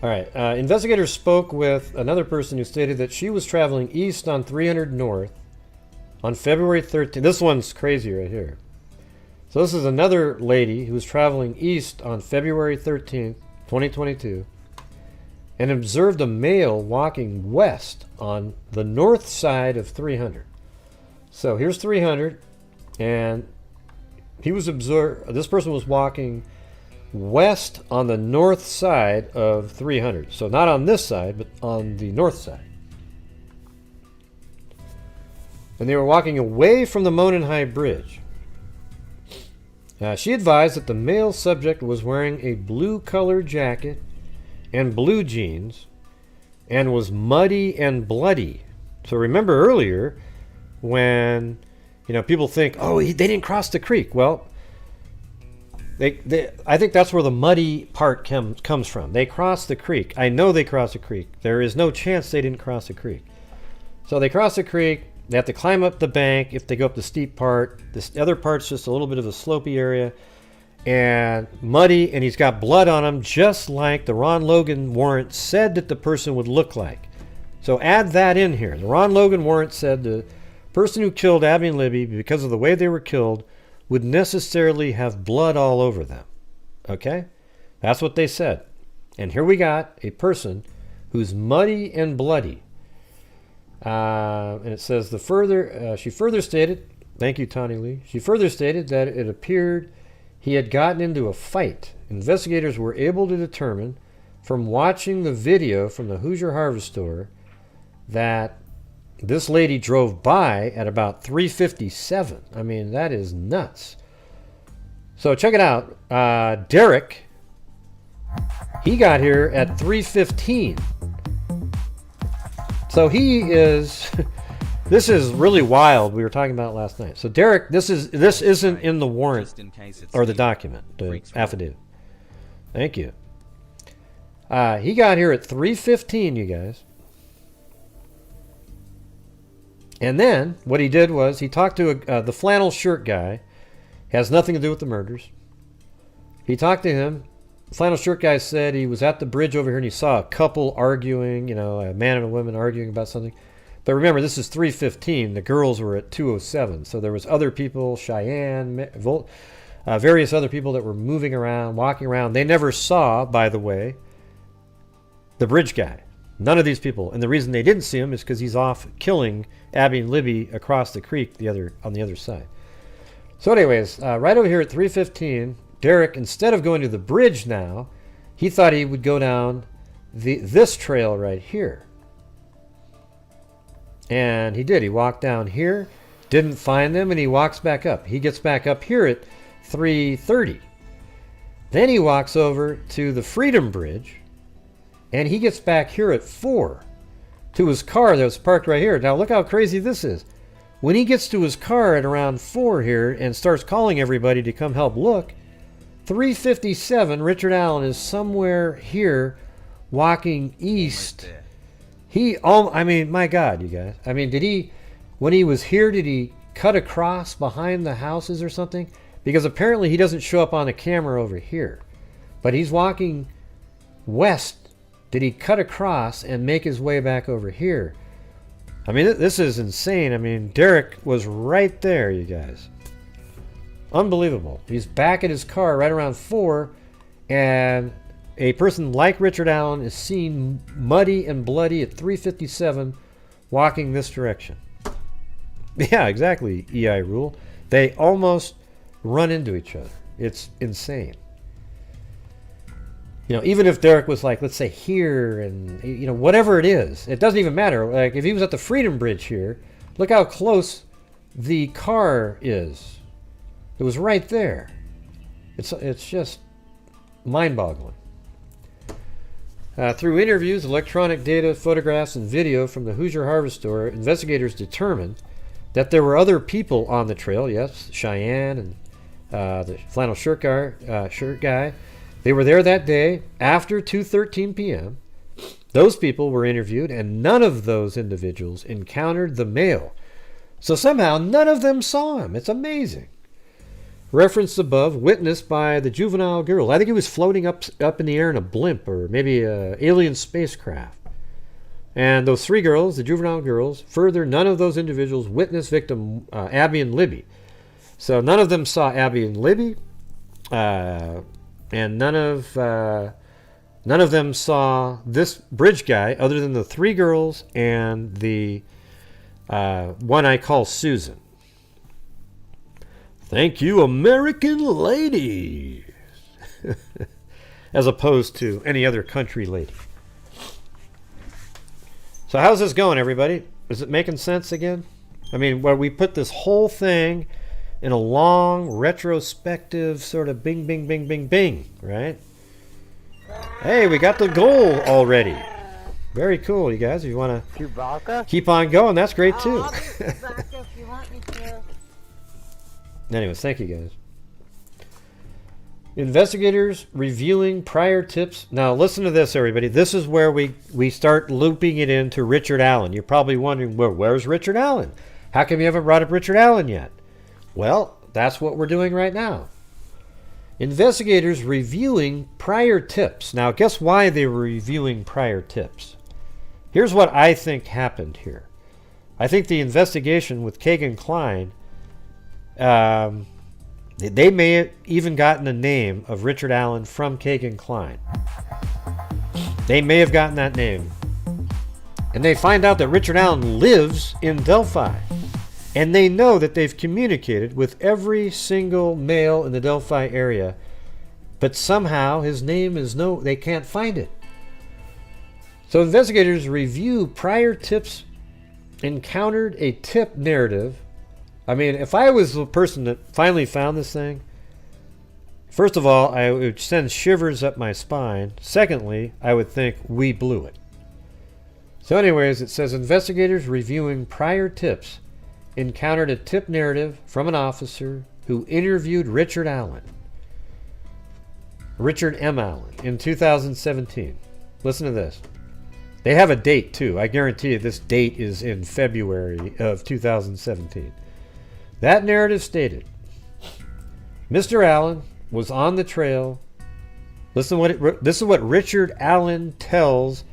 All right. Investigators spoke with another person who stated that she was traveling east on 300 North on February 13th. This one's crazy right here. So this is another lady who was traveling east on February 13th, 2022, and observed a male walking west on the north side of 300. So here's 300, and this person was walking west on the north side of 300. So not on this side, but on the north side. And they were walking away from the Monon High Bridge. She advised that the male subject was wearing a blue-colored jacket and blue jeans and was muddy and bloody. So remember earlier when people think, oh, they didn't cross the creek. Well, I think that's where the muddy part comes from. They crossed the creek. I know they crossed the creek. There is no chance they didn't cross the creek. So they cross the creek. They have to climb up the bank if they go up the steep part. This other part's just a little bit of a slopey area. And muddy, and he's got blood on him, just like the Ron Logan warrant said that the person would look like. So add that in here. The Ron Logan warrant said the person who killed Abby and Libby, because of the way they were killed, would necessarily have blood all over them. Okay? That's what they said. And here we got a person who's muddy and bloody. And it says she further stated, thank you, Tawny Lee. She further stated that it appeared he had gotten into a fight. Investigators were able to determine from watching the video from the Hoosier Harvest Store that this lady drove by at about 3:57. I mean, that is nuts. So check it out. Derek, he got here at 3:15. So he is, this is really wild. We were talking about it last night. So Derek, this isn't in the warrant or the document, the affidavit. Thank you. He got here at 3:15, you guys. And then what he did was he talked to the flannel shirt guy. Has nothing to do with the murders. He talked to him. The flannel shirt guy said he was at the bridge over here and he saw a couple arguing, a man and a woman arguing about something. But remember, this is 3:15. The girls were at 2:07. So there was other people, Cheyenne, various other people that were moving around, walking around. They never saw, by the way, the bridge guy. None of these people. And the reason they didn't see him is because he's off killing Abby and Libby across the creek on the other side. So anyways, right over here at 3:15, Derek, instead of going to the bridge now, he thought he would go down this trail right here. And he did. He walked down here, didn't find them, and he walks back up. He gets back up here at 3:30. Then he walks over to the Freedom Bridge, and he gets back here at 4 to his car that was parked right here. Now look how crazy this is. When he gets to his car at around 4 here and starts calling everybody to come help look, 3:57, Richard Allen is somewhere here walking east. I mean, my God, you guys. I mean, when he was here, did he cut across behind the houses or something? Because apparently he doesn't show up on the camera over here. But he's walking west. Did he cut across and make his way back over here? I mean, this is insane. I mean, Derek was right there, you guys. Unbelievable. He's back at his car right around 4, and a person like Richard Allen is seen muddy and bloody at 3:57 walking this direction. Yeah, exactly, EI Rule. They almost run into each other. It's insane. Even if Derek was like, let's say here and, whatever it is, it doesn't even matter. Like if he was at the Freedom Bridge here, look how close the car is. It was right there. It's just mind-boggling. Through interviews, electronic data, photographs, and video from the Hoosier Harvest Store, investigators determined that there were other people on the trail. Yes, Cheyenne and the flannel shirt guy. They were there that day after 2:13 p.m. Those people were interviewed, and none of those individuals encountered the male. So somehow none of them saw him. It's amazing. Referenced above, witnessed by the juvenile girl. I think he was floating up in the air in a blimp or maybe an alien spacecraft. And those 3 girls, the juvenile girls, further, none of those individuals witnessed victim Abby and Libby. So none of them saw Abby and Libby, and none of them saw this bridge guy other than the 3 girls and the one I call Susan. Thank you, American lady. As opposed to any other country lady. So how's this going, everybody? Is it making sense again? I mean, where we put this whole thing in a long retrospective sort of bing, bing, bing, bing, bing, right? Hey, we got the goal already. Very cool, you guys. If you want to Chewbacca? keep on going, that's great too. I'll do Chewbacca if you want me to. Anyways, thank you guys. Investigators reviewing prior tips. Now listen to this, everybody. This is where we start looping it into Richard Allen. You're probably wondering, well, where's Richard Allen? How come you haven't brought up Richard Allen yet? Well, that's what we're doing right now. Investigators reviewing prior tips. Now, guess why they were reviewing prior tips? Here's what I think happened here. I think the investigation with Keegan Kline, they may have even gotten the name of Richard Allen from Keegan Kline. They may have gotten that name. And they find out that Richard Allen lives in Delphi. And they know that they've communicated with every single male in the Delphi area. But somehow his name is they can't find it. So investigators review prior tips, encountered a tip narrative. I mean, if I was the person that finally found this thing, first of all, I would send shivers up my spine. Secondly, I would think we blew it. So anyways, it says investigators reviewing prior tips encountered a tip narrative from an officer who interviewed Richard M. Allen in 2017. Listen to this. They have a date too. I guarantee you this date is in February of 2017. That narrative stated, Mr. Allen was on the trail. This is what Richard Allen tells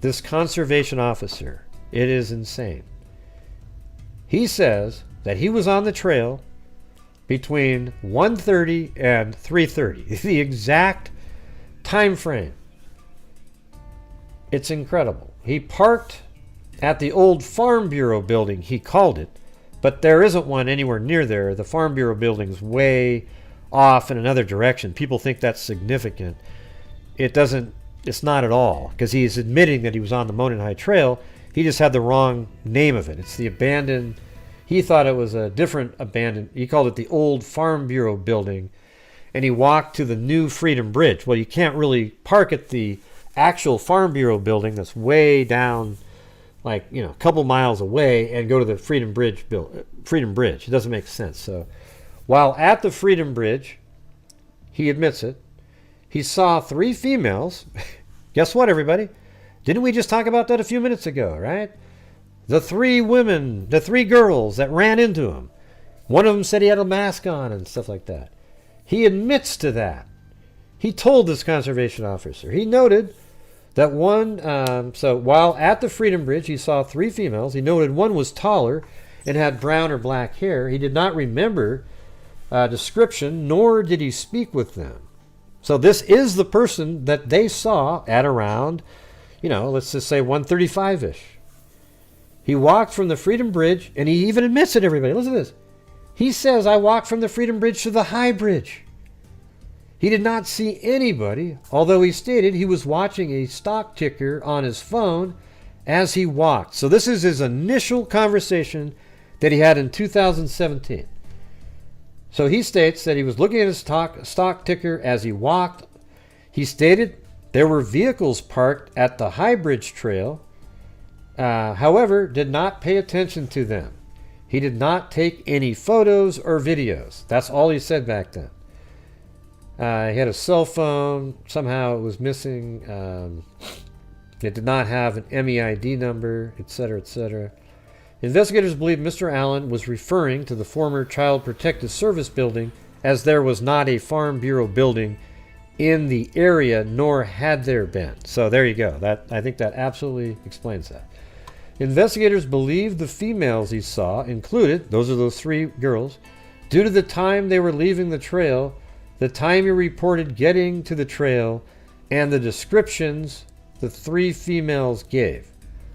this conservation officer. It is insane. He says that he was on the trail between 1:30 and 3:30. The exact time frame. It's incredible. He parked at the old Farm Bureau building, he called it, but there isn't one anywhere near there. The Farm Bureau building's way off in another direction. People think that's significant. It's not at all, because he's admitting that he was on the Monon High Trail. He just had the wrong name of it. It's the abandoned, he thought it was a different abandoned, he called it the old Farm Bureau building, and he walked to the new Freedom Bridge. Well, you can't really park at the actual Farm Bureau building that's way down, like, a couple miles away, and go to the Freedom Bridge. It doesn't make sense. So while at the Freedom Bridge, he admits it, he saw 3 females. Guess what, everybody? Didn't we just talk about that a few minutes ago, right? The 3 women, the 3 girls that ran into him. One of them said he had a mask on and stuff like that. He admits to that. He told this conservation officer. He noted that so while at the Freedom Bridge, he saw 3 females. He noted one was taller and had brown or black hair. He did not remember description, nor did he speak with them. So this is the person that they saw at around, let's just say 1:35-ish. He walked from the Freedom Bridge, and he even admits it, everybody. Listen to this. He says, I walked from the Freedom Bridge to the High Bridge. He did not see anybody, although he stated he was watching a stock ticker on his phone as he walked. So this is his initial conversation that he had in 2017. So he states that he was looking at his stock ticker as he walked. He stated there were vehicles parked at the High Bridge Trail, however, did not pay attention to them. He did not take any photos or videos. That's all he said back then. He had a cell phone. Somehow it was missing. It did not have an MEID number, etc., etc. Investigators believe Mr. Allen was referring to the former Child Protective Service building, as there was not a Farm Bureau building in the area, nor had there been. So there you go. I think that absolutely explains that. Investigators believe the females he saw included, those are those 3 girls, due to the time they were leaving the trail, the time he reported getting to the trail, and the descriptions the 3 females gave.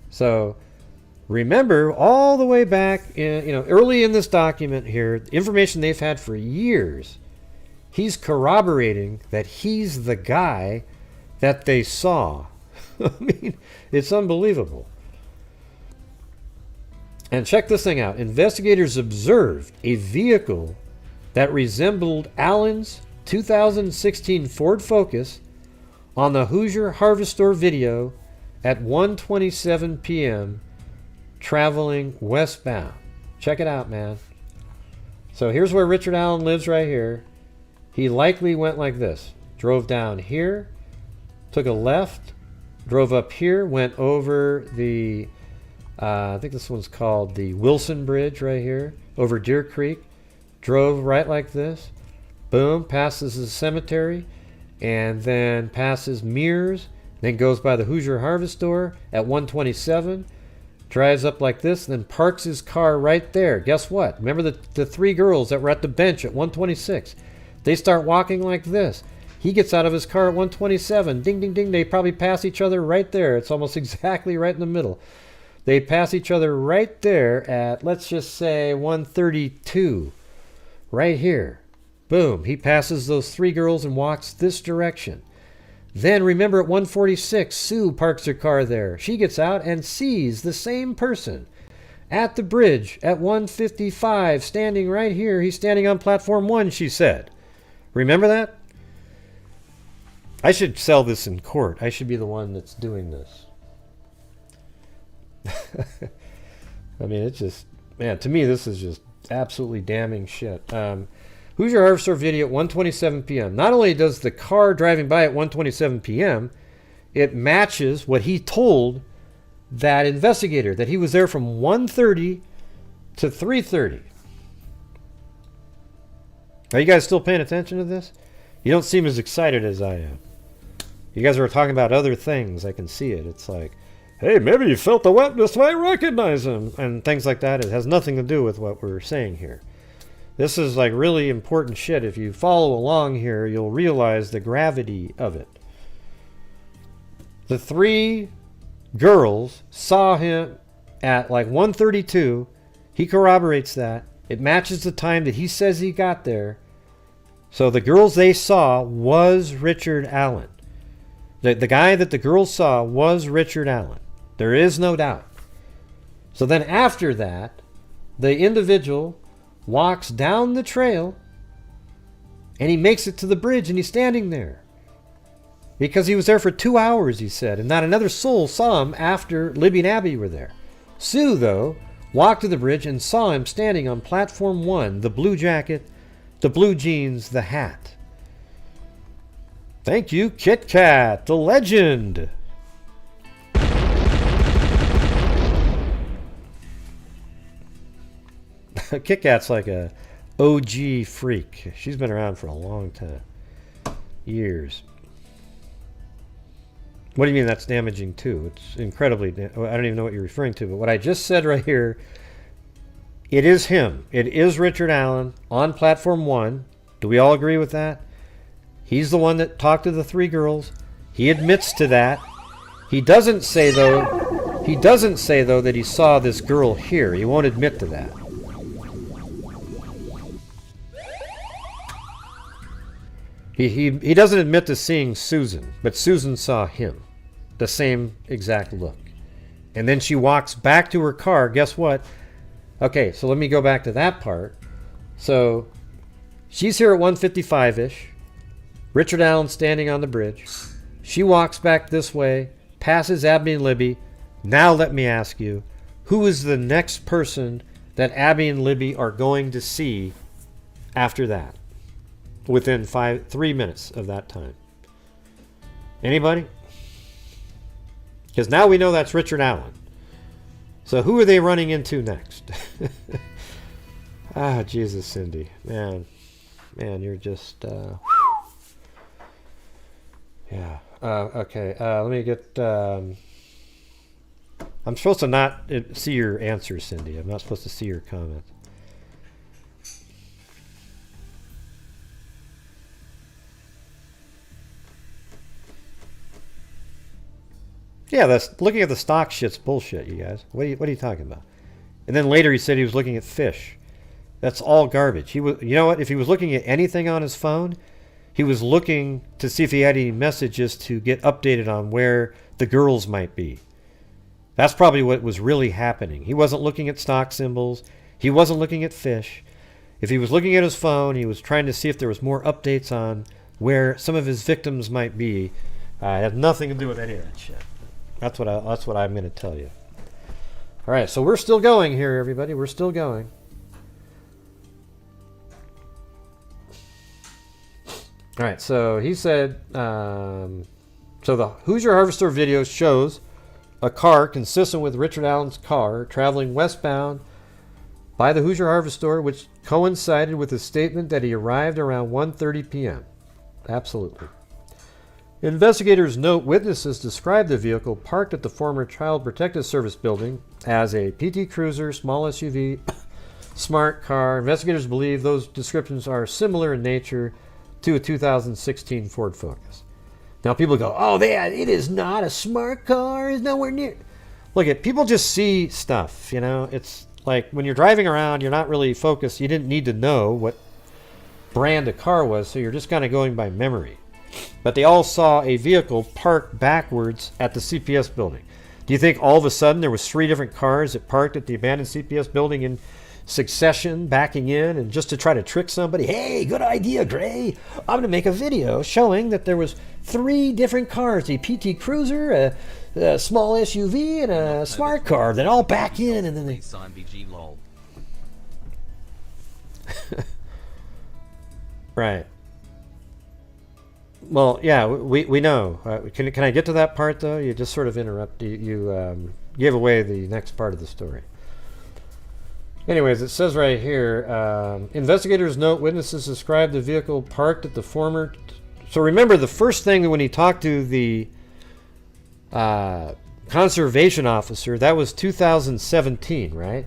So remember, all the way back, early in this document here, information they've had for years, he's corroborating that he's the guy that they saw. I mean, it's unbelievable. And check this thing out. Investigators observed a vehicle that resembled Allen's 2016 Ford Focus on the Hoosier Harvestor video at 1:27 p.m. traveling westbound. Check it out, man. So here's where Richard Allen lives right here. He likely went like this. Drove down here, took a left, drove up here, went over the, I think this one's called the Wilson Bridge right here, over Deer Creek, drove right like this, boom, passes the cemetery, and then passes Mears, then goes by the Hoosier Harvestor at 127, drives up like this, then parks his car right there. Guess what? Remember the three girls that were at the bench at 126? They start walking like this. He gets out of his car at 127. Ding, ding, ding. They probably pass each other right there. It's almost exactly right in the middle. They pass each other right there at, let's just say, 132. Right here. Boom. He passes those three girls and walks this direction. Then remember at 146, Sue parks her car there. She gets out and sees the same person at the bridge at 155, standing right here. He's standing on platform 1, she said. Remember that? I should sell this in court. I should be the one that's doing this. I mean, it's just, man, to me, this is just absolutely damning shit. Hoosier Harvestor video at 1:27 p.m. Not only does the car driving by at 1:27 p.m., it matches what he told that investigator, that he was there from 1:30 to 3:30. Are you guys still paying attention to this? You don't seem as excited as I am. You guys are talking about other things. I can see it. It's like, hey, maybe you felt the wetness might recognize him, and things like that. It has nothing to do with what we're saying here. This is like really important shit. If you follow along here, you'll realize the gravity of it. The three girls saw him at like 1:32. He corroborates that. It matches the time that he says he got there. So the girls they saw was Richard Allen. The guy that the girls saw was Richard Allen. There is no doubt. So then after that, the individual walks down the trail and he makes it to the bridge and he's standing there. Because he was there for 2 hours, he said, and not another soul saw him after Libby and Abby were there. Sue, though, walked to the bridge and saw him standing on platform 1, the blue jacket, the blue jeans, the hat. Thank you, Kit Kat, the legend. Kit Kat's like a OG freak. She's been around for a long time. Years. What do you mean that's damaging too? It's incredibly, I don't even know what you're referring to, but what I just said right here, it is him. It is Richard Allen on platform 1. Do we all agree with that? He's the one that talked to the three girls. He admits to that. He doesn't say though that he saw this girl here. He won't admit to that. He doesn't admit to seeing Susan, but Susan saw him. The same exact look. And then she walks back to her car. Guess what? Okay, so let me go back to that part. So she's here at 1:55-ish. Richard Allen standing on the bridge. She walks back this way, passes Abby and Libby. Now let me ask you, who is the next person that Abby and Libby are going to see after that? Within 3 minutes of that time. Anybody? Because now we know that's Richard Allen. So who are they running into next? Ah, Jesus, Cindy. Man, you're just... Yeah. Okay. Let me get... I'm supposed to not see your answers, Cindy. I'm not supposed to see your comments. Yeah, that's looking at the stock shit's bullshit, you guys. What are you talking about? And then later he said he was looking at fish. That's all garbage. You know what? If he was looking at anything on his phone, he was looking to see if he had any messages to get updated on where the girls might be. That's probably what was really happening. He wasn't looking at stock symbols. He wasn't looking at fish. If he was looking at his phone, he was trying to see if there was more updates on where some of his victims might be. It had nothing to do with any of that shit. That's what I'm going to tell you. All right, so we're still going here, everybody. We're still going. All right, so he said, so the Hoosier Harvester video shows a car consistent with Richard Allen's car traveling westbound by the Hoosier Harvester, which coincided with his statement that he arrived around 1:30 p.m. Absolutely. Investigators note witnesses described the vehicle parked at the former Child Protective Service building as a PT Cruiser, small SUV, smart car. Investigators believe those descriptions are similar in nature to a 2016 Ford Focus. Now people go, oh, it is not a smart car. It's nowhere near. Look, people just see stuff, you know. It's like when you're driving around, you're not really focused. You didn't need to know what brand a car was, so you're just kind of going by memory. But they all saw a vehicle parked backwards at the CPS building. Do you think all of a sudden there was 3 different cars that parked at the abandoned CPS building in succession, backing in, and just to try to trick somebody? Hey, good idea, Gray. I'm going to make a video showing that there was 3 different cars, a PT Cruiser, a small SUV, and a smart car that all back in, and then they... Right. Well, yeah, we know. Can I get to that part, though? You just sort of interrupt. You gave away the next part of the story. Anyways, it says right here, investigators note witnesses described the vehicle parked at the former... So remember, the first thing when he talked to the conservation officer, that was 2017, right?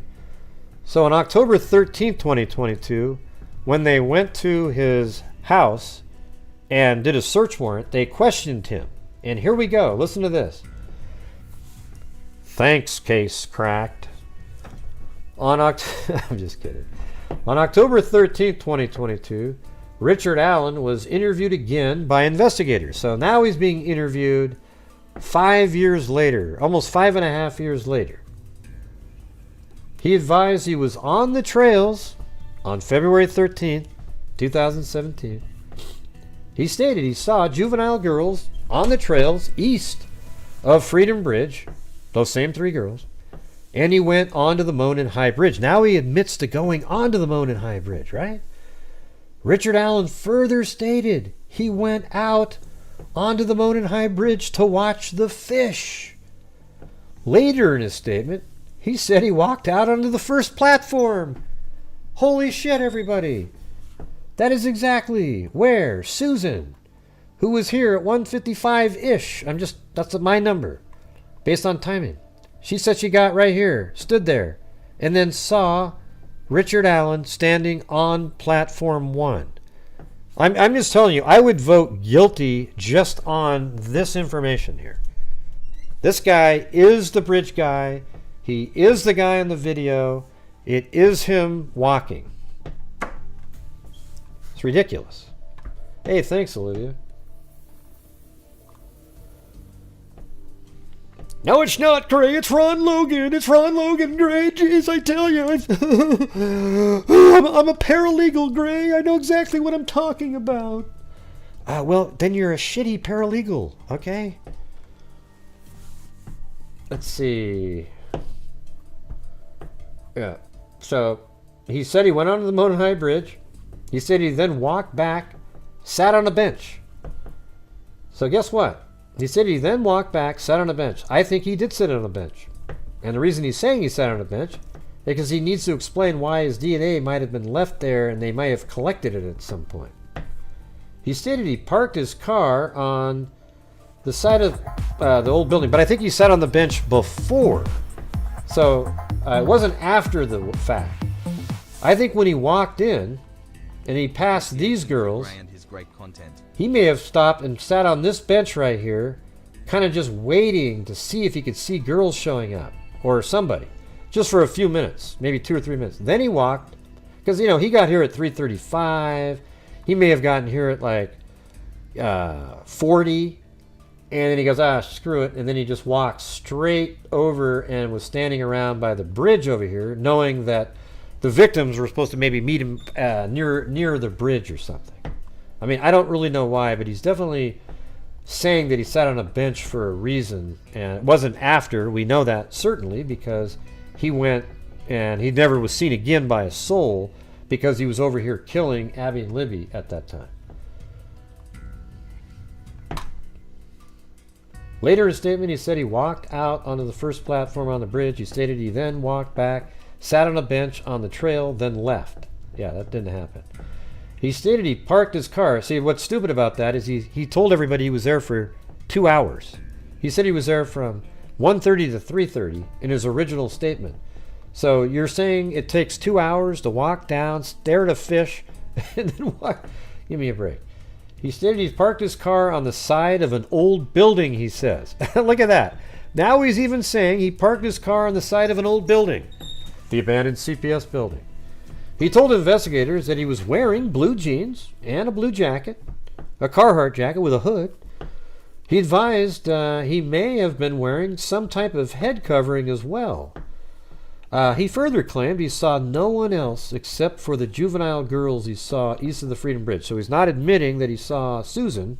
So on October 13th, 2022, when they went to his house and did a search warrant, they questioned him. And here we go. Listen to this. Thanks, case cracked. I'm just kidding. On October 13th, 2022, Richard Allen was interviewed again by investigators. So now he's being interviewed 5 years later, almost 5.5 years later. He advised he was on the trails on February 13th, 2017. He stated he saw juvenile girls on the trails east of Freedom Bridge, those same 3 girls, and he went onto the Monon High Bridge. Now he admits to going onto the Monon High Bridge, right? Richard Allen further stated he went out onto the Monon High Bridge to watch the fish. Later in his statement, he said he walked out onto the first platform. Holy shit, everybody. That is exactly where Susan, who was here at 1:55-ish, that's my number, based on timing. She said she got right here, stood there, and then saw Richard Allen standing on platform 1. I'm just telling you, I would vote guilty just on this information here. This guy is the bridge guy. He is the guy in the video. It is him walking. It's ridiculous. Hey, thanks, Olivia. No, it's not, Gray. It's Ron Logan. It's Ron Logan, Gray. Jeez, I tell you. I'm a paralegal, Gray. I know exactly what I'm talking about. Well, then you're a shitty paralegal, okay? Let's see. Yeah. So, he said he went onto the Monon High Bridge. He said he then walked back, sat on a bench. So guess what? He said he then walked back, sat on a bench. I think he did sit on a bench. And the reason he's saying he sat on a bench is because he needs to explain why his DNA might have been left there and they might have collected it at some point. He stated he parked his car on the side of the old building, but I think he sat on the bench before. So it wasn't after the fact. I think when he walked in and he passed these girls, he may have stopped and sat on this bench right here, kind of just waiting to see if he could see girls showing up or somebody, just for a few minutes, maybe 2 or 3 minutes. Then he walked, because, you know, he got here at 3:35. He may have gotten here at like 40, and then he goes, screw it, and then he just walked straight over and was standing around by the bridge over here, knowing that the victims were supposed to maybe meet him near the bridge or something. I mean, I don't really know why, but he's definitely saying that he sat on a bench for a reason, and it wasn't after. We know that certainly because he went and he never was seen again by a soul because he was over here killing Abby and Libby at that time. Later in a statement, he said he walked out onto the first platform on the bridge. He stated he then walked back, sat on a bench on the trail, then left. Yeah, that didn't happen. He stated he parked his car. See, what's stupid about that is he told everybody he was there for 2 hours. He said he was there from 1:30 to 3:30 in his original statement. So you're saying it takes 2 hours to walk down, stare at a fish, and then walk? Give me a break. He stated he's parked his car on the side of an old building, he says. Look at that. Now he's even saying he parked his car on the side of an old building, the abandoned CPS building. He told investigators that he was wearing blue jeans and a blue jacket, a Carhartt jacket with a hood. He advised he may have been wearing some type of head covering as well. He further claimed he saw no one else except for the juvenile girls he saw east of the Freedom Bridge. So he's not admitting that he saw Susan,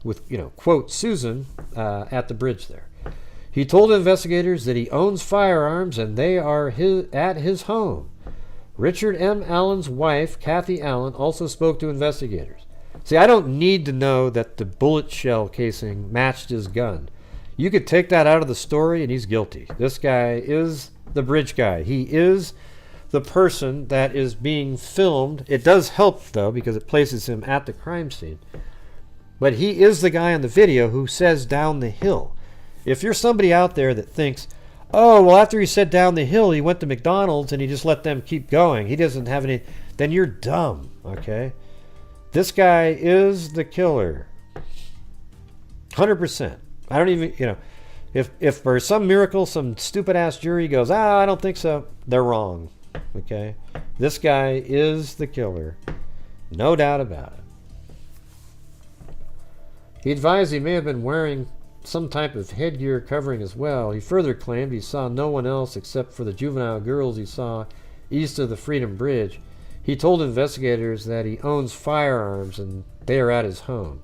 with, quote, Susan, at the bridge there. He told investigators that he owns firearms and they are at his home. Richard M. Allen's wife, Kathy Allen, also spoke to investigators. See, I don't need to know that the bullet shell casing matched his gun. You could take that out of the story and he's guilty. This guy is the bridge guy. He is the person that is being filmed. It does help, though, because it places him at the crime scene. But he is the guy on the video who says down the hill. If you're somebody out there that thinks, oh, well, after he said down the hill, he went to McDonald's and he just let them keep going, he doesn't have any, then you're dumb, okay? This guy is the killer. 100%. I don't even, if for some miracle some stupid-ass jury goes, I don't think so, they're wrong, okay? This guy is the killer. No doubt about it. He advised he may have been wearing some type of headgear covering as well. He further claimed he saw no one else except for the juvenile girls he saw east of the Freedom Bridge. He told investigators that he owns firearms and they are at his home.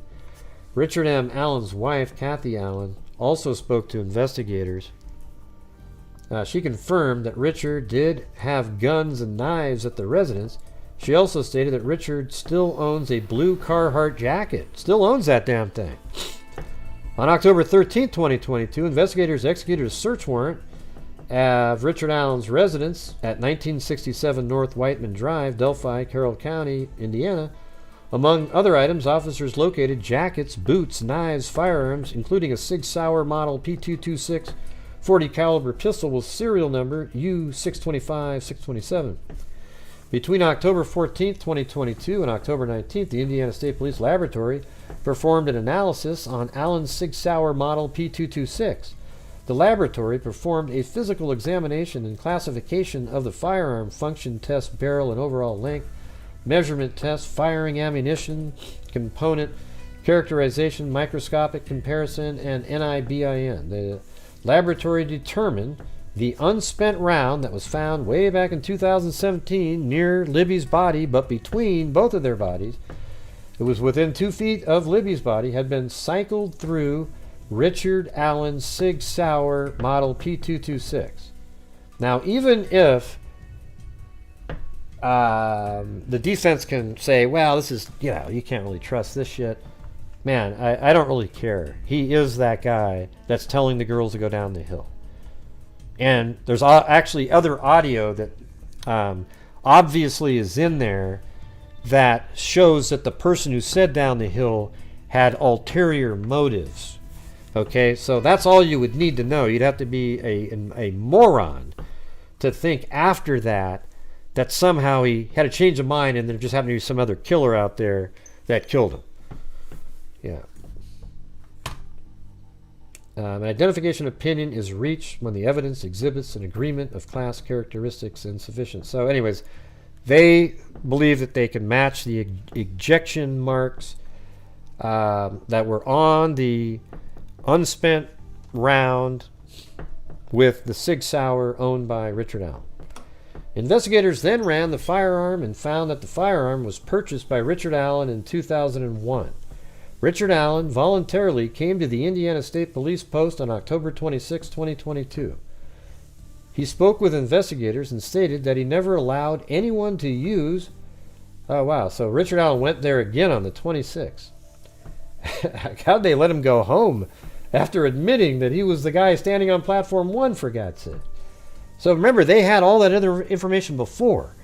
Richard M. Allen's wife, Kathy Allen, also spoke to investigators. She confirmed that Richard did have guns and knives at the residence. She also stated that Richard still owns a blue Carhartt jacket. Still owns that damn thing. On October 13, 2022, investigators executed a search warrant of Richard Allen's residence at 1967 North Whiteman Drive, Delphi, Carroll County, Indiana. Among other items, officers located jackets, boots, knives, firearms, including a Sig Sauer model P226 .40 caliber pistol with serial number U625-627. Between October 14, 2022 and October 19, the Indiana State Police Laboratory performed an analysis on Allen's Sig Sauer model P226. The laboratory performed a physical examination and classification of the firearm, function test, barrel and overall length, measurement test, firing ammunition, component, characterization, microscopic comparison, and NIBIN. The laboratory determined the unspent round that was found way back in 2017 near Libby's body, but between both of their bodies, it was within 2 feet of Libby's body, had been cycled through Richard Allen's Sig Sauer model P226. Now, even if the defense can say, well, this is, you can't really trust this shit. Man, I don't really care. He is that guy that's telling the girls to go down the hill. And there's actually other audio that obviously is in there that shows that the person who said down the hill had ulterior motives. Okay, so that's all you would need to know. You'd have to be a moron to think after that somehow he had a change of mind and there just happened to be some other killer out there that killed him. Yeah. An identification opinion is reached when the evidence exhibits an agreement of class characteristics insufficient. So anyways, they believe that they can match the ejection marks that were on the unspent round with the Sig Sauer owned by Richard Allen. Investigators then ran the firearm and found that the firearm was purchased by Richard Allen in 2001. Richard Allen voluntarily came to the Indiana State Police Post on October 26, 2022. He spoke with investigators and stated that he never allowed anyone to use... Oh, wow. So Richard Allen went there again on the 26th. How'd they let him go home after admitting that he was the guy standing on platform 1, for God's sake? So remember, they had all that other information before.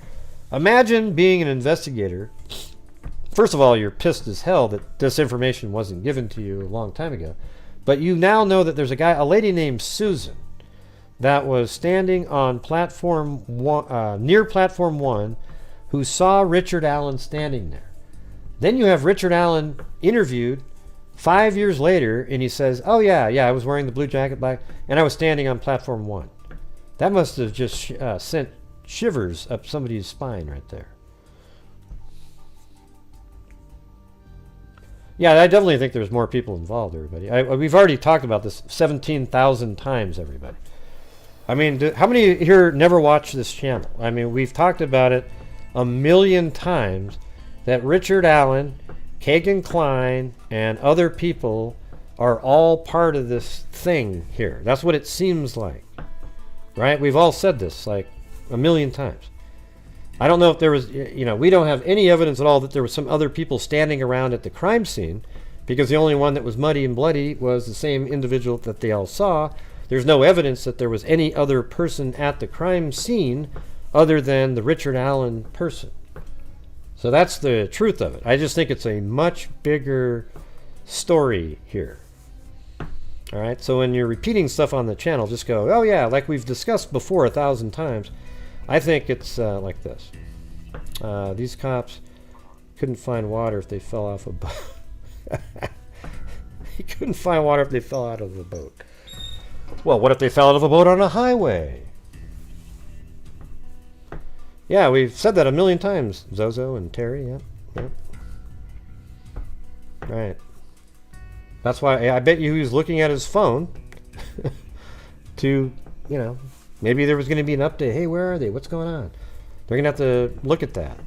Imagine being an investigator. First of all, you're pissed as hell that this information wasn't given to you a long time ago. But you now know that there's a lady named Susan, that was standing on platform 1, near platform 1, who saw Richard Allen standing there. Then you have Richard Allen interviewed 5 years later, and he says, oh yeah, I was wearing the blue jacket, black, and I was standing on platform 1. That must have just sent shivers up somebody's spine right there. Yeah, I definitely think there's more people involved, everybody. We've already talked about this 17,000 times, everybody. I mean, how many here never watch this channel? I mean, we've talked about it a million times that Richard Allen, Keegan Kline, and other people are all part of this thing here. That's what it seems like. Right? We've all said this like a million times. I don't know if there was, we don't have any evidence at all that there was some other people standing around at the crime scene, because the only one that was muddy and bloody was the same individual that they all saw. There's no evidence that there was any other person at the crime scene other than the Richard Allen person. So that's the truth of it. I just think it's a much bigger story here. All right, so when you're repeating stuff on the channel, just go, oh yeah, like we've discussed before 1,000 times. I think it's like this. These cops couldn't find water if they fell off a boat. He couldn't find water if they fell out of the boat. Well, what if they fell out of a boat on a highway? Yeah, we've said that a million times, Zozo and Terry. Yep. Right. That's why I bet you he was looking at his phone to, maybe there was going to be an update. Hey, where are they? What's going on? They're going to have to look at that.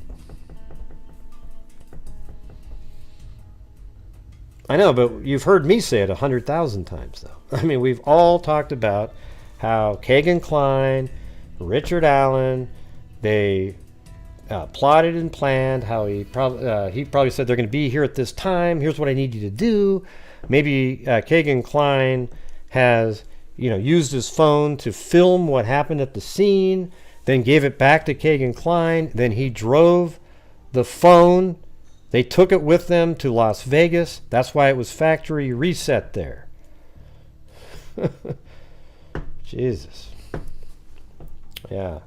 I know, but you've heard me say it 100,000 times, though. I mean, we've all talked about how Keegan Kline, Richard Allen, they plotted and planned, how he probably said they're going to be here at this time. Here's what I need you to do. Maybe Keegan Kline has, used his phone to film what happened at the scene, then gave it back to Keegan Kline. Then he drove the phone. They took it with them to Las Vegas. That's why it was factory reset there. Jesus. Yeah.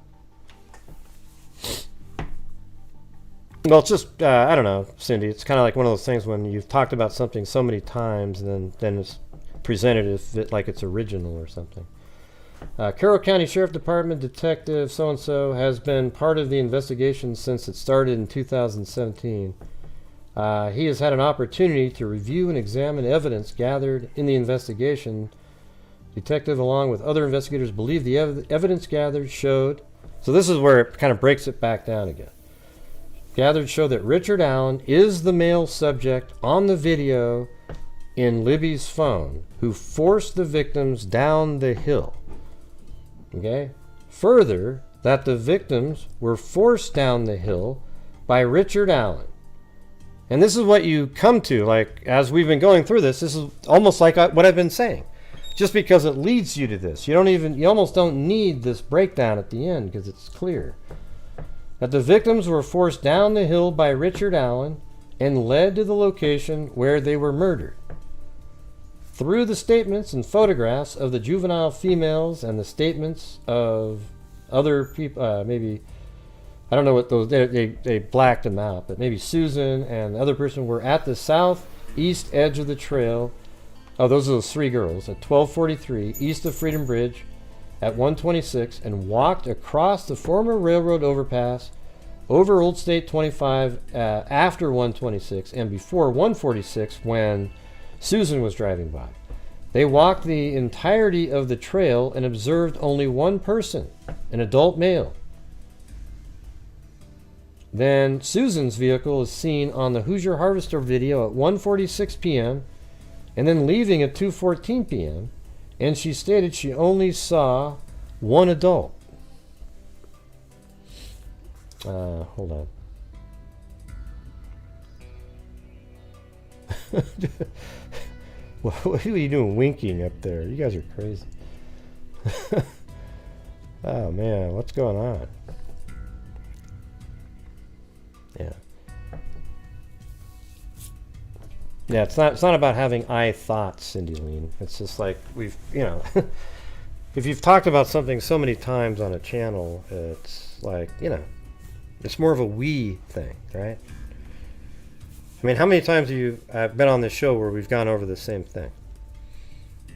Well, it's just, I don't know, Cindy. It's kind of like one of those things when you've talked about something so many times, and then it's presented as like it's original or something. Carroll County Sheriff Department Detective so-and-so has been part of the investigation since it started in 2017. He has had an opportunity to review and examine evidence gathered in the investigation. Detective, along with other investigators, believe the evidence gathered showed... So this is where it kind of breaks it back down again. Gathered show that Richard Allen is the male subject on the video in Libby's phone who forced the victims down the hill. Okay? Further, that the victims were forced down the hill by Richard Allen. And this is what you come to, like, as we've been going through this is almost like what I've been saying. Just because it leads you to this. You almost don't need this breakdown at the end because it's clear. That the victims were forced down the hill by Richard Allen and led to the location where they were murdered. Through the statements and photographs of the juvenile females and the statements of other people, maybe, I don't know what those, they blacked them out, but maybe Susan and the other person were at the southeast edge of the trail. Oh, those are those three girls at 1243 east of Freedom Bridge at 126 and walked across the former railroad overpass over Old State 25 after 126 and before 146 when Susan was driving by. They walked the entirety of the trail and observed only one person, an adult male. Then Susan's vehicle is seen on the Hoosier Harvester video at 1:46 p.m. and then leaving at 2:14 p.m. And she stated she only saw one adult. Hold on. What are you doing winking up there? You guys are crazy. Oh man, what's going on? Yeah. Yeah, it's not about having I thoughts, Cindy Lean. It's just like we've, if you've talked about something so many times on a channel, it's like, it's more of a we thing, right? I mean, how many times have you been on this show where we've gone over the same thing?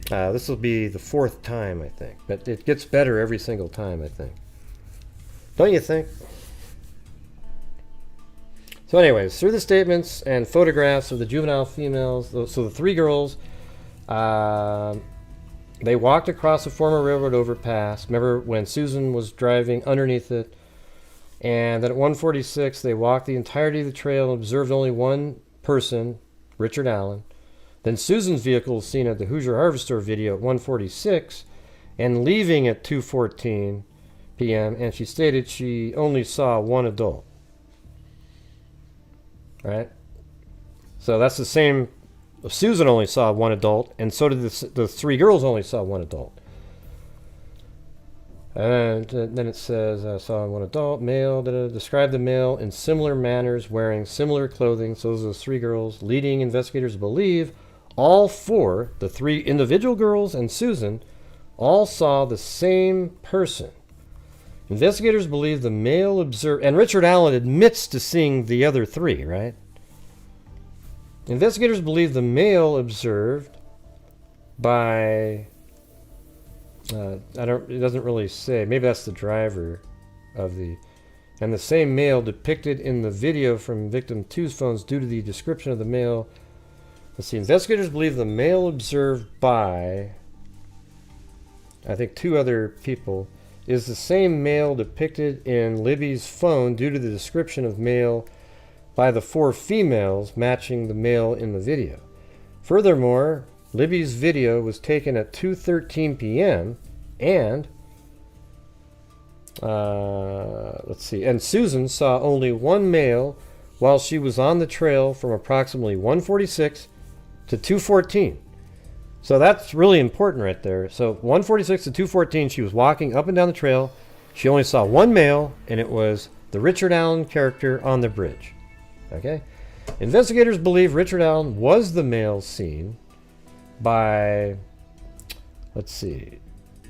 This will be the 4th time, I think. But it gets better every single time, I think. Don't you think? So anyways, through the statements and photographs of the juvenile females, so the 3 girls, they walked across a former railroad overpass. Remember when Susan was driving underneath it? And then at 1:46, they walked the entirety of the trail and observed only one person, Richard Allen. Then Susan's vehicle was seen at the Hoosier Harvester video at 1:46 and leaving at 2:14 p.m. And she stated she only saw one adult. Right? So that's the same. Susan only saw one adult, and so did the 3 girls only saw one adult. And then it says, I saw one adult, male, described the male in similar manners, wearing similar clothing. So those are the 3 girls. Leading investigators believe all 4, the 3 individual girls and Susan, all saw the same person. Investigators believe the male observed, and Richard Allen admits to seeing the other 3, right? Investigators believe the male observed by, it doesn't really say, maybe that's the driver of and the same male depicted in the video from victim 2's phones due to the description of the male. Let's see, investigators believe the male observed by, I think 2 other people, is the same male depicted in Libby's phone due to the description of male by the 4 females matching the male in the video. Furthermore, Libby's video was taken at 2:13 p.m. and let's see, and Susan saw only one male while she was on the trail from approximately 1:46 to 2:14. So that's really important right there. So 1:46 to 2:14, she was walking up and down the trail. She only saw one male, and it was the Richard Allen character on the bridge. Okay? Investigators believe Richard Allen was the male seen by, let's see,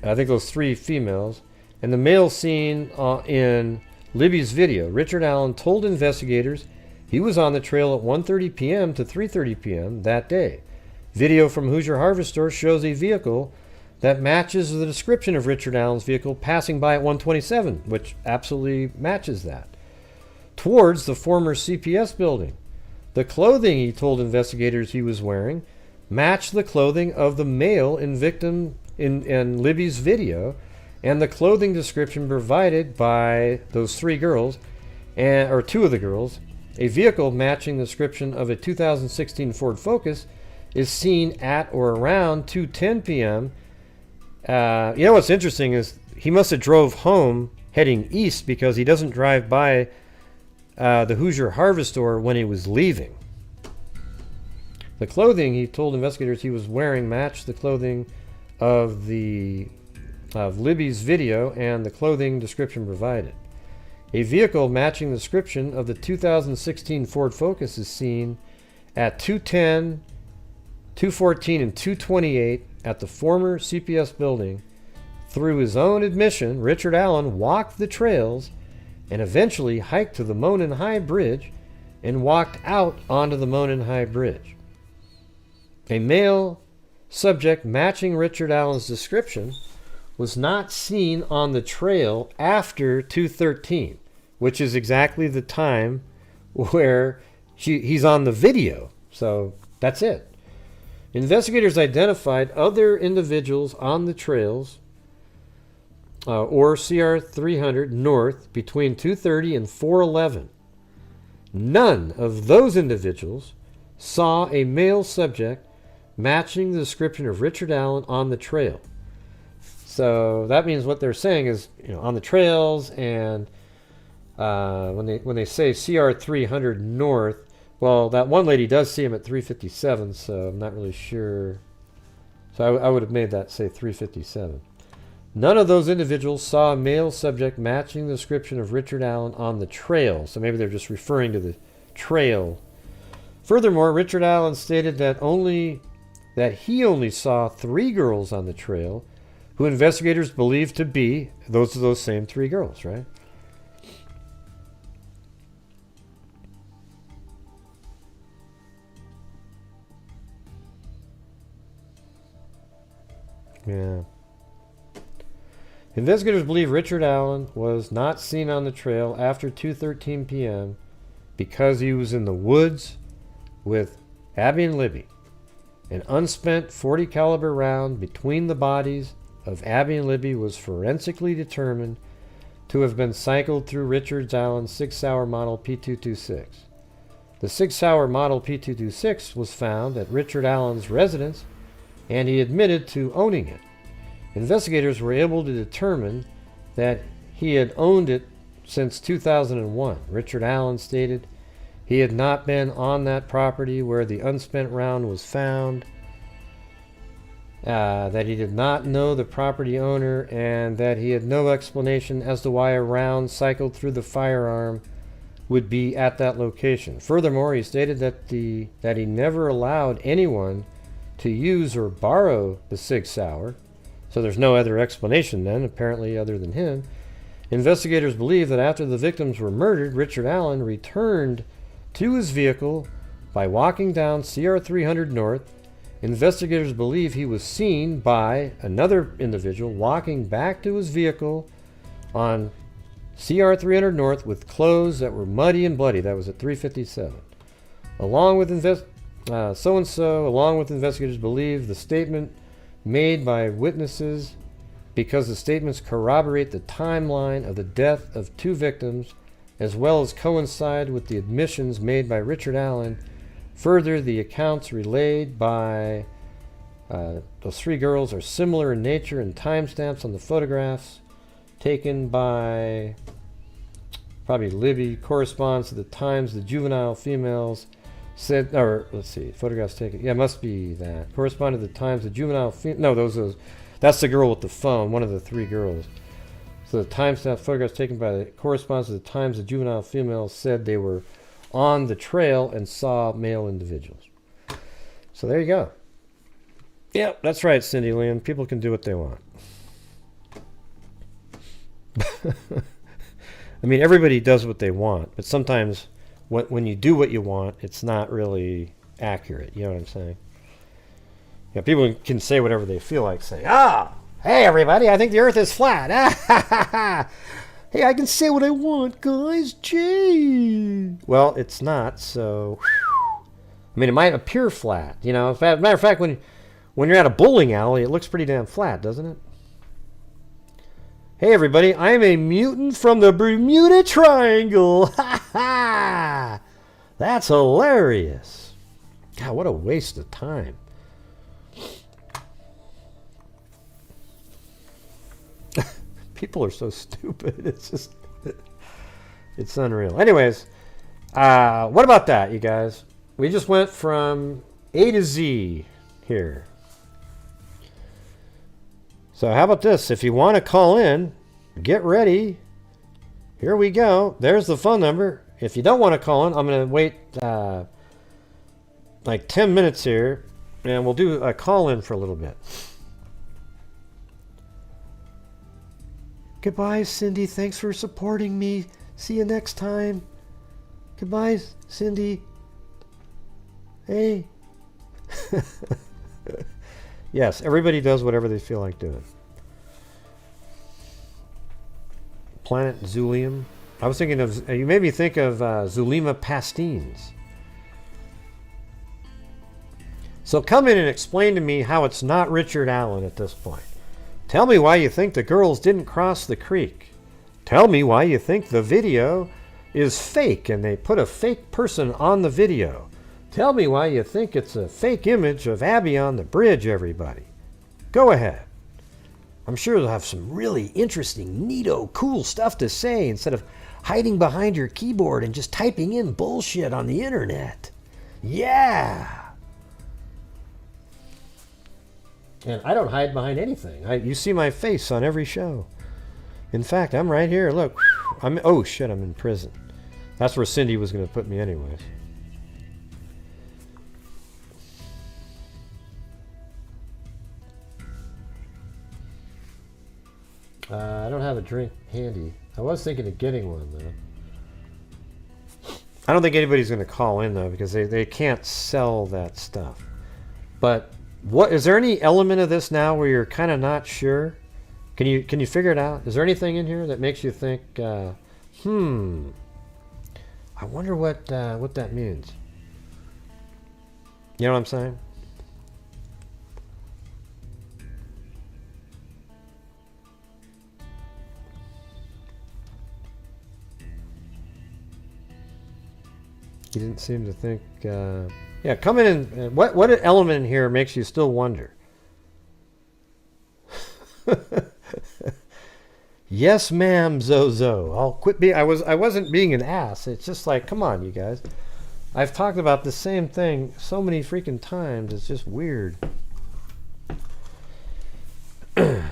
I think those 3 females, and the male seen in Libby's video. Richard Allen told investigators he was on the trail at 1:30 p.m. to 3:30 p.m. that day. Video from Hoosier Harvester shows a vehicle that matches the description of Richard Allen's vehicle passing by at 1:27, which absolutely matches that, towards the former CPS building. The clothing he told investigators he was wearing matched the clothing of the male in victim in Libby's video, and the clothing description provided by those 3 girls, or 2 of the girls. A vehicle matching the description of a 2016 Ford Focus is seen at or around 2:10 p.m. What's interesting is he must have drove home heading east, because he doesn't drive by the Hoosier Harvester when he was leaving. The clothing he told investigators he was wearing matched the clothing of Libby's video and the clothing description provided. A vehicle matching the description of the 2016 Ford Focus is seen at 2:10, 2:14, and 2:28 at the former CPS building. Through his own admission, Richard Allen walked the trails and eventually hiked to the Monon High Bridge and walked out onto the Monon High Bridge. A male subject matching Richard Allen's description was not seen on the trail after 2:13, which is exactly the time where he's on the video. So that's it. Investigators identified other individuals on the trails or CR 300 north between 2:30 and 4:11. None of those individuals saw a male subject matching the description of Richard Allen on the trail. So that means what they're saying is, on the trails, and when they say CR 300 north, well, that one lady does see him at 357, so I'm not really sure. So I would have made that say 357. None of those individuals saw a male subject matching the description of Richard Allen on the trail. So maybe they're just referring to the trail. Furthermore, Richard Allen stated that he only saw 3 girls on the trail, who investigators believe to be those same 3 girls, right? Yeah. Investigators believe Richard Allen was not seen on the trail after 2:13 p.m. because he was in the woods with Abby and Libby. An unspent 40 caliber round between the bodies of Abby and Libby was forensically determined to have been cycled through Richard Allen's 6-hour model P226. The 6-hour model P226 was found at Richard Allen's residence, and he admitted to owning it. Investigators were able to determine that he had owned it since 2001. Richard Allen stated he had not been on that property where the unspent round was found, that he did not know the property owner, and that he had no explanation as to why a round cycled through the firearm would be at that location. Furthermore, he stated that he never allowed anyone to use or borrow the 6-hour. So there's no other explanation then, apparently, other than him. Investigators believe that after the victims were murdered, Richard Allen returned to his vehicle by walking down CR 300 North. Investigators believe he was seen by another individual walking back to his vehicle on CR 300 North with clothes that were muddy and bloody. That was at 3:57. Along with investigators believe the statement made by witnesses, because the statements corroborate the timeline of the death of 2 victims, as well as coincide with the admissions made by Richard Allen. Further, the accounts relayed by those 3 girls are similar in nature, and timestamps on the photographs taken by probably Libby corresponds to the times the juvenile females said, or let's see, photographs taken. Yeah, must be that. Correspond to the times the juvenile that's the girl with the phone, one of the 3 girls. So the timestamp photographs taken corresponds to the times the juvenile females said they were on the trail and saw male individuals. So there you go. Yep, that's right, Cindy Lynn. People can do what they want. I mean, everybody does what they want, but sometimes when you do what you want, it's not really accurate. You know what I'm saying? Yeah, people can say whatever they feel like saying. Hey everybody, I think the earth is flat. Hey, I can say what I want, guys. Gee. Well, it's not, so... I mean, it might appear flat. As a matter of fact, when you're at a bowling alley, it looks pretty damn flat, doesn't it? Hey everybody, I'm a mutant from the Bermuda Triangle. Ha ha! That's hilarious. God, what a waste of time. People are so stupid. It's unreal. Anyways, what about that, you guys? We just went from A to Z here. So how about this? If you want to call in, get ready. Here we go. There's the phone number. If you don't want to call in, I'm going to wait like 10 minutes here, and we'll do a call in for a little bit. Goodbye, Cindy. Thanks for supporting me. See you next time. Goodbye, Cindy. Hey. Yes, everybody does whatever they feel like doing. Planet Zulium. I was thinking of, you made me think of Zulima Pastines. So come in and explain to me how it's not Richard Allen at this point. Tell me why you think the girls didn't cross the creek. Tell me why you think the video is fake and they put a fake person on the video. Tell me why you think it's a fake image of Abby on the bridge, everybody. Go ahead. I'm sure they'll have some really interesting, neato, cool stuff to say instead of hiding behind your keyboard and just typing in bullshit on the internet. Yeah. And I don't hide behind anything. You see my face on every show. In fact, I'm right here. Look. Oh shit, I'm in prison. That's where Cindy was going to put me anyways. I don't have a drink handy. I was thinking of getting one though. I don't think anybody's going to call in though because they can't sell that stuff. But what is there any element of this now where you're kind of not sure? Can you figure it out? Is there anything in here that makes you think, I wonder what that means? You know what I'm saying? You didn't seem to think. Yeah, come in and what element in here makes you still wonder? Yes, ma'am, Zozo. I'll quit being. I wasn't being an ass. It's just like, come on, you guys. I've talked about the same thing so many freaking times. It's just weird. Did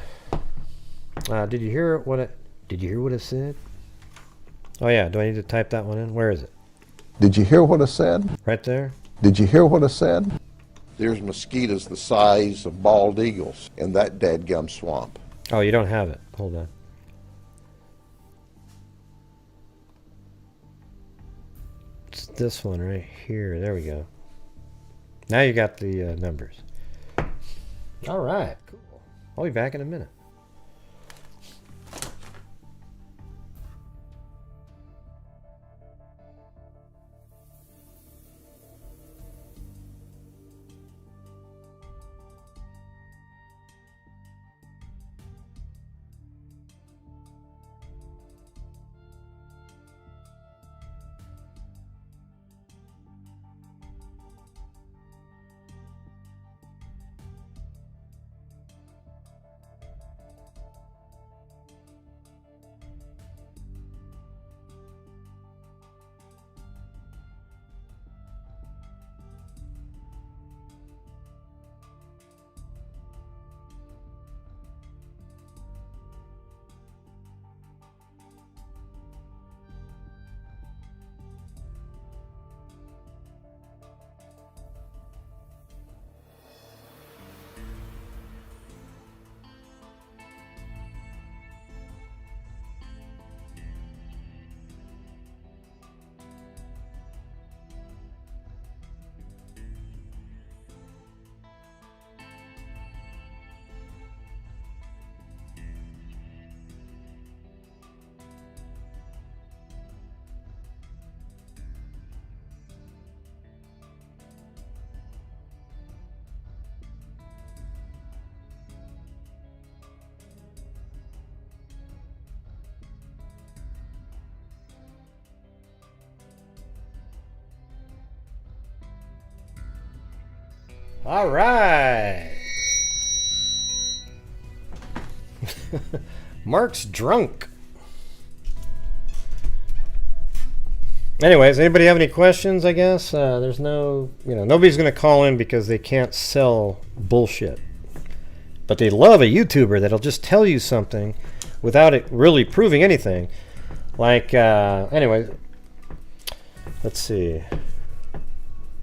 you hear what it said? Oh yeah. Do I need to type that one in? Where is it? Did you hear what I said? Right there. Did you hear what I said? There's mosquitoes the size of bald eagles in that dadgum swamp. Oh, you don't have it. Hold on. It's this one right here. There we go. Now you got the numbers. All right. Cool. I'll be back in a minute. All right. Mark's drunk. Anyways, anybody have any questions, I guess? There's no, nobody's going to call in because they can't sell bullshit. But they love a YouTuber that'll just tell you something without it really proving anything. Like, anyway, let's see.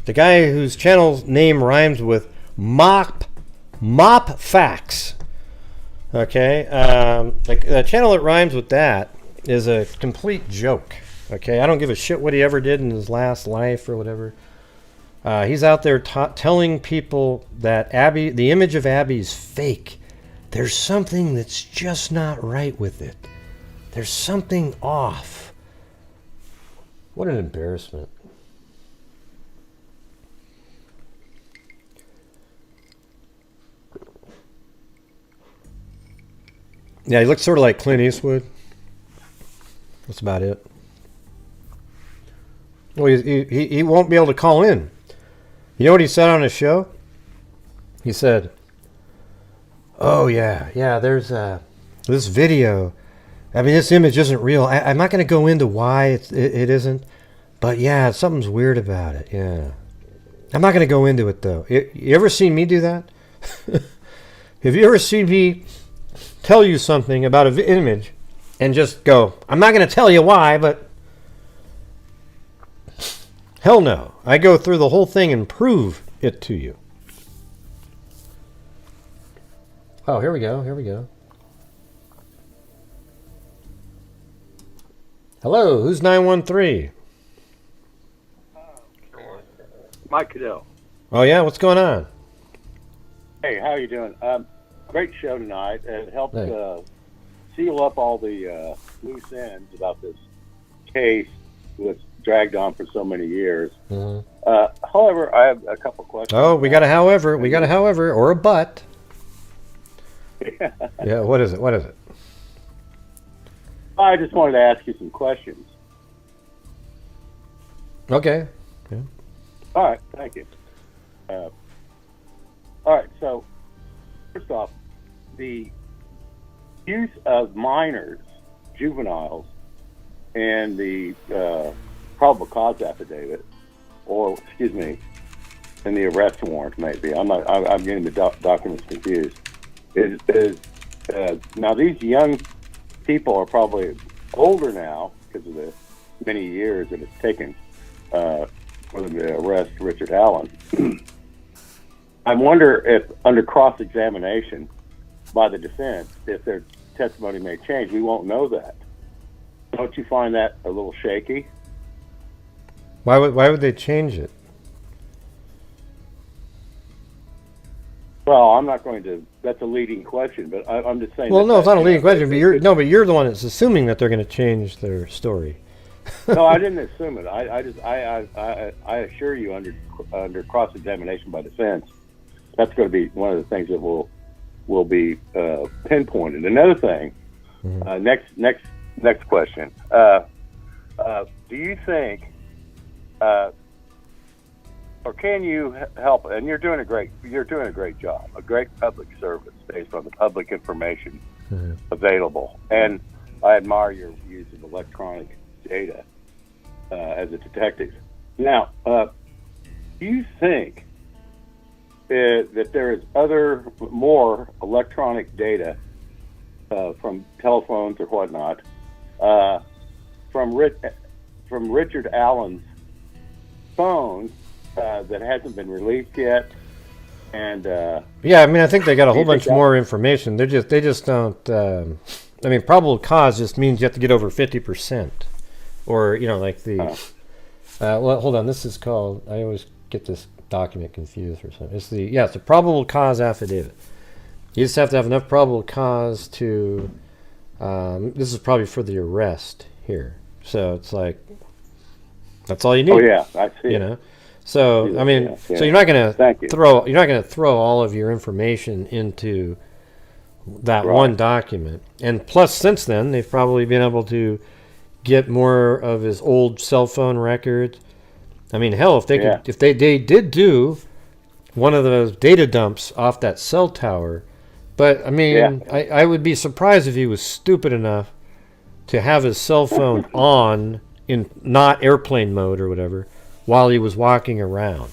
The guy whose channel's name rhymes with Mop Facts. Okay, the channel that rhymes with that is a complete joke. Okay, I don't give a shit what he ever did in his last life or whatever. He's out there telling people that the image of Abby's fake. There's something that's just not right with it. There's something off. What an embarrassment. Yeah, he looks sort of like Clint Eastwood. That's about it. Well, he won't be able to call in. You know what he said on his show? He said, "Oh yeah, there's this video. I mean, this image isn't real. I'm not going to go into why it isn't, but yeah, something's weird about it. Yeah, I'm not going to go into it though. You ever seen me do that? Have you ever seen me tell you something about an image and just go, I'm not going to tell you why, but hell no. I go through the whole thing and prove it to you." Oh, here we go. Hello, who's 913? Mike Cadell. Oh yeah, what's going on? Hey, how you doing? Great show tonight. It helped Hey. seal up all the loose ends about this case that's dragged on for so many years. Mm-hmm. However, I have a couple questions. Oh, we got a however, or a but. Yeah, what is it? I just wanted to ask you some questions. Okay. Yeah. All right, thank you. All right, so first off, the use of minors, juveniles, and the probable cause affidavit, or excuse me, and the arrest warrant, maybe. I'm getting the documents confused. Now these young people are probably older now because of the many years that it's taken for them to arrest Richard Allen. I wonder if, under cross-examination by the defense, if their testimony may change. We won't know that. Don't you find that a little shaky? Why would they change it? Well, I'm not going to. That's a leading question, but I'm just saying. Well, no, it's not a leading question. But you're the one that's assuming that they're going to change their story. No, I didn't assume it. I assure you, under cross-examination by defense, that's going to be one of the things that will be pinpointed. Another thing. Mm-hmm. Next question. Do you think, or can you help? And you're doing a great job, a great public service based on the public information available. And I admire your use of electronic data as a detective. Now, do you think that there is more electronic data from telephones or whatnot from Richard Allen's phone that hasn't been released yet? And yeah, I mean, I think they got a whole bunch more information. They just don't. I mean, probable cause just means you have to get over 50%, or like the. Well, hold on. This is called. I always get this document confused or something. It's the probable cause affidavit. You just have to have enough probable cause to. This is probably for the arrest here, so it's like. That's all you need. Oh yeah, I see. So I mean, so you're not going to throw all of your information into that one document. And plus, since then, they've probably been able to get more of his old cell phone records. I mean, hell, if they did do one of those data dumps off that cell tower, but I mean, I would be surprised if he was stupid enough to have his cell phone on in not airplane mode or whatever while he was walking around.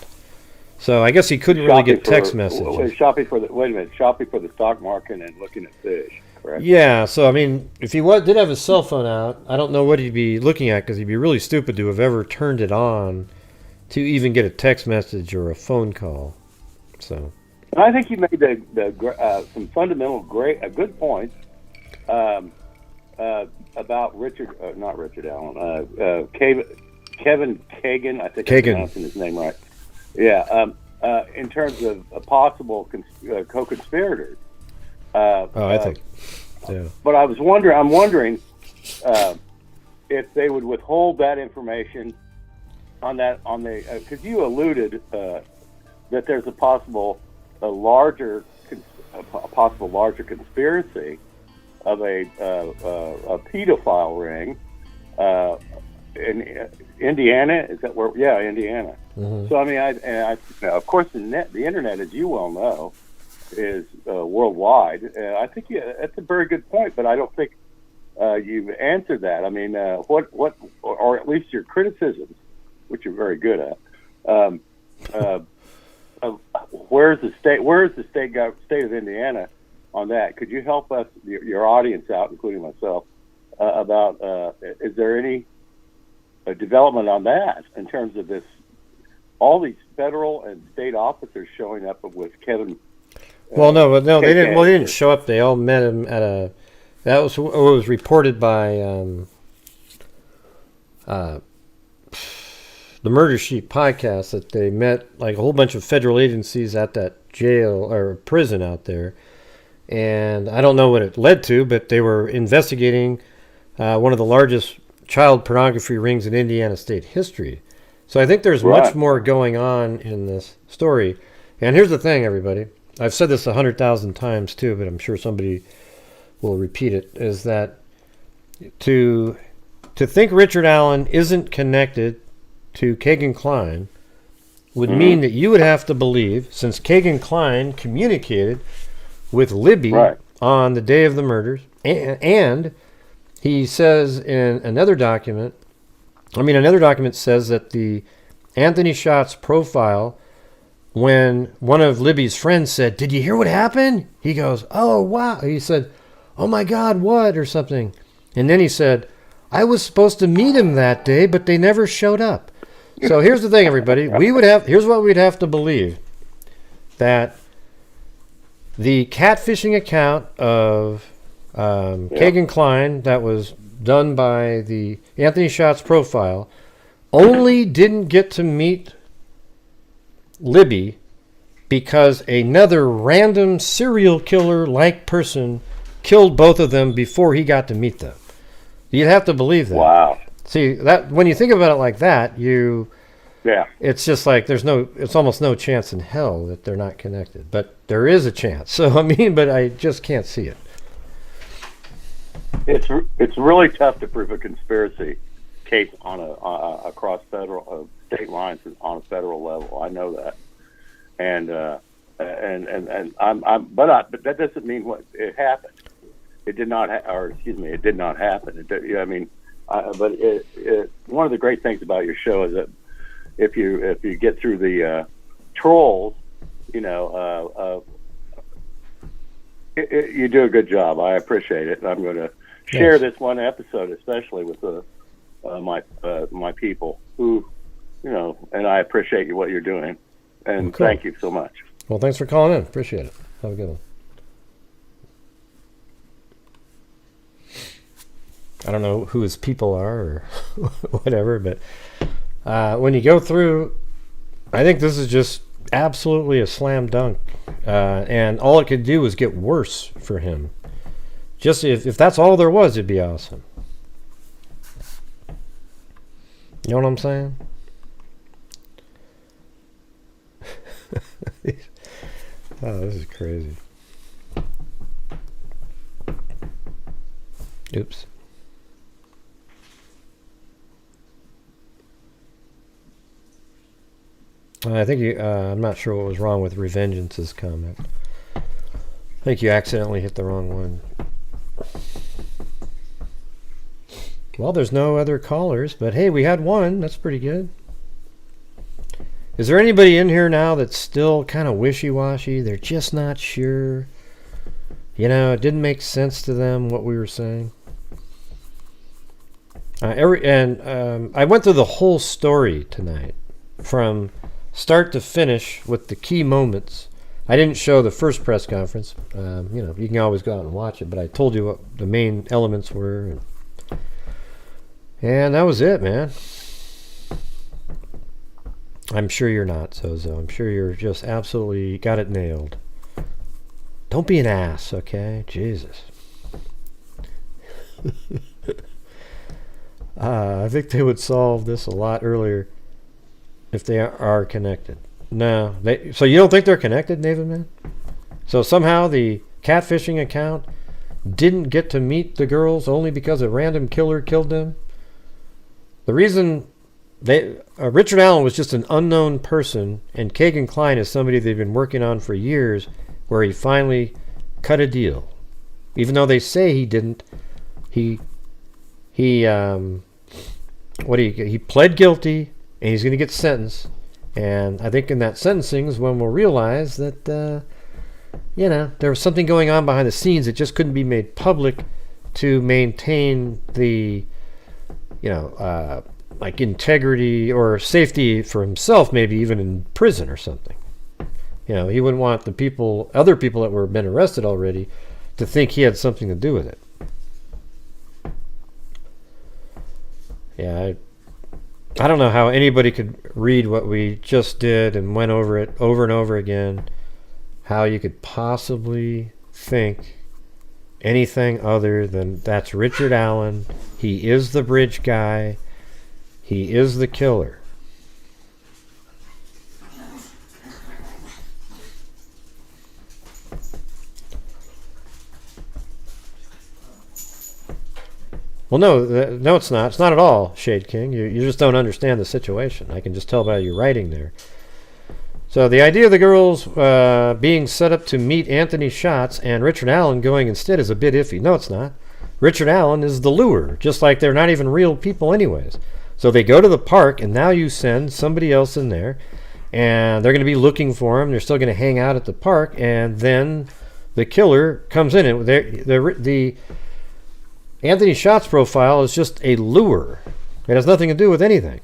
So I guess he couldn't really get text messages. Shopping for the stock market and looking at fish, correct? Yeah, so I mean, if he did have his cell phone out, I don't know what he'd be looking at, because he'd be really stupid to have ever turned it on to even get a text message or a phone call. So I think you made some fundamental good points about not Richard Allen, Kevin Keegan. I think I'm pronouncing his name right. Yeah, in terms of possible co-conspirators. I think. Yeah. But I'm wondering if they would withhold that information because you alluded that there's a possible larger conspiracy of a pedophile ring in Indiana. Is that where? Yeah, Indiana. Mm-hmm. So I mean, of course, the internet, as you well know, is worldwide. I think that's a very good point, but I don't think you've answered that. I mean, or at least your criticisms, which you're very good at. Where's the state of Indiana on that? Could you help us, your audience out, including myself, about is there any development on that in terms of this? All these federal and state officers showing up with Kevin. They didn't. Well, they didn't show up. They all met him at a. That was what was reported by the Murder Sheet podcast, that they met like a whole bunch of federal agencies at that jail or prison out there, and I don't know what it led to, but they were investigating one of the largest child pornography rings in Indiana state history. So I think there's much more going on in this story. And here's the thing, everybody. I've said this 100,000 times too, but I'm sure somebody will repeat it, is that to think Richard Allen isn't connected to Keegan Kline would mean that you would have to believe, since Keegan Kline communicated with Libby on the day of the murders, and he says in another document says that the Anthony Schatz profile, when one of Libby's friends said, "Did you hear what happened?" He goes, "Oh, wow." He said, "Oh my God, what?" or something. And then he said, "I was supposed to meet him that day, but they never showed up." So here's the thing, everybody. Here's what we'd have to believe. That the catfishing account of Keegan Kline that was done by the Anthony Schatz profile only didn't get to meet Libby because another random serial killer-like person killed both of them before he got to meet them. You'd have to believe that. Wow. See, that when you think about it like that, it's just like it's almost no chance in hell that they're not connected. But there is a chance. So I mean, but I just can't see it. It's really tough to prove a conspiracy case on across federal state lines on a federal level. I know that, and but that doesn't mean what it happened. It did not, it did not happen. But one of the great things about your show is that if you get through the trolls, you do a good job. I appreciate it. And I'm going to share this one episode, especially with my people who, and I appreciate what you're doing. And thank you so much. Well, thanks for calling in. Appreciate it. Have a good one. I don't know who his people are or whatever, but when you go through, I think this is just absolutely a slam dunk. And all it could do was get worse for him. Just if that's all there was, it'd be awesome. You know what I'm saying? Oh, this is crazy. Oops. I think I'm not sure what was wrong with Revengeance's comment. I think you accidentally hit the wrong one. Well, there's no other callers, but hey, we had one. That's pretty good. Is there anybody in here now that's still kind of wishy-washy? They're just not sure. It didn't make sense to them what we were saying. I went through the whole story tonight, from start to finish with the key moments. I didn't show the first press conference. You can always go out and watch it, but I told you what the main elements were. And that was it, man. I'm sure you're not, Zozo. I'm sure you're just absolutely got it nailed. Don't be an ass, okay? Jesus. I think they would solve this a lot earlier if they are connected. No. So you don't think they're connected, Nathan, man? So somehow the catfishing account didn't get to meet the girls only because a random killer killed them? The reason Richard Allen was just an unknown person, and Keegan Kline is somebody they've been working on for years, where he finally cut a deal. Even though they say he didn't, he pled guilty, and he's going to get sentenced. And I think in that sentencing is when we'll realize that, there was something going on behind the scenes that just couldn't be made public to maintain the, like integrity or safety for himself, maybe even in prison or something. He wouldn't want the other people that were been arrested already, to think he had something to do with it. Yeah, I don't know how anybody could read what we just did and went over it over and over again, how you could possibly think anything other than that's Richard Allen. He is the bridge guy. He is the killer. Well, no, it's not. It's not at all, Shade King. You just don't understand the situation. I can just tell by your writing there. So the idea of the girls being set up to meet Anthony Schatz and Richard Allen going instead is a bit iffy. No, it's not. Richard Allen is the lure, just like they're not even real people anyways. So they go to the park, and now you send somebody else in there, and they're going to be looking for him. They're still going to hang out at the park, and then the killer comes in. And the Anthony Schatz profile is just a lure. It has nothing to do with anything.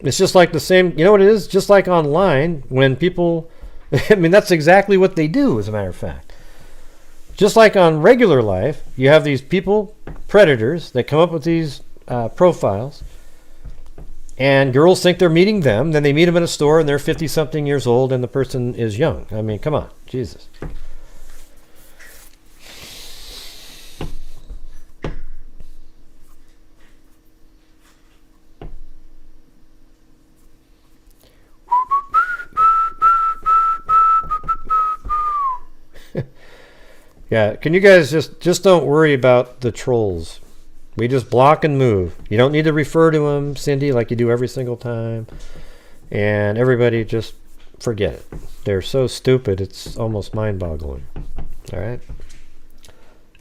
It's just like the same, you know what it is? Just like online, when people, that's exactly what they do, as a matter of fact. Just like on regular life, you have these people, predators, that come up with these profiles, and girls think they're meeting them. Then they meet them in a store, and they're 50-something years old, and the person is young. Come on, Jesus. Yeah, can you guys just don't worry about the trolls. We just block and move. You don't need to refer to them, Cindy, like you do every single time. And everybody just forget it. They're so stupid, it's almost mind-boggling. All right?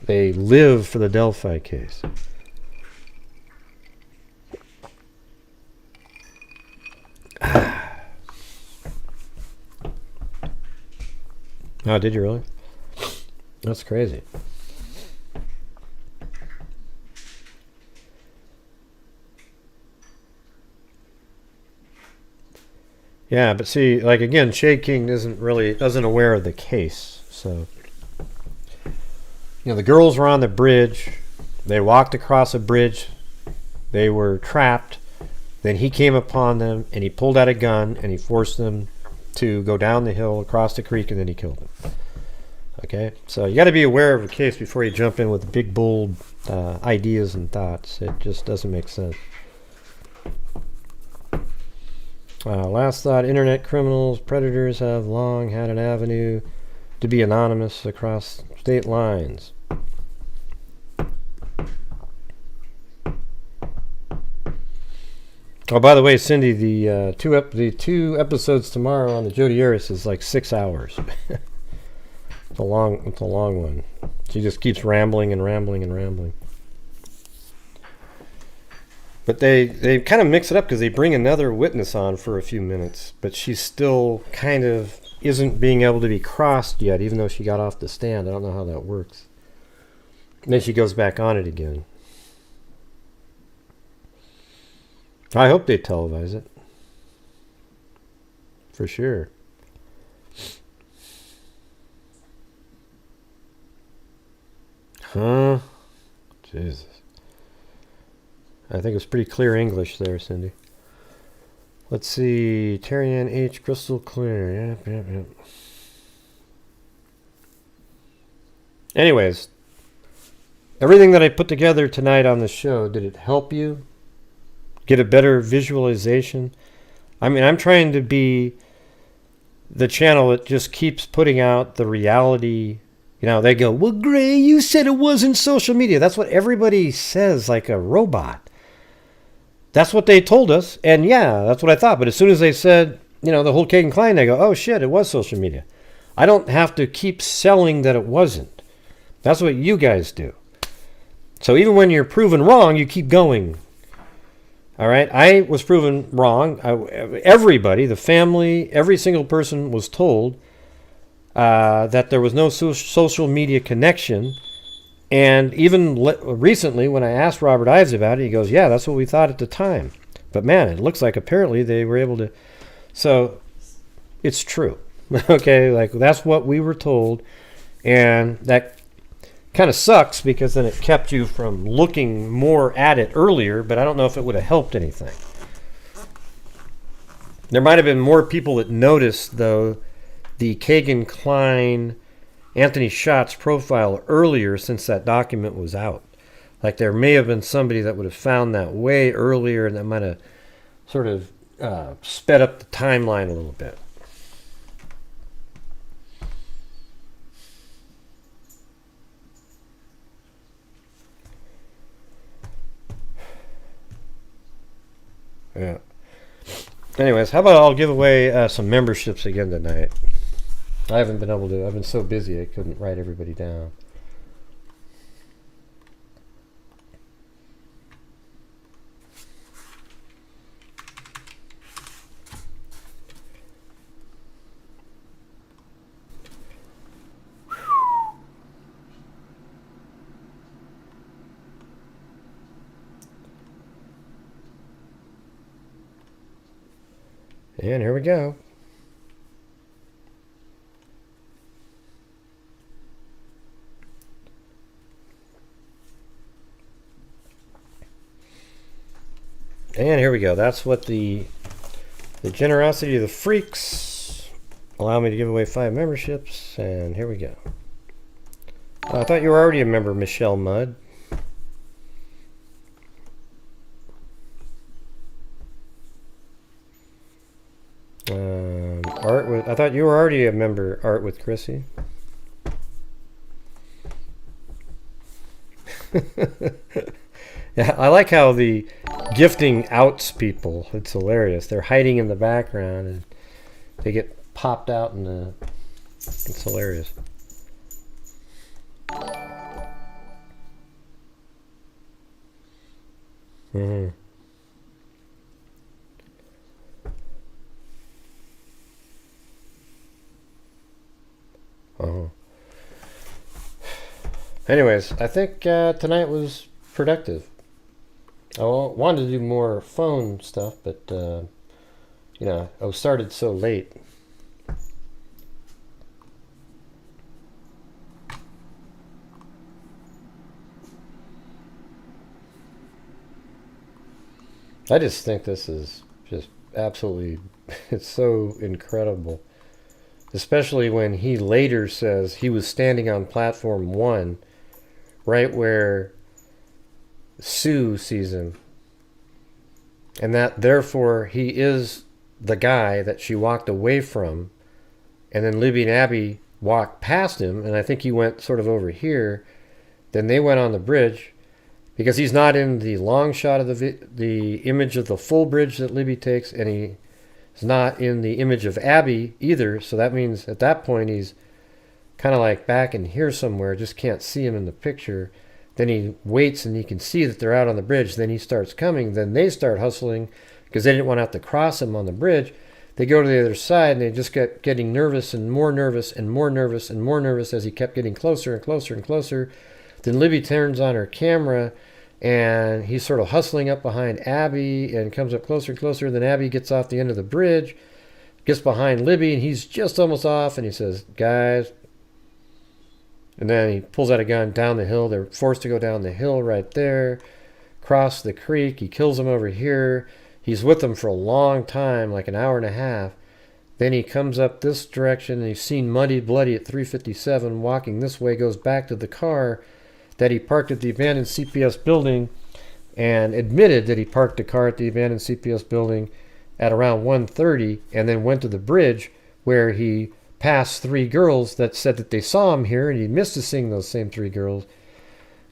They live for the Delphi case. Oh, did you really? That's crazy. Yeah, but see, like again, Shade King isn't aware of the case. So, the girls were on the bridge. They walked across a bridge. They were trapped. Then he came upon them, and he pulled out a gun, and he forced them to go down the hill, across the creek, and then he killed them. Okay, so you got to be aware of the case before you jump in with big, bold ideas and thoughts. It just doesn't make sense. Last thought, internet criminals, predators have long had an avenue to be anonymous across state lines. Oh, by the way, Cindy, the two episodes tomorrow on the Jodi Arias is like 6 hours. It's a long one. She just keeps rambling and rambling and rambling. But they kind of mix it up because they bring another witness on for a few minutes, but she still kind of isn't being able to be crossed yet, even though she got off the stand. I don't know how that works. And then she goes back on it again. I hope they televise it. For sure. Huh? Jesus. I think it's pretty clear English there, Cindy. Let's see. Terry Ann H. Crystal clear. Yep. Anyways. Everything that I put together tonight on the show, did it help you get a better visualization? I'm trying to be the channel that just keeps putting out the reality. They go, well, Gray, you said it wasn't social media. That's what everybody says, like a robot. that's what they told us. And yeah, that's what I thought. But as soon as they said, the whole Keegan Kline, they go, oh shit, it was social media. I don't have to keep selling that it wasn't. That's what you guys do. So even when you're proven wrong, you keep going. All right? I was proven wrong. Everybody, the family, every single person was told that there was no social media connection. And even recently, when I asked Robert Ives about it, he goes, yeah, that's what we thought at the time. But man, it looks like apparently they were able to. So it's true. Okay, like that's what we were told. And that kind of sucks because then it kept you from looking more at it earlier, but I don't know if it would have helped anything. There might have been more people that noticed, though, the Keegan Kline Anthony Schatz profile earlier since that document was out. Like there may have been somebody that would have found that way earlier and that might have sort of sped up the timeline a little bit. Yeah. Anyways, how about I'll give away some memberships again tonight. I haven't been able to. I've been so busy I couldn't write everybody down. And here we go. And here we go. That's what the generosity of the freaks allow me to give away 5 memberships. And here we go. I thought you were already a member, Michelle Mudd. I thought you were already a member, Art with Chrissy. Yeah, I like how the gifting outs people. It's hilarious. They're hiding in the background and they get popped out in the. It's hilarious. Mm-hmm. Oh. Anyways, I think tonight was productive. I wanted to do more phone stuff, but I was started so late. I just think this is just absolutely, it's so incredible. Especially when he later says he was standing on platform 1, right where Sue sees him. And that therefore he is the guy that she walked away from. And then Libby and Abby walked past him, and I think he went sort of over here. Then they went on the bridge, because he's not in the long shot of the image of the full bridge that Libby takes, and he is not in the image of Abby either. So that means at that point he's kind of like back in here somewhere, just can't see him in the picture. Then he waits and he can see that they're out on the bridge. Then he starts coming. Then they start hustling because they didn't want to have to cross him on the bridge. They go to the other side and they just kept getting nervous and more nervous and more nervous and more nervous as he kept getting closer and closer and closer. Then Libby turns on her camera and he's sort of hustling up behind Abby and comes up closer and closer. Then Abby gets off the end of the bridge, gets behind Libby, and he's just almost off, and he says, guys. And then he pulls out a gun down the hill. They're forced to go down the hill right there, cross the creek. He kills them over here. He's with them for a long time, like an hour and a half. Then he comes up this direction, and he's seen Muddy Bloody at 357 walking this way, goes back to the car that he parked at the abandoned CPS building and admitted that he parked the car at the abandoned CPS building at around 1:30 and then went to the bridge where he passed 3 girls that said that they saw him here and he missed seeing those same 3 girls.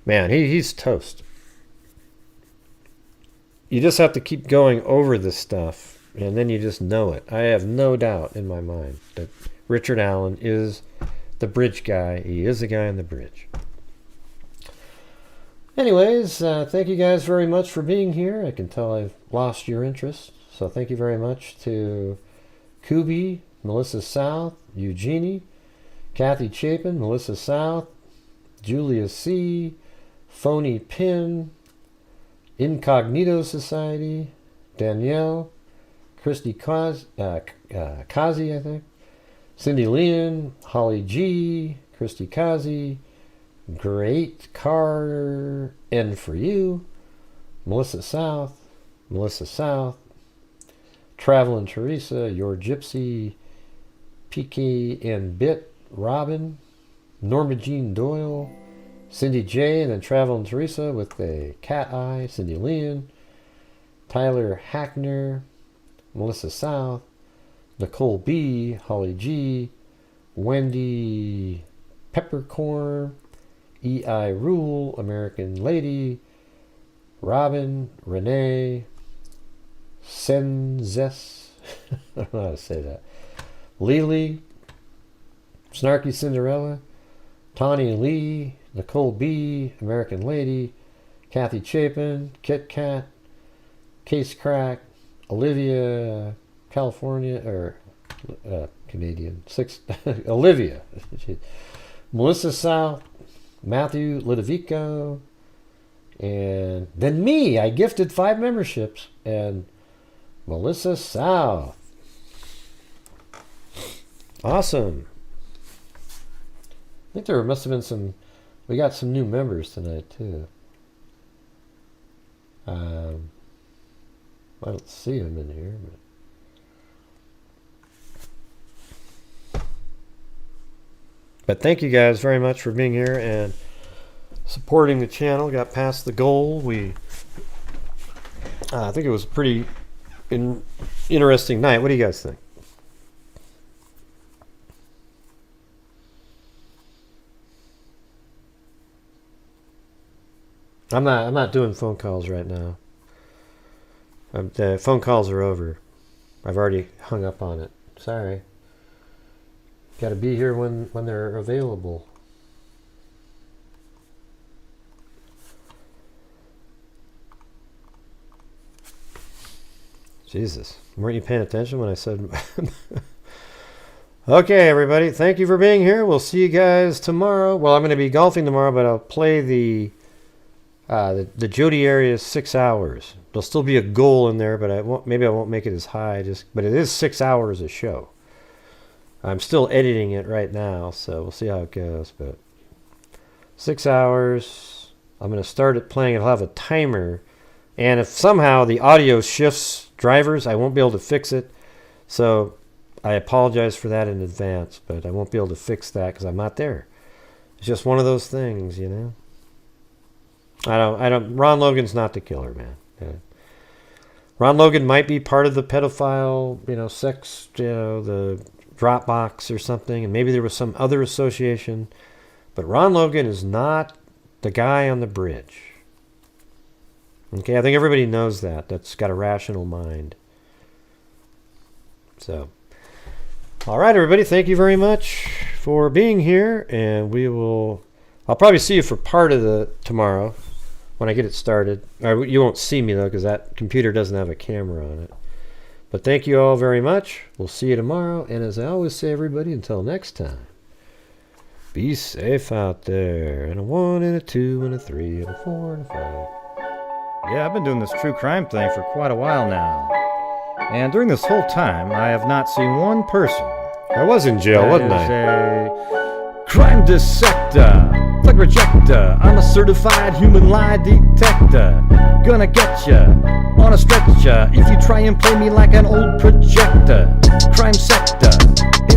Man, he's toast. you just have to keep going over this stuff, and then you just know it. I have no doubt in my mind that Richard Allen is the bridge guy. He is the guy on the bridge. Anyways, thank you guys very much for being here. I can tell I've lost your interest. So thank you very much to Kubi, Melissa South, Eugenie, Kathy Chapin, Melissa South, Julia C., Phony Pin, Incognito Society, Danielle, Christy Kazi, I think, Cindy Leon, Holly G., Christy Kazi, Great Car N for You, Melissa South, Travelin' Teresa, Your Gypsy, PK and Bit, Robin, Norma Jean Doyle, Cindy J, and then Travelin' Teresa with the cat eye, Cindy Leon, Tyler Hackner, Melissa South, Nicole B, Holly G, Wendy Peppercorn, EI Rule, American Lady, Robin, Renee, Senzes, I don't know how to say that, Lily, Snarky Cinderella, Tawny Lee, Nicole B, American Lady, Kathy Chapin, Kit Kat, Case Crack, Olivia, California, or Canadian, Olivia, Melissa South, Matthew Ludovico, and then me. I gifted 5 memberships, and Melissa South. Awesome. I think there must have been we got some new members tonight too. I don't see them in here, but thank you guys very much for being here and supporting the channel. Got past the goal. I think it was a pretty interesting night. What do you guys think? I'm not doing phone calls right now. The phone calls are over. I've already hung up on it. Sorry. Got to be here when they're available. Jesus, weren't you paying attention when I said? Okay, everybody, thank you for being here. We'll see you guys tomorrow. Well, I'm going to be golfing tomorrow, but I'll play the Jody area is 6 hours. There'll still be a goal in there, but maybe I won't make it as high. But it is 6 hours a show. I'm still editing it right now, so we'll see how it goes. But 6 hours. I'm going to start it playing. It'll have a timer, and if somehow the audio shifts drivers, I won't be able to fix it. So I apologize for that in advance, but I won't be able to fix that because I'm not there. It's just one of those things, you know. Ron Logan's not the killer, man. Yeah. Ron Logan might be part of the pedophile, sex, the Dropbox or something, and maybe there was some other association, but Ron Logan is not the guy on the bridge. Okay, I think everybody knows that. That's got a rational mind. So, all right, everybody, thank you very much for being here, and I'll probably see you for part of tomorrow when I get it started. You won't see me, though, because that computer doesn't have a camera on it. But thank you all very much. We'll see you tomorrow. And as I always say, everybody, until next time, be safe out there. And a 1 and a 2 and a 3 and a 4 and a 5. Yeah, I've been doing this true crime thing for quite a while now. And during this whole time, I have not seen one person. I was in jail, wasn't I? A crime dissector. Plug rejector, I'm a certified human lie detector. Gonna get ya on a stretcher if you try and play me like an old projector. Crime sector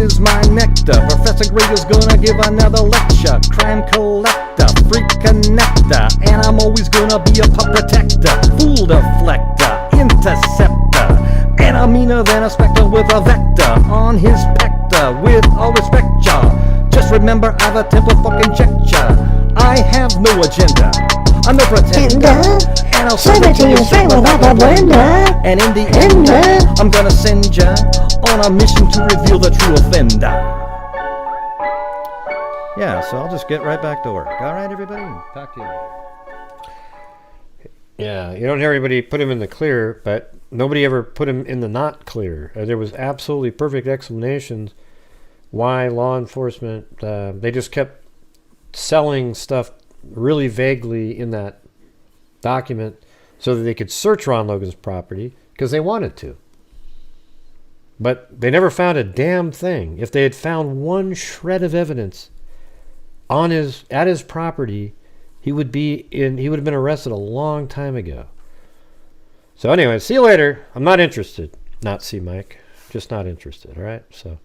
is my nectar. Professor Grego's gonna give another lecture. Crime collector, freak connector, and I'm always gonna be a pup protector. Fool deflector, interceptor, and I'm meaner than a spectre with a vector on his pector. With all respect, y'all, just remember I've a temper fucking checked ya. I have no agenda. I'm the pretender, and I'll serve it to you straight without the blender. And in the end, I'm gonna send ya on a mission to reveal the true offender. Yeah, so I'll just get right back to work. All right, everybody? Talk to you later. Yeah, you don't hear anybody put him in the clear, but nobody ever put him in the not clear. There was absolutely perfect explanations why law enforcement, they just kept selling stuff really vaguely in that document so that they could search Ron Logan's property because they wanted to. But they never found a damn thing. If they had found one shred of evidence at his property, he would have been arrested a long time ago. So anyway, see you later. I'm not interested. Not see Mike. Just not interested, all right? So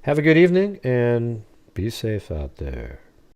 have a good evening and be safe out there.